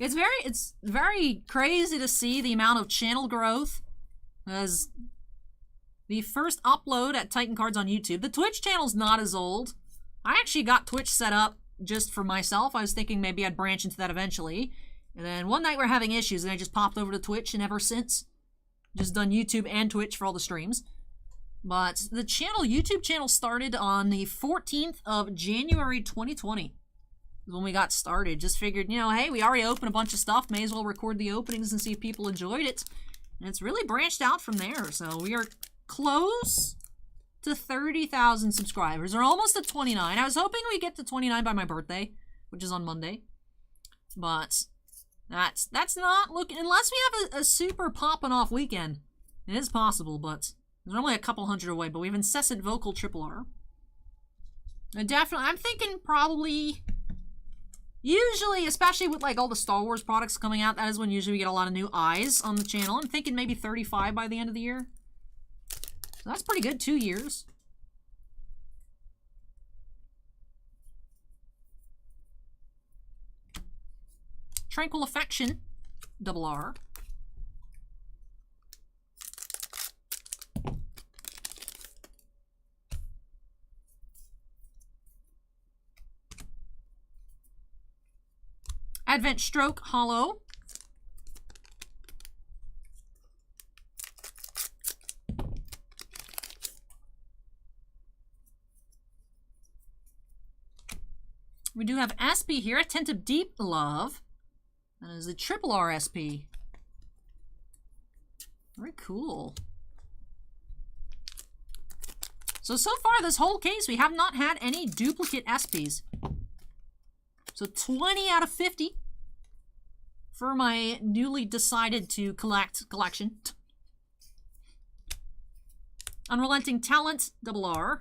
It's very crazy to see the amount of channel growth as the first upload at Titan Cards on YouTube. The Twitch channel's not as old. I actually got Twitch set up just for myself. I was thinking maybe I'd branch into that eventually. And then one night we're having issues and I just popped over to Twitch, and ever since, just done YouTube and Twitch for all the streams. But the YouTube channel started on the 14th of January 2020. When we got started. Just figured, you know, hey, we already opened a bunch of stuff. May as well record the openings and see if people enjoyed it. And it's really branched out from there. So we are close to 30,000 subscribers. Or almost at 29. I was hoping we get to 29 by my birthday, which is on Monday. But that's not looking... Unless we have a super popping off weekend. It is possible, but there's only a couple hundred away. But we have Incessant Vocal Triple R. Definitely, I'm thinking probably... Usually, especially with like all the Star Wars products coming out, that is when usually we get a lot of new eyes on the channel. I'm thinking maybe 35 by the end of the year. So that's pretty good, 2 years. Tranquil Affection, double R. Advent Stroke, holo. We do have SP here, Attentive Deep Love. That is a triple R SP. Very cool. So far this whole case, we have not had any duplicate SPs. So 20 out of 50 for my newly decided to collection. Unrelenting Talent, double R.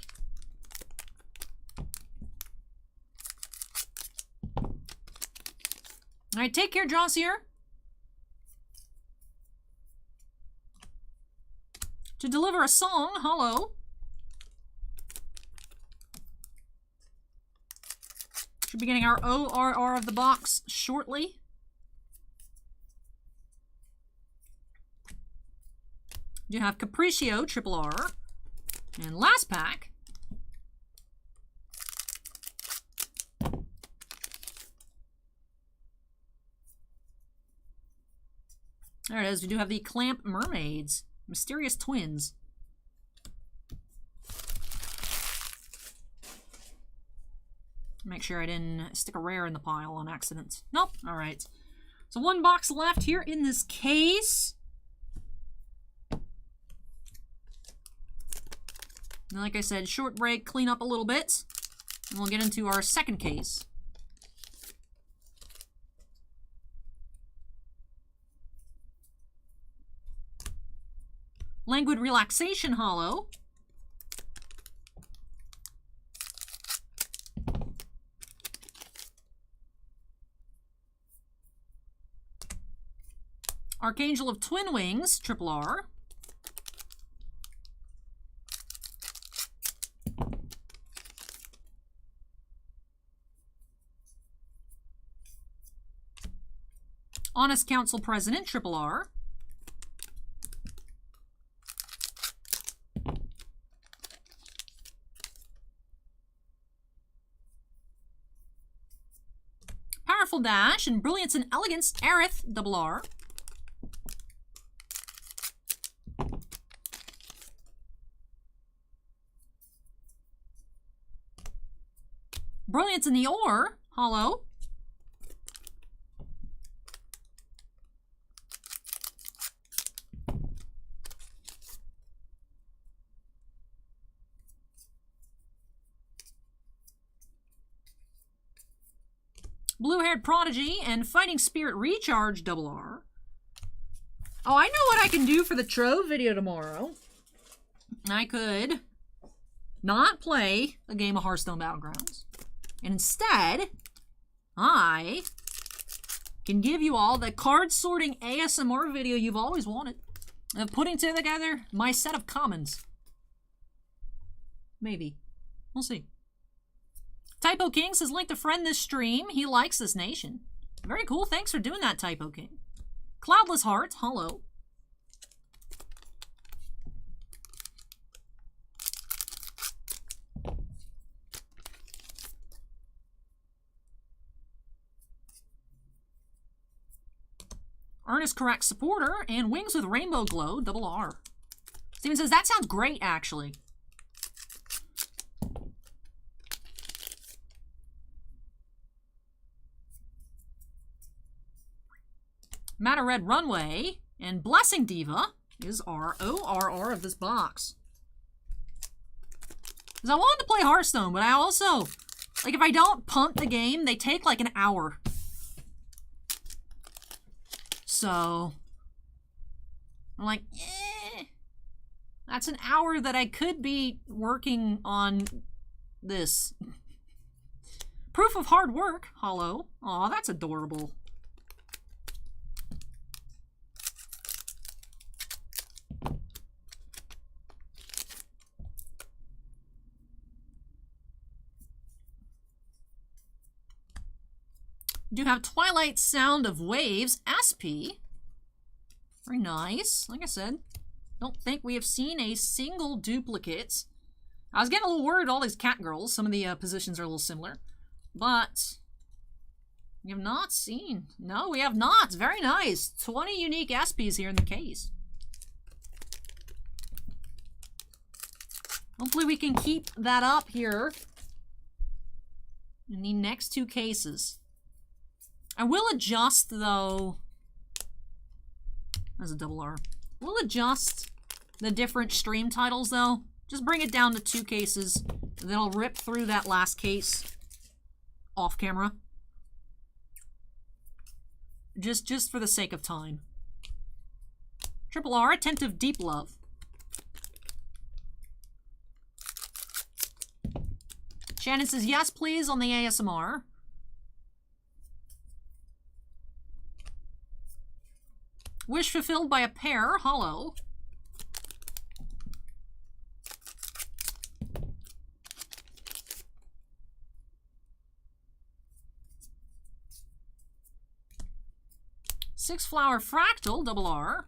All right, take care, Jossier. To deliver a song, holo. Should be getting our ORR of the box shortly. You have Capriccio, triple R. And last pack. There it is. We do have the Clamp Mermaids. Mysterious Twins. Make sure I didn't stick a rare in the pile on accident. Nope. All right. So one box left here in this case. And like I said, short break, clean up a little bit. And we'll get into our second case. Languid Relaxation Hollow. Archangel of Twin Wings, Triple R. Honest Council President, Triple R. Powerful Dash and Brilliance and Elegance, Aerith, Double R. Brilliance in the Ore, Hollow. Blue-Haired Prodigy and Fighting Spirit Recharge, Double R. Oh, I know what I can do for the Trove video tomorrow. I could not play a game of Hearthstone Battlegrounds. And instead, I can give you all the card sorting ASMR video you've always wanted of putting together my set of commons. Maybe. We'll see. Typo King says, link to friend this stream. He likes this nation. Very cool. Thanks for doing that, Typo King. Cloudless Heart, Hollow. Earnest Correct Supporter and Wings with Rainbow Glow, Double R. Steven says, that sounds great, actually. Matter Red Runway and Blessing Diva is our ORR of this box. Because I wanted to play Hearthstone, but I also, like, if I don't punt the game, they take like an hour. So, I'm like, that's an hour that I could be working on this. Proof of Hard Work, Hollow. Aw, that's adorable. Do have Twilight Sound of Waves, SP. Very nice. Like I said, don't think we have seen a single duplicate. I was getting a little worried, all these cat girls. Some of the positions are a little similar. But we have not seen. No, we have not. Very nice. 20 unique SPs here in the case. Hopefully we can keep that up here in the next two cases. I will adjust, though. That's a Double R. We'll adjust the different stream titles, though. Just bring it down to 2 cases. And then I'll rip through that last case off camera. Just for the sake of time. Triple R, Attentive Deep Love. Shannon says, yes, please, on the ASMR. Wish Fulfilled by a Pair, Hollow. Six Flower Fractal, Double R.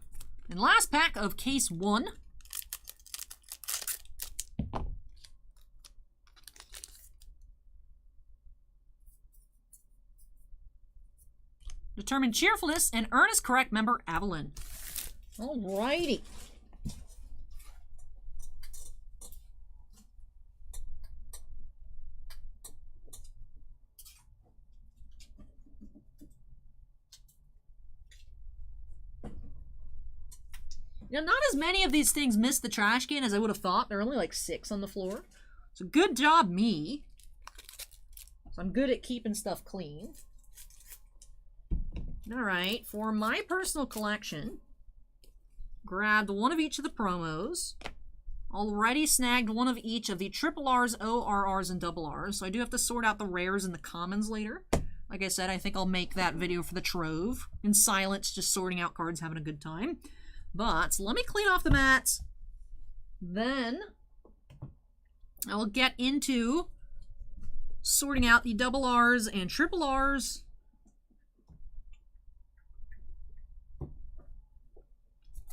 And last pack of Case 1. Determined Cheerfulness and Earnest Correct member Evelyn. Alrighty. Now, not as many of these things missed the trash can as I would have thought. There are only like 6 on the floor. So good job, me. So I'm good at keeping stuff clean. All right, for my personal collection, grabbed one of each of the promos. Already snagged one of each of the triple R's, ORRs, and double R's. So I do have to sort out the rares and the commons later. Like I said, I think I'll make that video for the Trove. In silence, just sorting out cards, having a good time. But let me clean off the mats. Then I will get into sorting out the double R's and triple R's.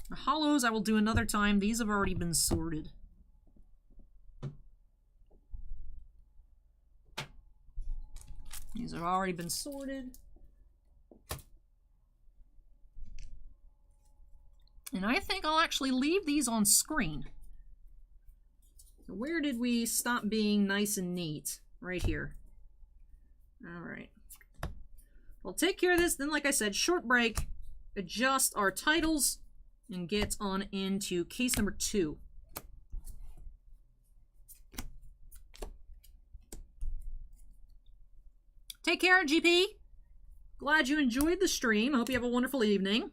The hollows I will do another time. These have already been sorted. These have already been sorted. And I think I'll actually leave these on screen. So where did we stop being nice and neat? Right here. Alright. We'll take care of this. Then, like I said, short break. Adjust our titles. And get on into case number 2. Take care, GP. Glad you enjoyed the stream. Hope you have a wonderful evening.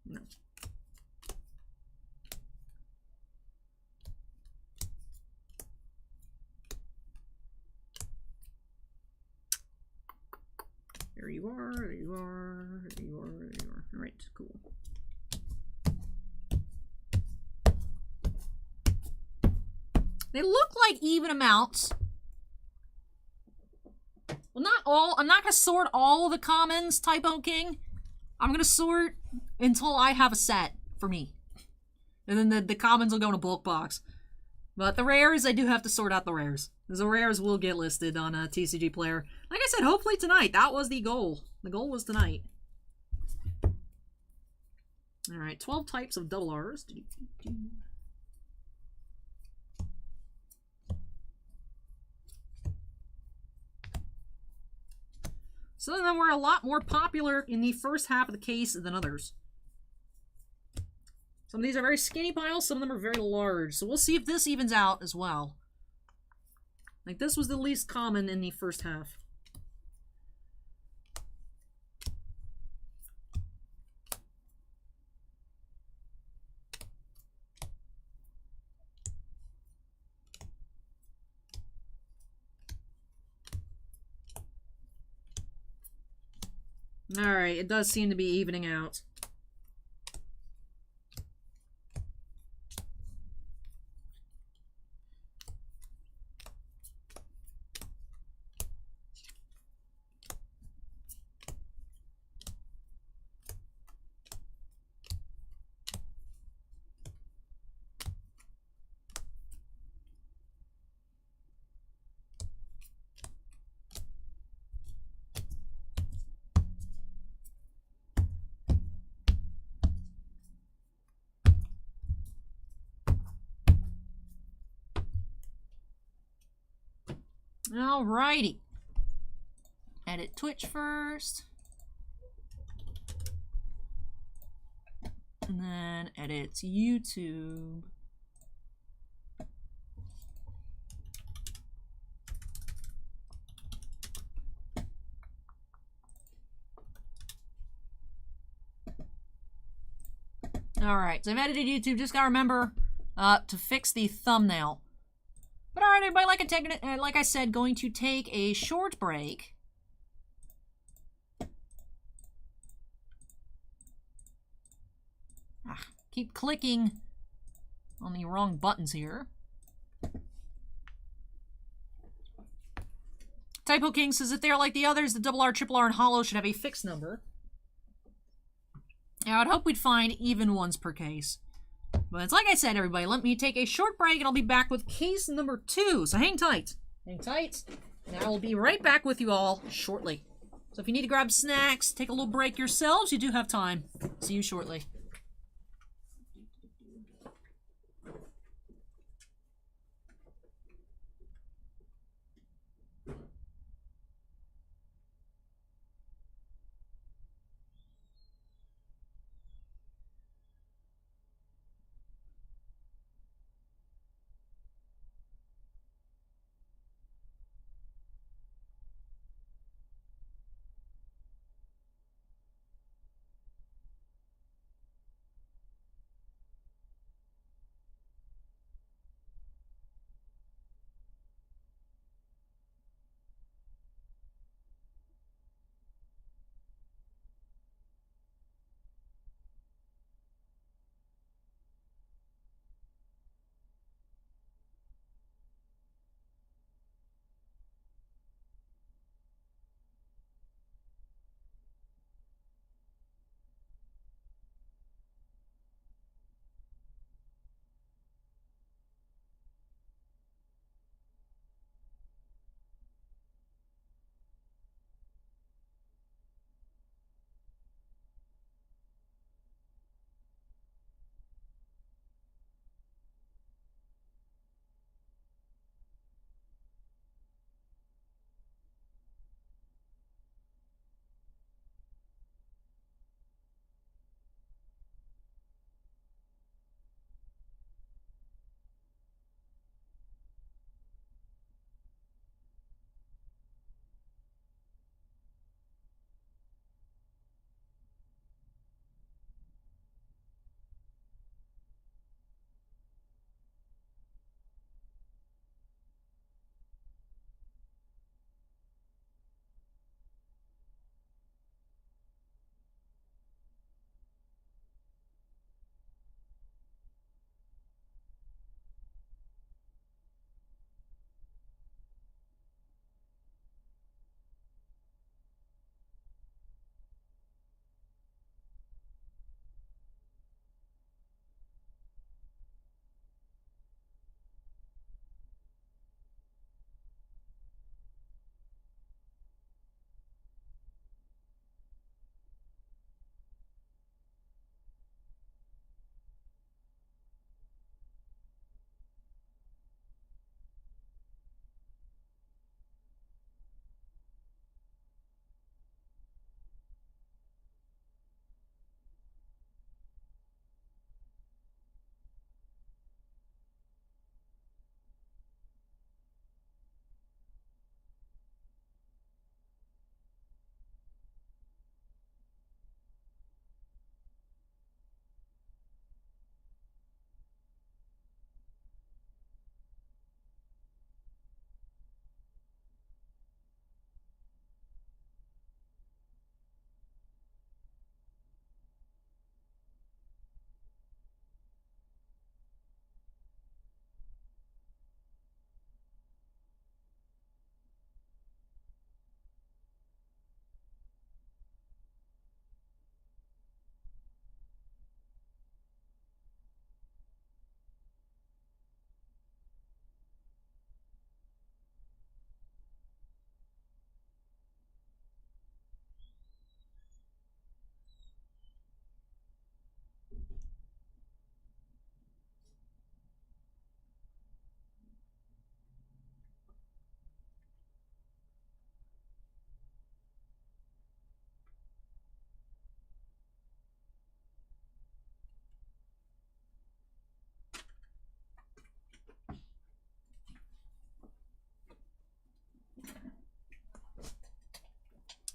No. There you are, there you are, there you are, there you are. All right, cool. They look like even amounts. Well, not all. I'm not going to sort all of the commons, Typo King. I'm going to sort until I have a set for me. And then the commons will go in a bulk box. But the rares, I do have to sort out the rares. The rares will get listed on TCGPlayer. Like I said, hopefully tonight. That was the goal. The goal was tonight. Alright, 12 types of double R's. Some of them were a lot more popular in the first half of the case than others. Some of these are very skinny piles, some of them are very large. So we'll see if this evens out as well. Like this was the least common in the first half. Alright, it does seem to be evening out. Alrighty. Edit Twitch first. And then edit YouTube. Alright, so I've edited YouTube. Just gotta remember to fix the thumbnail. But alright, everybody, like I said, going to take a short break. Keep clicking on the wrong buttons here. Typo King says if they are like the others, the double R, triple R, and hollow should have a fixed number. Now, I'd hope we'd find even ones per case. But it's like I said, everybody, let me take a short break and I'll be back with case number 2. So hang tight. Hang tight. And I will be right back with you all shortly. So if you need to grab snacks, take a little break yourselves, you do have time. See you shortly.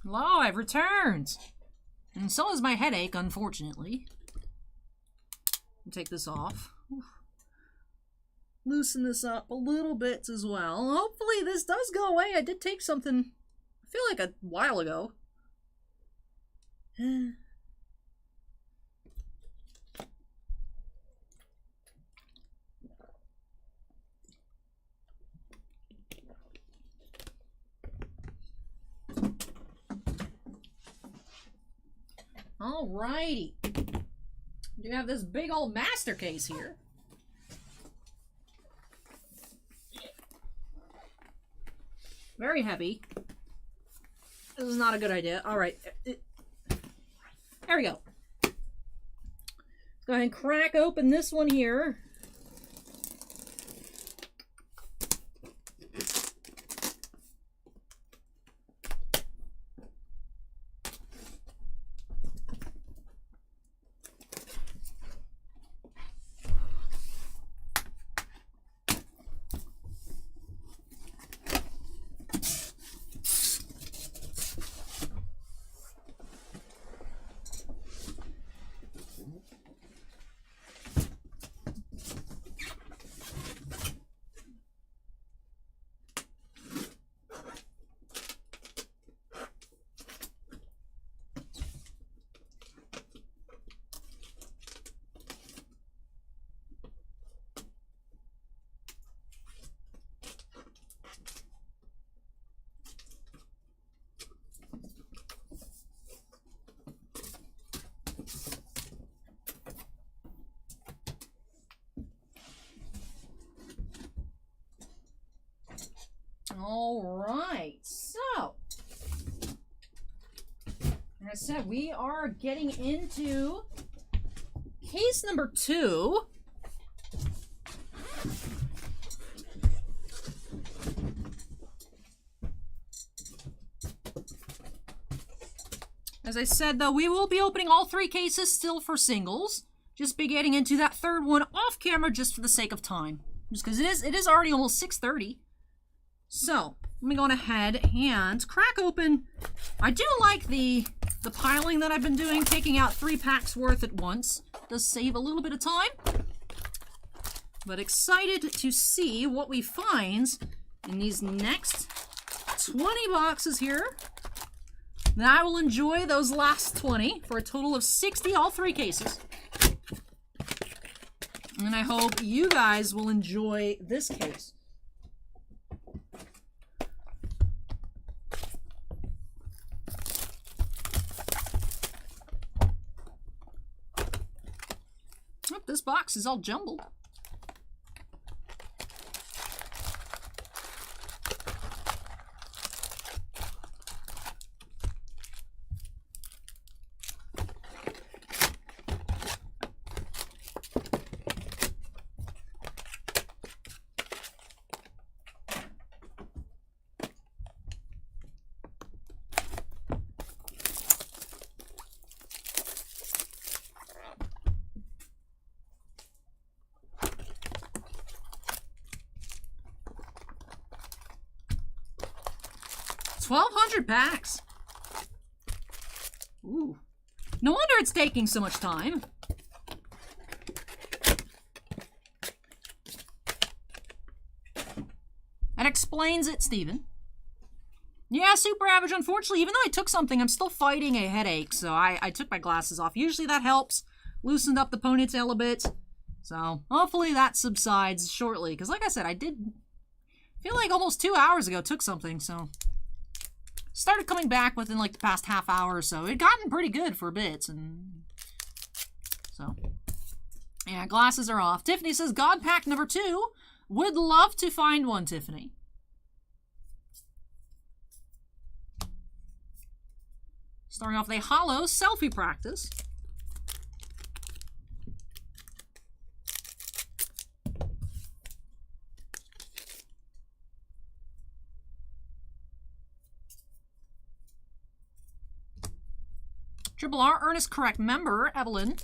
Hello, I've returned. And so is my headache, unfortunately. Take this off. Oof. Loosen this up a little bit as well. Hopefully this does go away. I did take something, I feel like a while ago. Alrighty. We have this big old master case here. Very heavy. This is not a good idea. Alright. There we go. Let's go ahead and crack open this one here. Alright, so, like I said, we are getting into case number 2. As I said, though, we will be opening all 3 cases still for singles. Just be getting into that third one off camera just for the sake of time. Just because it is already almost 6:30. So, let me go on ahead and crack open. I do like the piling that I've been doing, taking out 3 packs worth at once. Does save a little bit of time. But excited to see what we find in these next 20 boxes here. Then I will enjoy those last 20 for a total of 60, all 3 cases. And I hope you guys will enjoy this case. Oh, this box is all jumbled. $1,200 packs. Ooh. No wonder it's taking so much time. That explains it, Steven. Yeah, super average. Unfortunately, even though I took something, I'm still fighting a headache, so I took my glasses off. Usually that helps. Loosened up the ponytail a bit. So, hopefully that subsides shortly. Because like I said, I did feel like almost 2 hours ago took something, so... Started coming back within like the past half hour or so. It had gotten pretty good for bits, and so yeah, glasses are off. Tiffany says God pack number 2. Would love to find one, Tiffany. Starting off with a hollow selfie practice. Triple R, Ernest Correct member, Evelyn.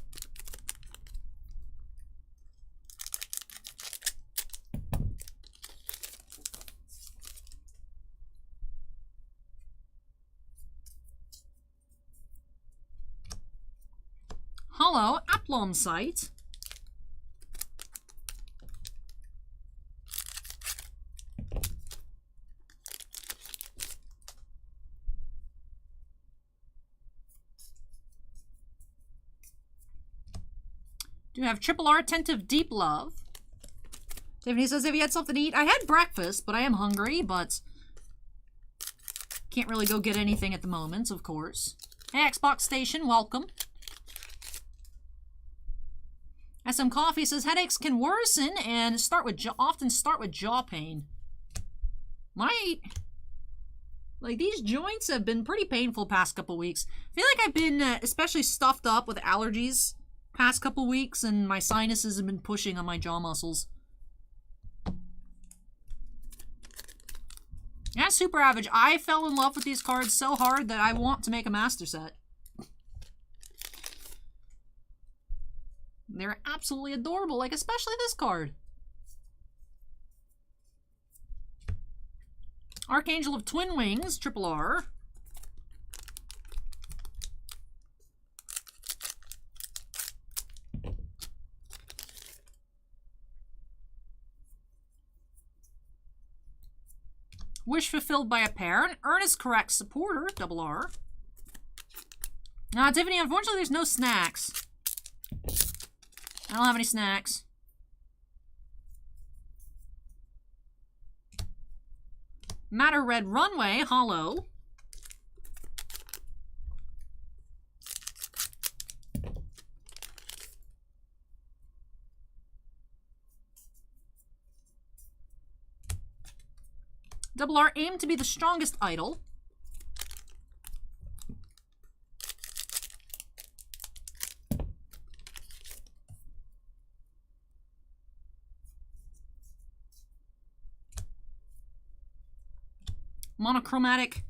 Plum Sight. Do have Triple R Attentive Deep Love. Tiffany says, have you had something to eat? I had breakfast, but I am hungry, but can't really go get anything at the moment, of course. Hey, Xbox Station, welcome. SM Coffee says, headaches can worsen and often start with jaw pain. Like, these joints have been pretty painful past couple weeks. I feel like I've been especially stuffed up with allergies past couple weeks, and my sinuses have been pushing on my jaw muscles. Yeah, Super Average. I fell in love with these cards so hard that I want to make a master set. They're absolutely adorable, like especially this card. Archangel of Twin Wings, Triple R. Wish Fulfilled by a Parent. Earnest Correct Supporter, Double R. Tiffany, unfortunately there's no snacks. I don't have any snacks. Matter Red Runway, Hollow. Double R, Aim to be the Strongest Idol. Monochromatic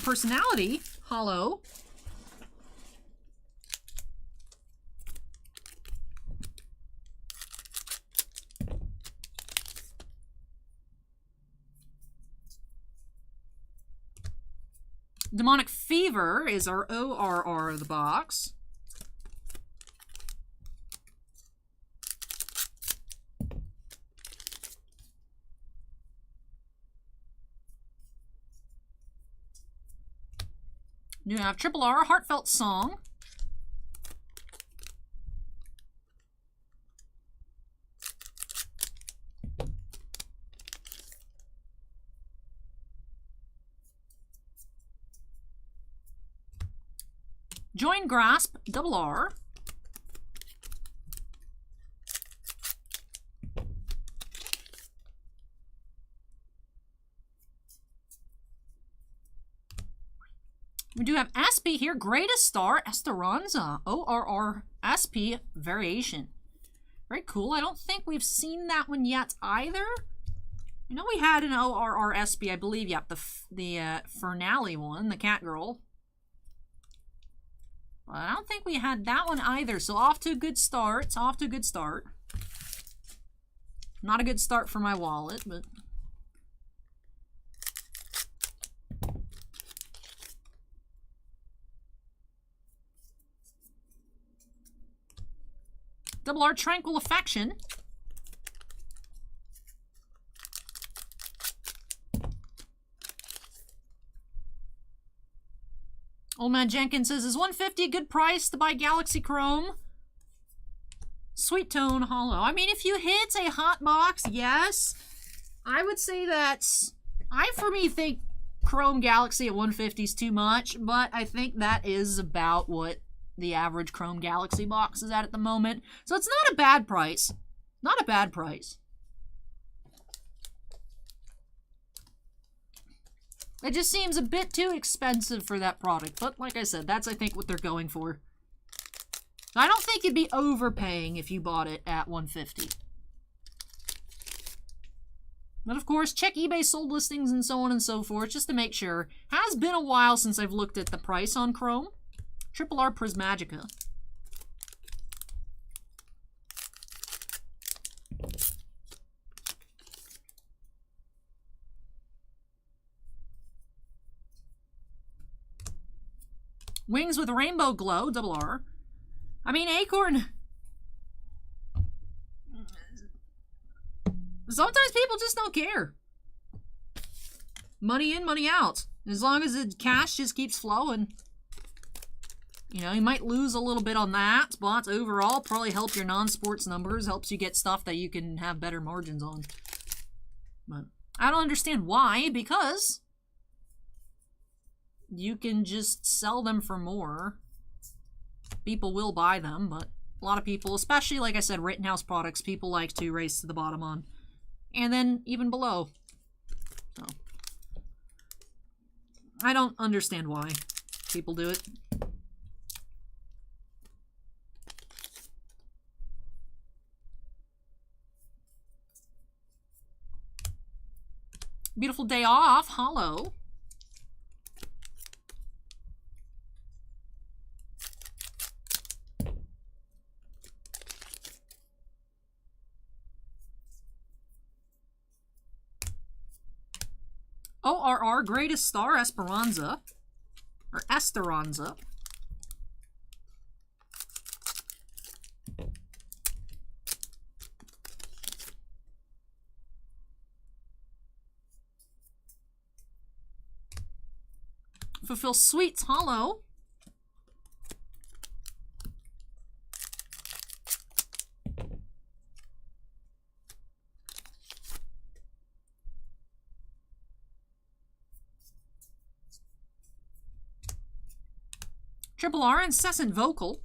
Personality, Hollow. Demonic Fever is our ORR of the box. You have Triple R, Heartfelt Song. Join Grasp, Double R. We do have SP here, Greatest Star, Esperanza, ORR SP Variation. Very cool. I don't think we've seen that one yet either. I know we had an ORR SP, I believe, yep, the Fernale one, the Cat Girl. But I don't think we had that one either, so off to a good start. It's off to a good start. Not a good start for my wallet, but... Double R, Tranquil Affection. Old Man Jenkins says, is $150 a good price to buy Galaxy Chrome? Sweet Tone Hollow. I mean, if you hit a hot box, yes. I would say that's... for me, think Chrome Galaxy at $150 is too much, but I think that is about what the average Chrome Galaxy box is at the moment. So it's not a bad price. Not a bad price. It just seems a bit too expensive for that product. But like I said, that's I think what they're going for. I don't think you'd be overpaying if you bought it at $150. But of course, check eBay sold listings and so on and so forth just to make sure. Has been a while since I've looked at the price on Chrome. Triple R Prismagica. Wings with Rainbow Glow, Double R. mean, Acorn... Sometimes people just don't care. Money in, money out. As long as the cash just keeps flowing. You know, you might lose a little bit on that, but overall, probably help your non-sports numbers. Helps you get stuff that you can have better margins on. But I don't understand why, because you can just sell them for more. People will buy them, but a lot of people, especially, like I said, Rittenhouse products, people like to race to the bottom on. And then even below. So I don't understand why people do it. Beautiful Day Off, Hollow. ORR, Greatest Star, Esperanza. Or Esperanza. Fulfill Sweets, Hollow. Triple R, Incessant Vocal.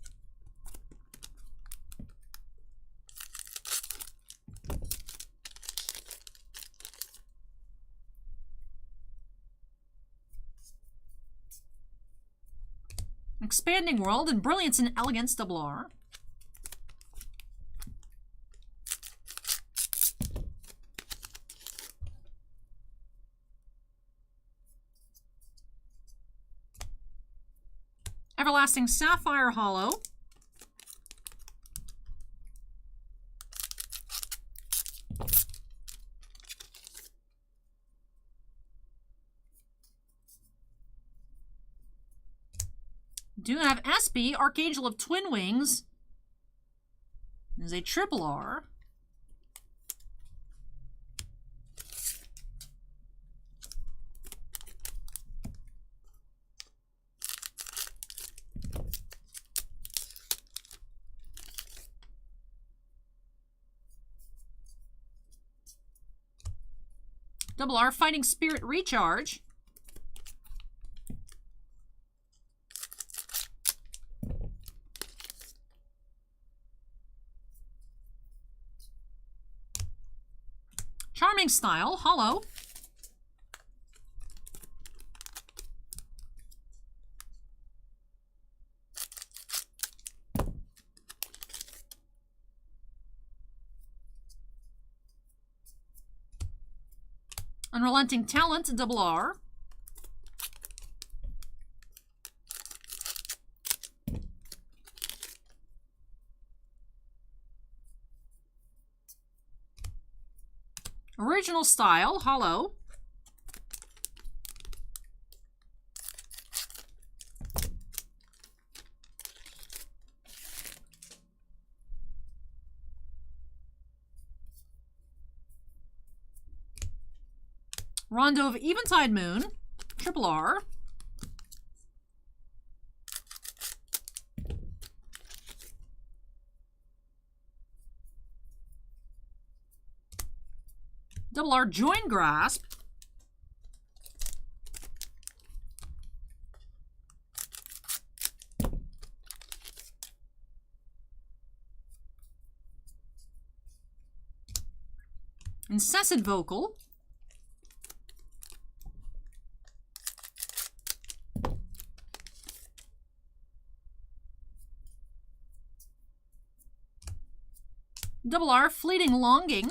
Expanding World and Brilliance and Elegance, Double R. Everlasting Sapphire, Hollow. Do have SP, Archangel of Twin Wings. There's a Triple R. Double R, Fighting Spirit Recharge. Charming Style, Hollow. Unrelenting Talent, Double R. Original Style, Hollow. Rondo of Eventide Moon, Triple R. Double R, Join Grasp. Incessant Vocal. Double R, Fleeting Longing.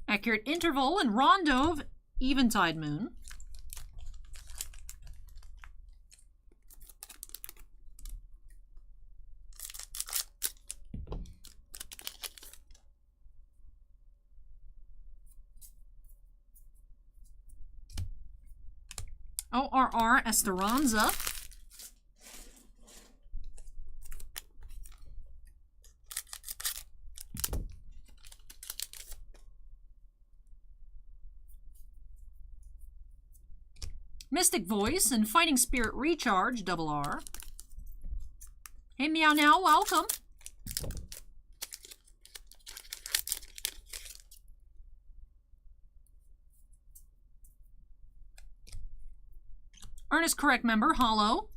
Accurate Interval and Rondo of Eventide Moon. ORR Esperanza. Mystic Voice and Fighting Spirit Recharge, RR. Hey, Meow Now, welcome. Ernest Correct member, Hollow.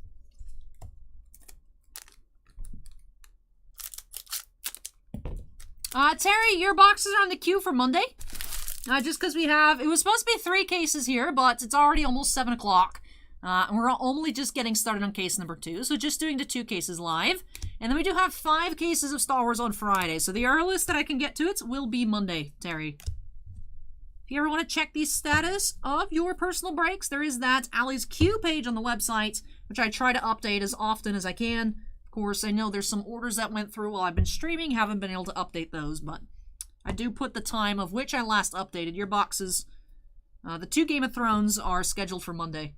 Terry, your boxes are on the queue for Monday. Just because we have, it was supposed to be 3 cases here, but it's already almost 7 o'clock. And we're only just getting started on case number 2, so just doing the 2 cases live. And then we do have 5 cases of Star Wars on Friday, so the earliest that I can get to it will be Monday, Terry. If you ever want to check the status of your personal breaks, there is that Allie's Q page on the website, which I try to update as often as I can. Of course, I know there's some orders that went through while I've been streaming, haven't been able to update those, but I do put the time of which I last updated. Your boxes, the 2 Game of Thrones are scheduled for Monday.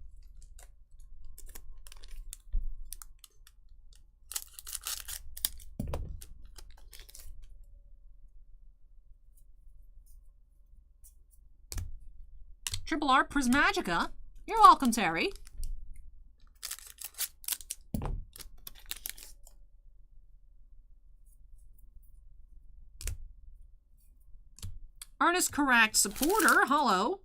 RR Prismagica. You're welcome, Terry. Ernest Correct supporter, Hollow.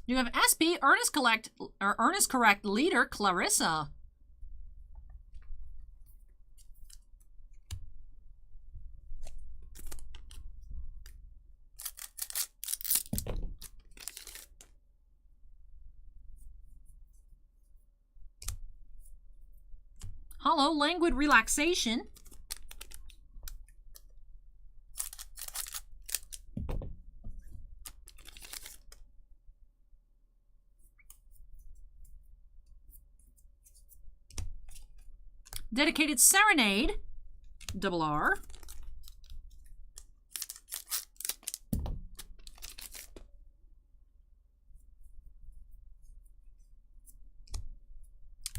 You have SP, Ernest Correct leader, Clarissa. Hollow, Languid Relaxation. Dedicated Serenade, RR.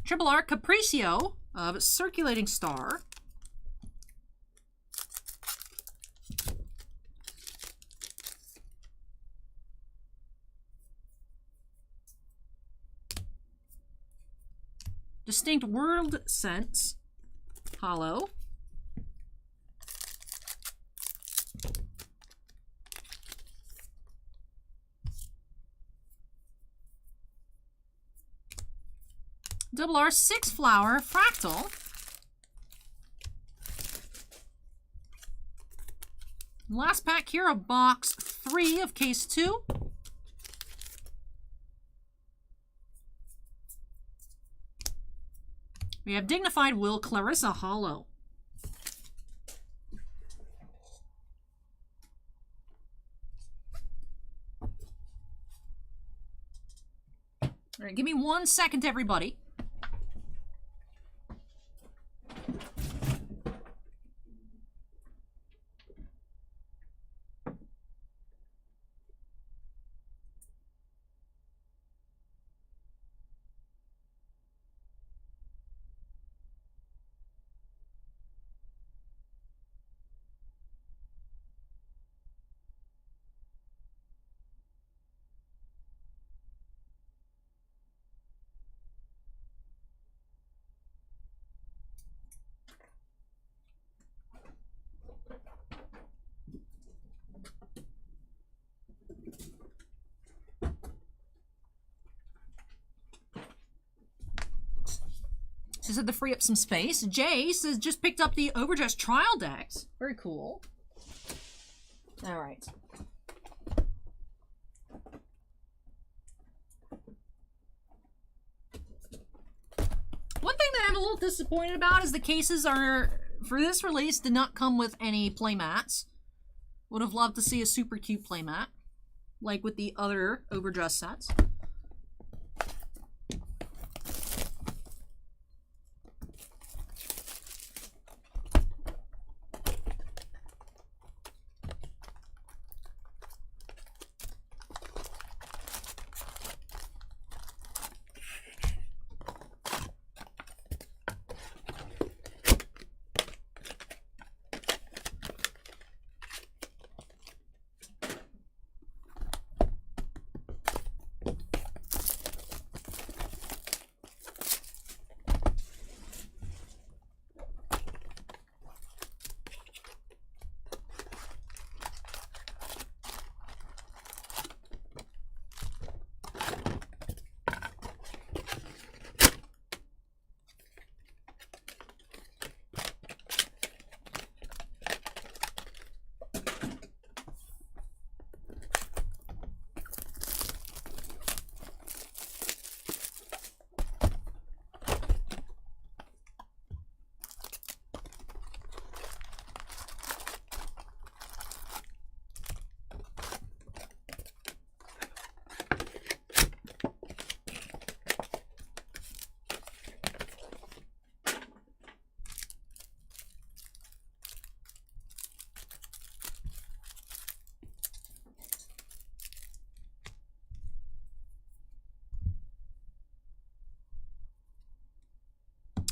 RR Capriccio of Circulating Star. Distinct World Sense, Hollow. RR 6 Flower Fractal. Last pack here of box 3 of case 2. We have Dignified Will, Clarissa, Hollow. All right, give me 1 second, everybody. She said to free up some space. Jay says just picked up the overdress trial decks. Very cool. All right. One thing that I'm a little disappointed about is the cases are, for this release, did not come with any playmats. Would have loved to see a super cute playmat, like with the other overdress sets.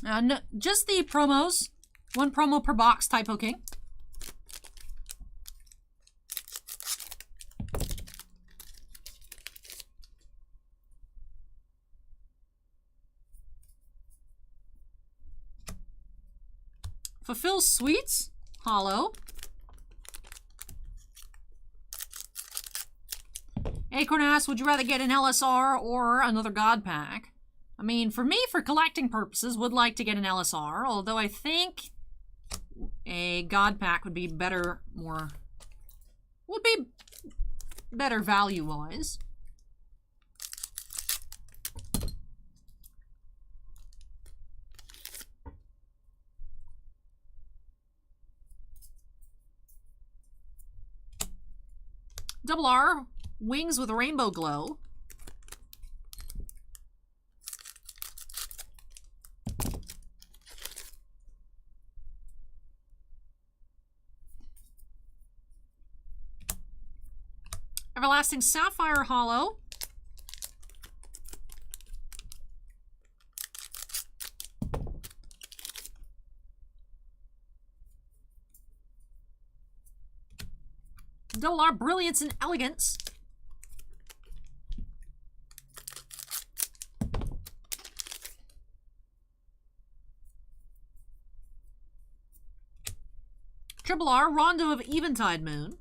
No, just the promos. 1 promo per box, Typo King. Fulfill Sweets, Hollow. Acorn asks, would you rather get an LSR or another God Pack? I mean, for me, for collecting purposes, would like to get an LSR, although I think a God Pack would be better, better value-wise. Double R, Wings with Rainbow Glow. Everlasting Sapphire Hollow. Double R, Brilliance and Elegance. Triple R, Rondo of Eventide Moon.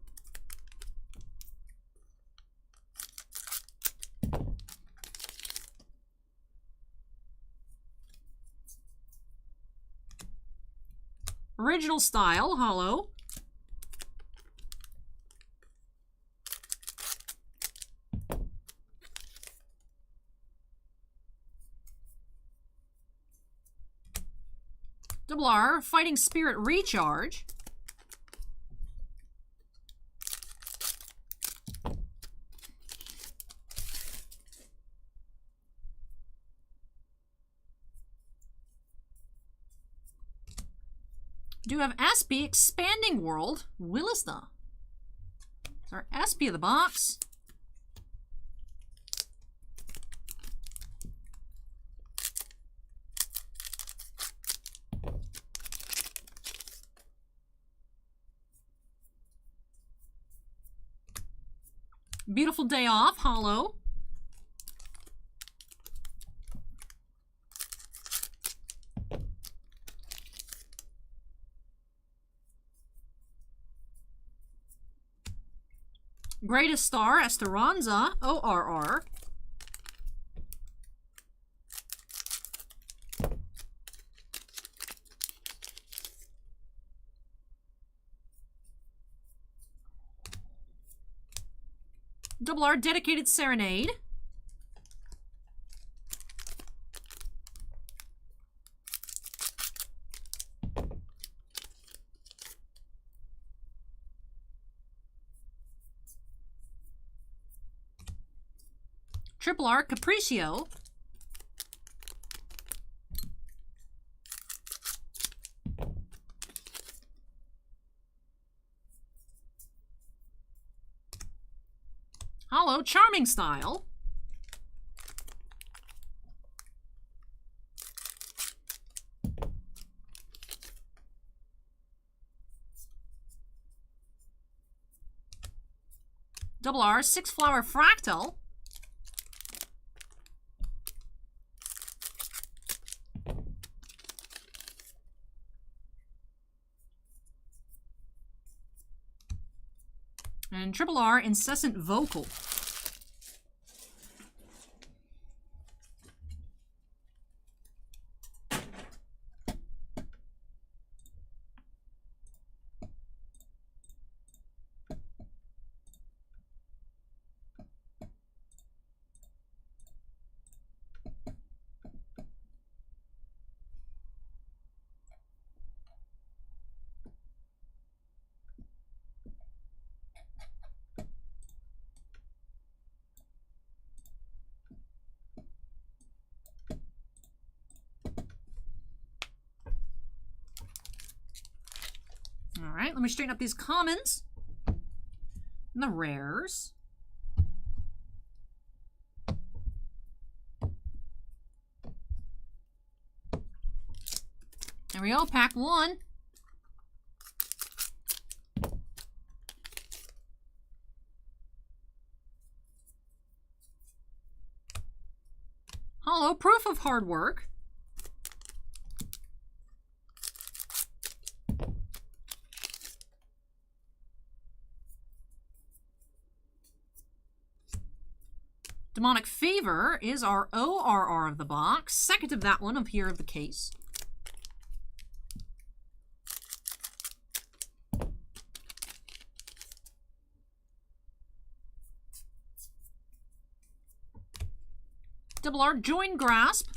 Original Style, Hollow. Double R, Fighting Spirit Recharge. Do have SP Expanding World, Willisna. It's our SP of the box. Beautiful Day Off, Hollow. Greatest Star, Esperanza, ORR. Double R, Dedicated Serenade. Triple R, Capriccio. Hollow, Charming Style. Double R, 6 Flower Fractal. And Triple R, Incessant Vocal. All right, let me straighten up these commons and the rares. There we go, pack 1. Hollow, proof of hard work. Demonic Fever is our ORR of the box. Second of that one of here of the case. Double R, Join Grasp.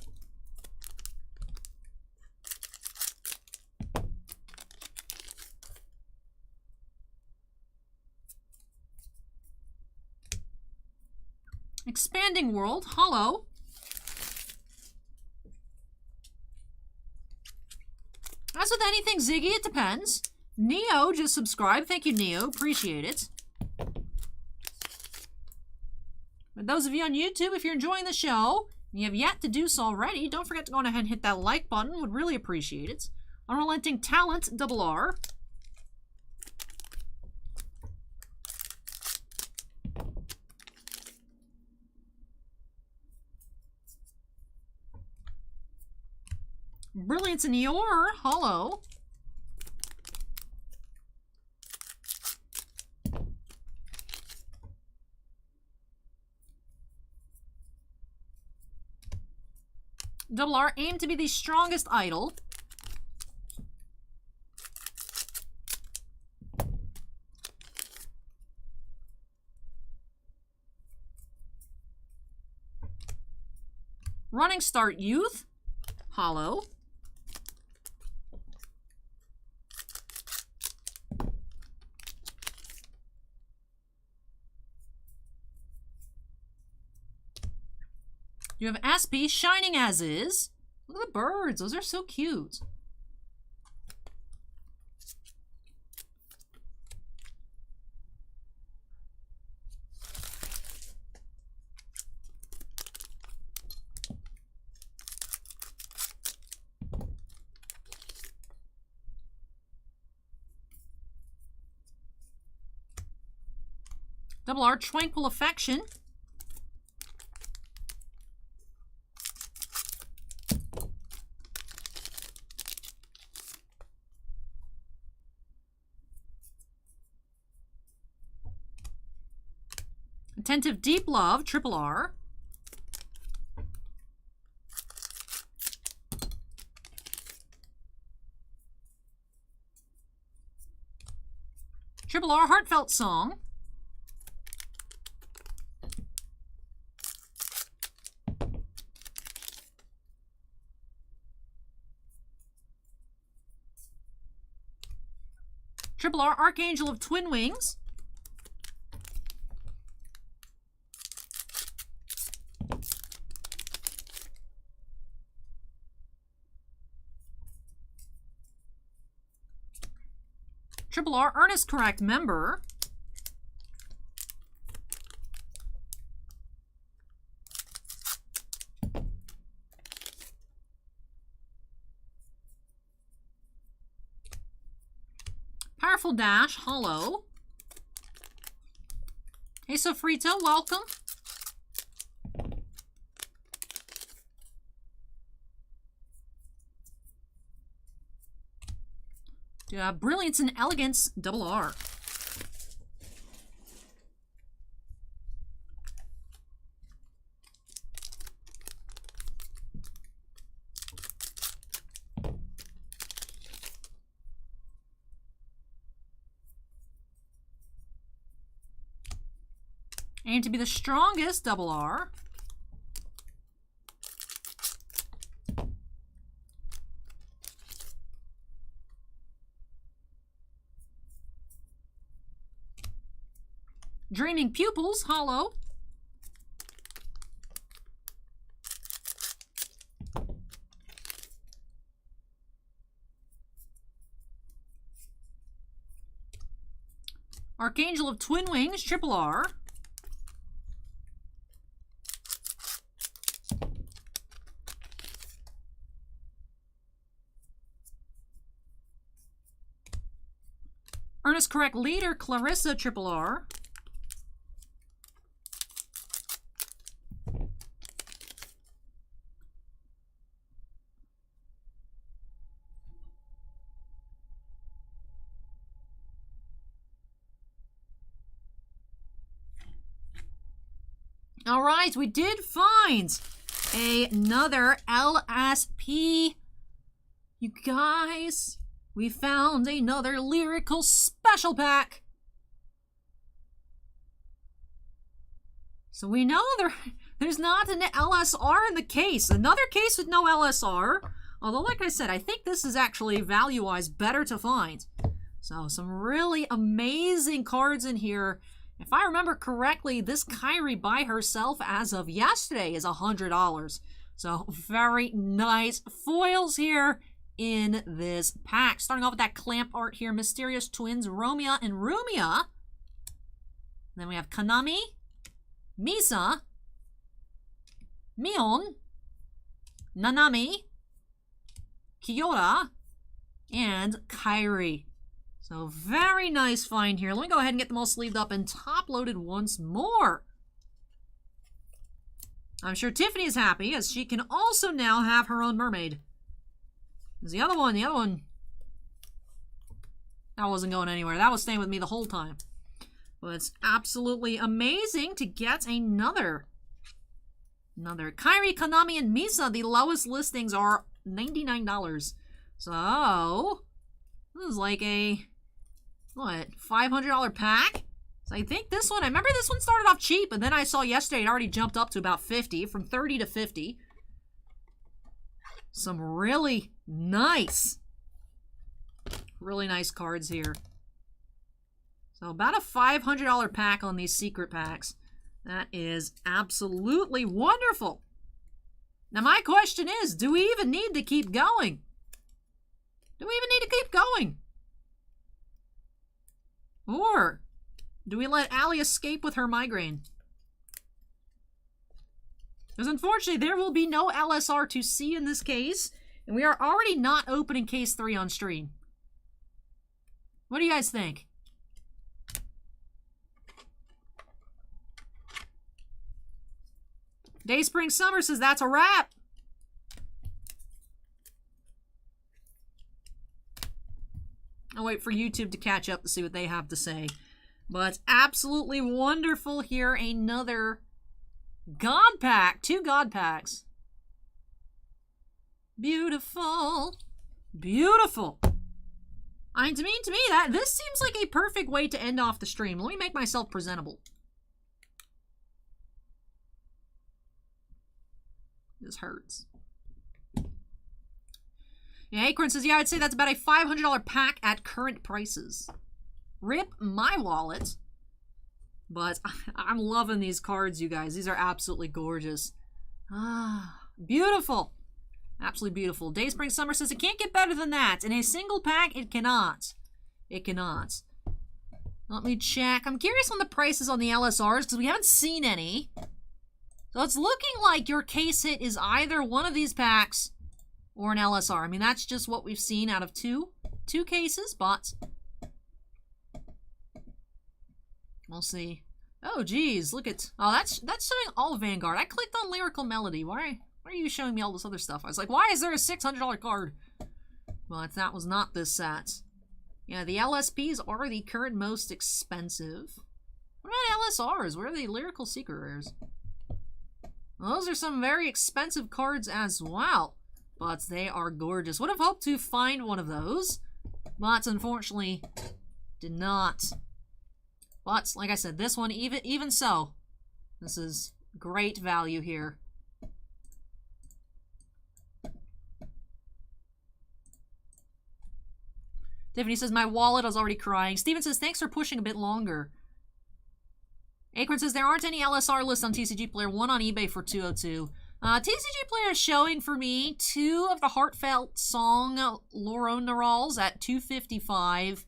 Expanding World, Hollow. As with anything, Ziggy, it depends. Neo just subscribed. Thank you, Neo. Appreciate it. For those of you on YouTube, if you're enjoying the show and you have yet to do so already, don't forget to go ahead and hit that like button. Would really appreciate it. Unrelenting Talent, Double R. Brilliance in Your, Hollow. Double R, Aim to be the strongest idol. Running Start Youth, Hollow. You have SP, Shining As Is. Look at the birds. Those are so cute. Double R, Tranquil Affection. Attentive Deep Love, Triple R. Triple R, Heartfelt Song. Triple R, Archangel of Twin Wings. Triple R, Earnest Correct Member. Powerful Dash, Hollow. Hey, Sofrito, welcome. Brilliance and Elegance, Double R. Aim to be the strongest, Double R. Dreaming Pupils, Hollow. Archangel of Twin Wings, Triple R. Ernest Correct Leader, Clarissa Triple R. All right, we did find another LSP. You guys, we found another Lyrical Special Pack. So we know there's not an LSR in the case. Another case with no LSR. Although, like I said, I think this is actually value-wise better to find. So some really amazing cards in here. If I remember correctly, this Kyrie by herself as of yesterday is $100. So very nice foils here in this pack. Starting off with that clamp art here, Mysterious Twins, Romeo and Rumia. Then we have Kanami, Misa, Mion, Nanami, Kiora, and Kyrie. So very nice find here. Let me go ahead and get them all sleeved up and top-loaded once more. I'm sure Tiffany is happy, as she can also now have her own mermaid. There's the other one, that wasn't going anywhere. That was staying with me the whole time. But it's absolutely amazing to get another Kyrie, Kanami, and Misa. The lowest listings are $99. So this is like a, what, $500 pack? So I think this one, I remember this one started off cheap, and then I saw yesterday it already jumped up to about 50, from 30 to 50. Some really nice cards here. So about a $500 pack on these secret packs. That is absolutely wonderful. Now my question is, do we even need to keep going? Do we even need to keep going? Or do we let Allie escape with her migraine? Because unfortunately, there will be no LSR to see in this case, and we are already not opening case 3 on stream. What do you guys think? Day Spring Summer says that's a wrap. I'll wait for YouTube to catch up to see what they have to say. But absolutely wonderful here. Another God Pack. 2 God Packs. Beautiful. Beautiful. I mean, to me, this seems like a perfect way to end off the stream. Let me make myself presentable. This hurts. Yeah, Acorn says, yeah, I'd say that's about a $500 pack at current prices. Rip my wallet. But I'm loving these cards, you guys. These are absolutely gorgeous. Ah, beautiful. Absolutely beautiful. Day Spring Summer says, it can't get better than that. In a single pack, it cannot. It cannot. Let me check. I'm curious on the prices on the LSRs because we haven't seen any. So it's looking like your case hit is either one of these packs or an LSR. I mean, that's just what we've seen out of two cases, but we'll see. Oh, geez, look at... Oh, that's showing all of Vanguard. I clicked on Lyrical Melody. Why are you showing me all this other stuff? I was like, why is there a $600 card? But that was not this set. Yeah, the LSPs are the current most expensive. What about LSRs? Where are the Lyrical Secret Rares? Well, those are some very expensive cards as well. But they are gorgeous. Would have hoped to find one of those. But unfortunately, did not. But, like I said, this one, even so, this is great value here. Tiffany says, my wallet is already crying. Steven says, thanks for pushing a bit longer. Acorn says, there aren't any LSR lists on TCGPlayer. One on eBay for $202. TCGPlayer is showing for me 2 of the Heartfelt Song Loronerals at $255.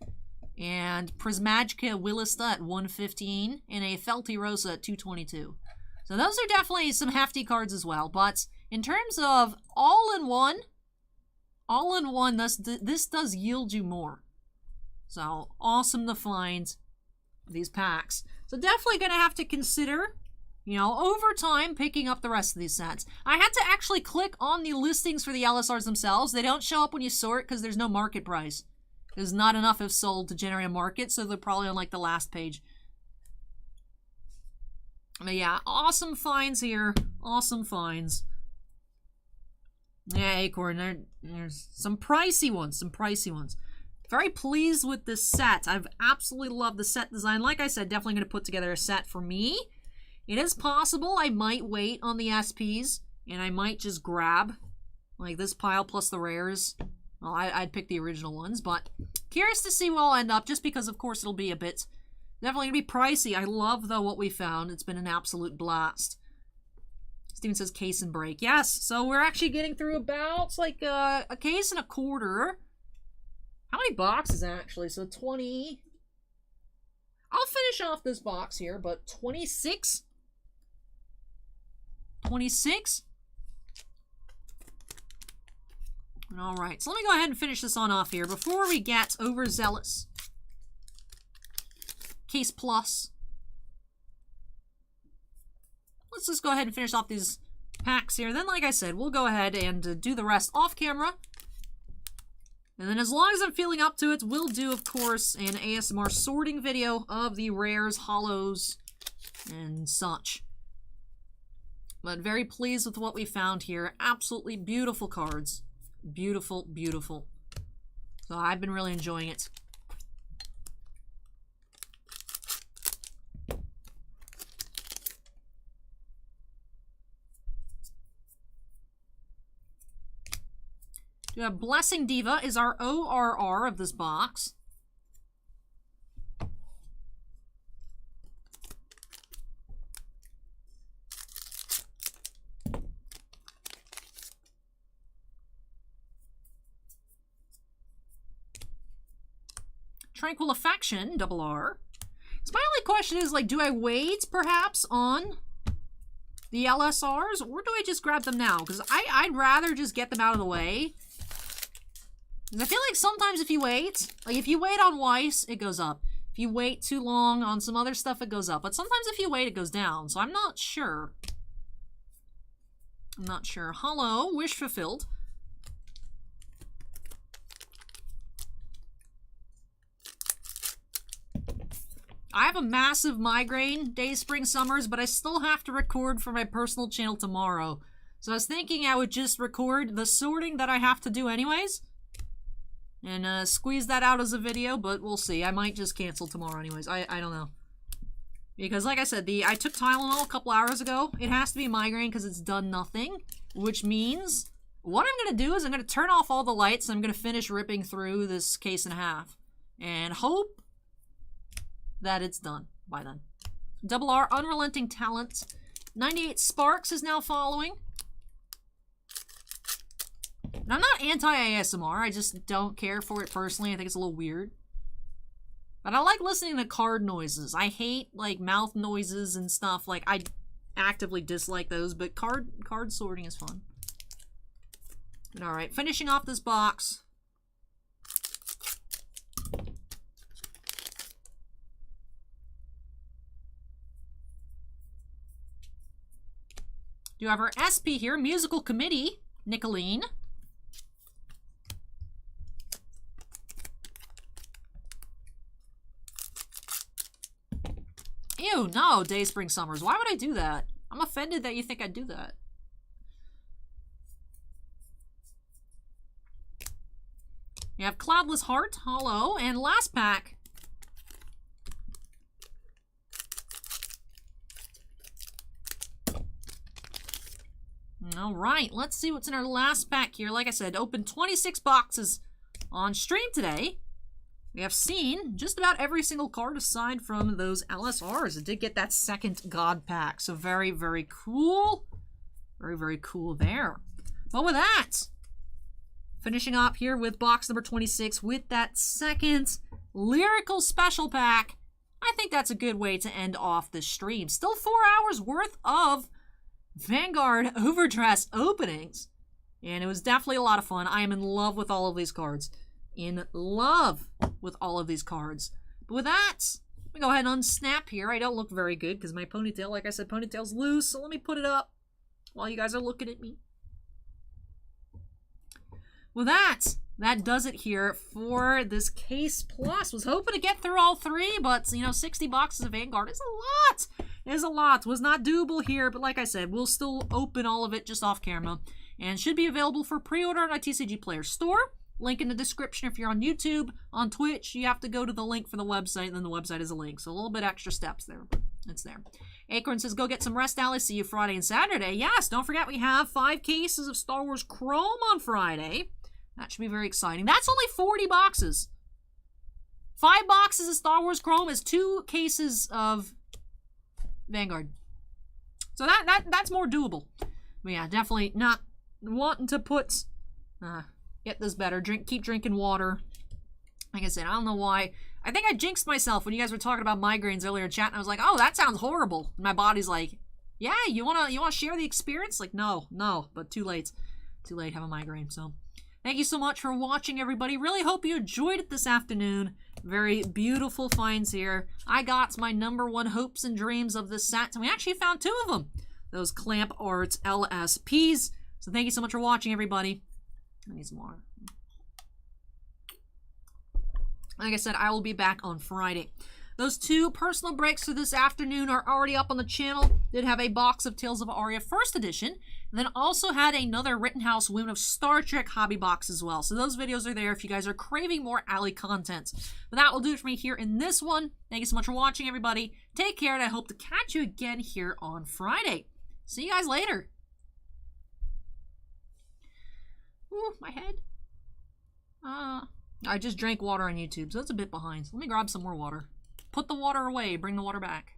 And Prismagica Willista at $115. And a Felty Rosa at $222. So those are definitely some hefty cards as well. But in terms of all-in-one, this does yield you more. So, awesome to find these packs. So, definitely going to have to consider, you know, over time, picking up the rest of these sets. I had to actually click on the listings for the LSRs themselves. They don't show up when you sort because there's no market price. There's not enough have sold to generate a market, so they're probably on, like, the last page. But yeah, awesome finds here. Awesome finds. Yeah, Acorn, there's some pricey ones. Very pleased with this set. I've absolutely loved the set design. Like I said, definitely going to put together a set for me. It is possible I might wait on the SPs, and I might just grab, like, this pile plus the rares. Well, I'd pick the original ones, but curious to see where I'll end up, just because, of course, it'll be a bit... Definitely going to be pricey. I love, though, what we found. It's been an absolute blast. Steven says case and break. Yes, so we're actually getting through about, it's like a case and a quarter. How many boxes, actually? So 20. I'll finish off this box here, but 26? 26? Alright, so let me go ahead and finish this on off here before we get overzealous. Case plus. Let's just go ahead and finish off these packs here. Then, like I said, we'll go ahead and do the rest off camera. And then as long as I'm feeling up to it, we'll do, of course, an ASMR sorting video of the rares, hollows, and such. But very pleased with what we found here. Absolutely beautiful cards. Beautiful, beautiful. So I've been really enjoying it. Blessing Diva is our ORR of this box. Tranquil Affection, double R. So my only question is, like, do I wait, perhaps, on the LSRs, or do I just grab them now? Because I'd rather just get them out of the way. I feel like sometimes if you wait, like if you wait on Weiss, it goes up. If you wait too long on some other stuff, it goes up. But sometimes if you wait, it goes down. So I'm not sure. I'm not sure. Hello, wish fulfilled. I have a massive migraine days, spring, summers, but I still have to record for my personal channel tomorrow. So I was thinking I would just record the sorting that I have to do anyways. And squeeze that out as a video, but we'll see. I might just cancel tomorrow anyways. I don't know. Because like I said, I took Tylenol a couple hours ago. It has to be migraine because it's done nothing. Which means, what I'm going to do is I'm going to turn off all the lights and I'm going to finish ripping through this case and a half. And hope that it's done by then. Double R, Unrelenting Talent. 98 Sparks is now following. I'm not anti-ASMR, I just don't care for it personally. I think it's a little weird. But I like listening to card noises. I hate, like, mouth noises and stuff. Like, I actively dislike those, but card sorting is fun. Alright, finishing off this box. Do have our SP here, Musical Committee, Nicolene. Ew, no, Day, Spring, Summers. Why would I do that? I'm offended that you think I'd do that. You have Cloudless Heart, Hollow, and last pack. Alright, let's see what's in our last pack here. Like I said, opened 26 boxes on stream today. We have seen just about every single card aside from those LSRs. It did get that second God pack. So very, very cool. Very, very cool there. But with that, finishing up here with box number 26 with that second Lyrical Special Pack. I think that's a good way to end off this stream. Still 4 hours worth of Vanguard overdress openings. And it was definitely a lot of fun. I am in love with all of these cards. in love with all of these cards. But with that, let me go ahead and unsnap here. I don't look very good because my ponytail, like I said, ponytail's loose. So let me put it up while you guys are looking at me. With that does it here for this case plus. Was hoping to get through all three, but, you know, 60 boxes of Vanguard is a lot. It is a lot. Was not doable here, but like I said, we'll still open all of it just off camera. And should be available for pre-order on our TCGPlayer store. Link in the description if you're on YouTube. On Twitch, you have to go to the link for the website, and then the website is a link. So a little bit extra steps there. It's there. Acorn says, go get some rest, Alice. See you Friday and Saturday. Yes, don't forget we have 5 cases of Star Wars Chrome on Friday. That should be very exciting. That's only 40 boxes. 5 boxes of Star Wars Chrome is 2 cases of Vanguard. So that's more doable. But yeah, definitely not wanting to put... get this better. Keep drinking water. Like I said, I don't know why. I think I jinxed myself when you guys were talking about migraines earlier in chat, and I was like, oh, that sounds horrible. And my body's like, yeah, you wanna share the experience? Like, no, but too late. Too late, have a migraine, so... Thank you so much for watching, everybody. Really hope you enjoyed it this afternoon. Very beautiful finds here. I got my #1 hopes and dreams of this set, and we actually found 2 of them. Those Clamp Arts LSPs. So thank you so much for watching, everybody. I need some water. Like I said, I will be back on Friday. Those 2 personal breaks for this afternoon are already up on the channel. Did have a box of Tales of Aria First Edition. And then also had another Rittenhouse Women of Star Trek hobby box as well. So those videos are there if you guys are craving more Alley content. But that will do it for me here in this one. Thank you so much for watching, everybody. Take care, and I hope to catch you again here on Friday. See you guys later. Ooh, my head. I just drank water on YouTube, so that's a bit behind. So let me grab some more water. Put the water away. Bring the water back.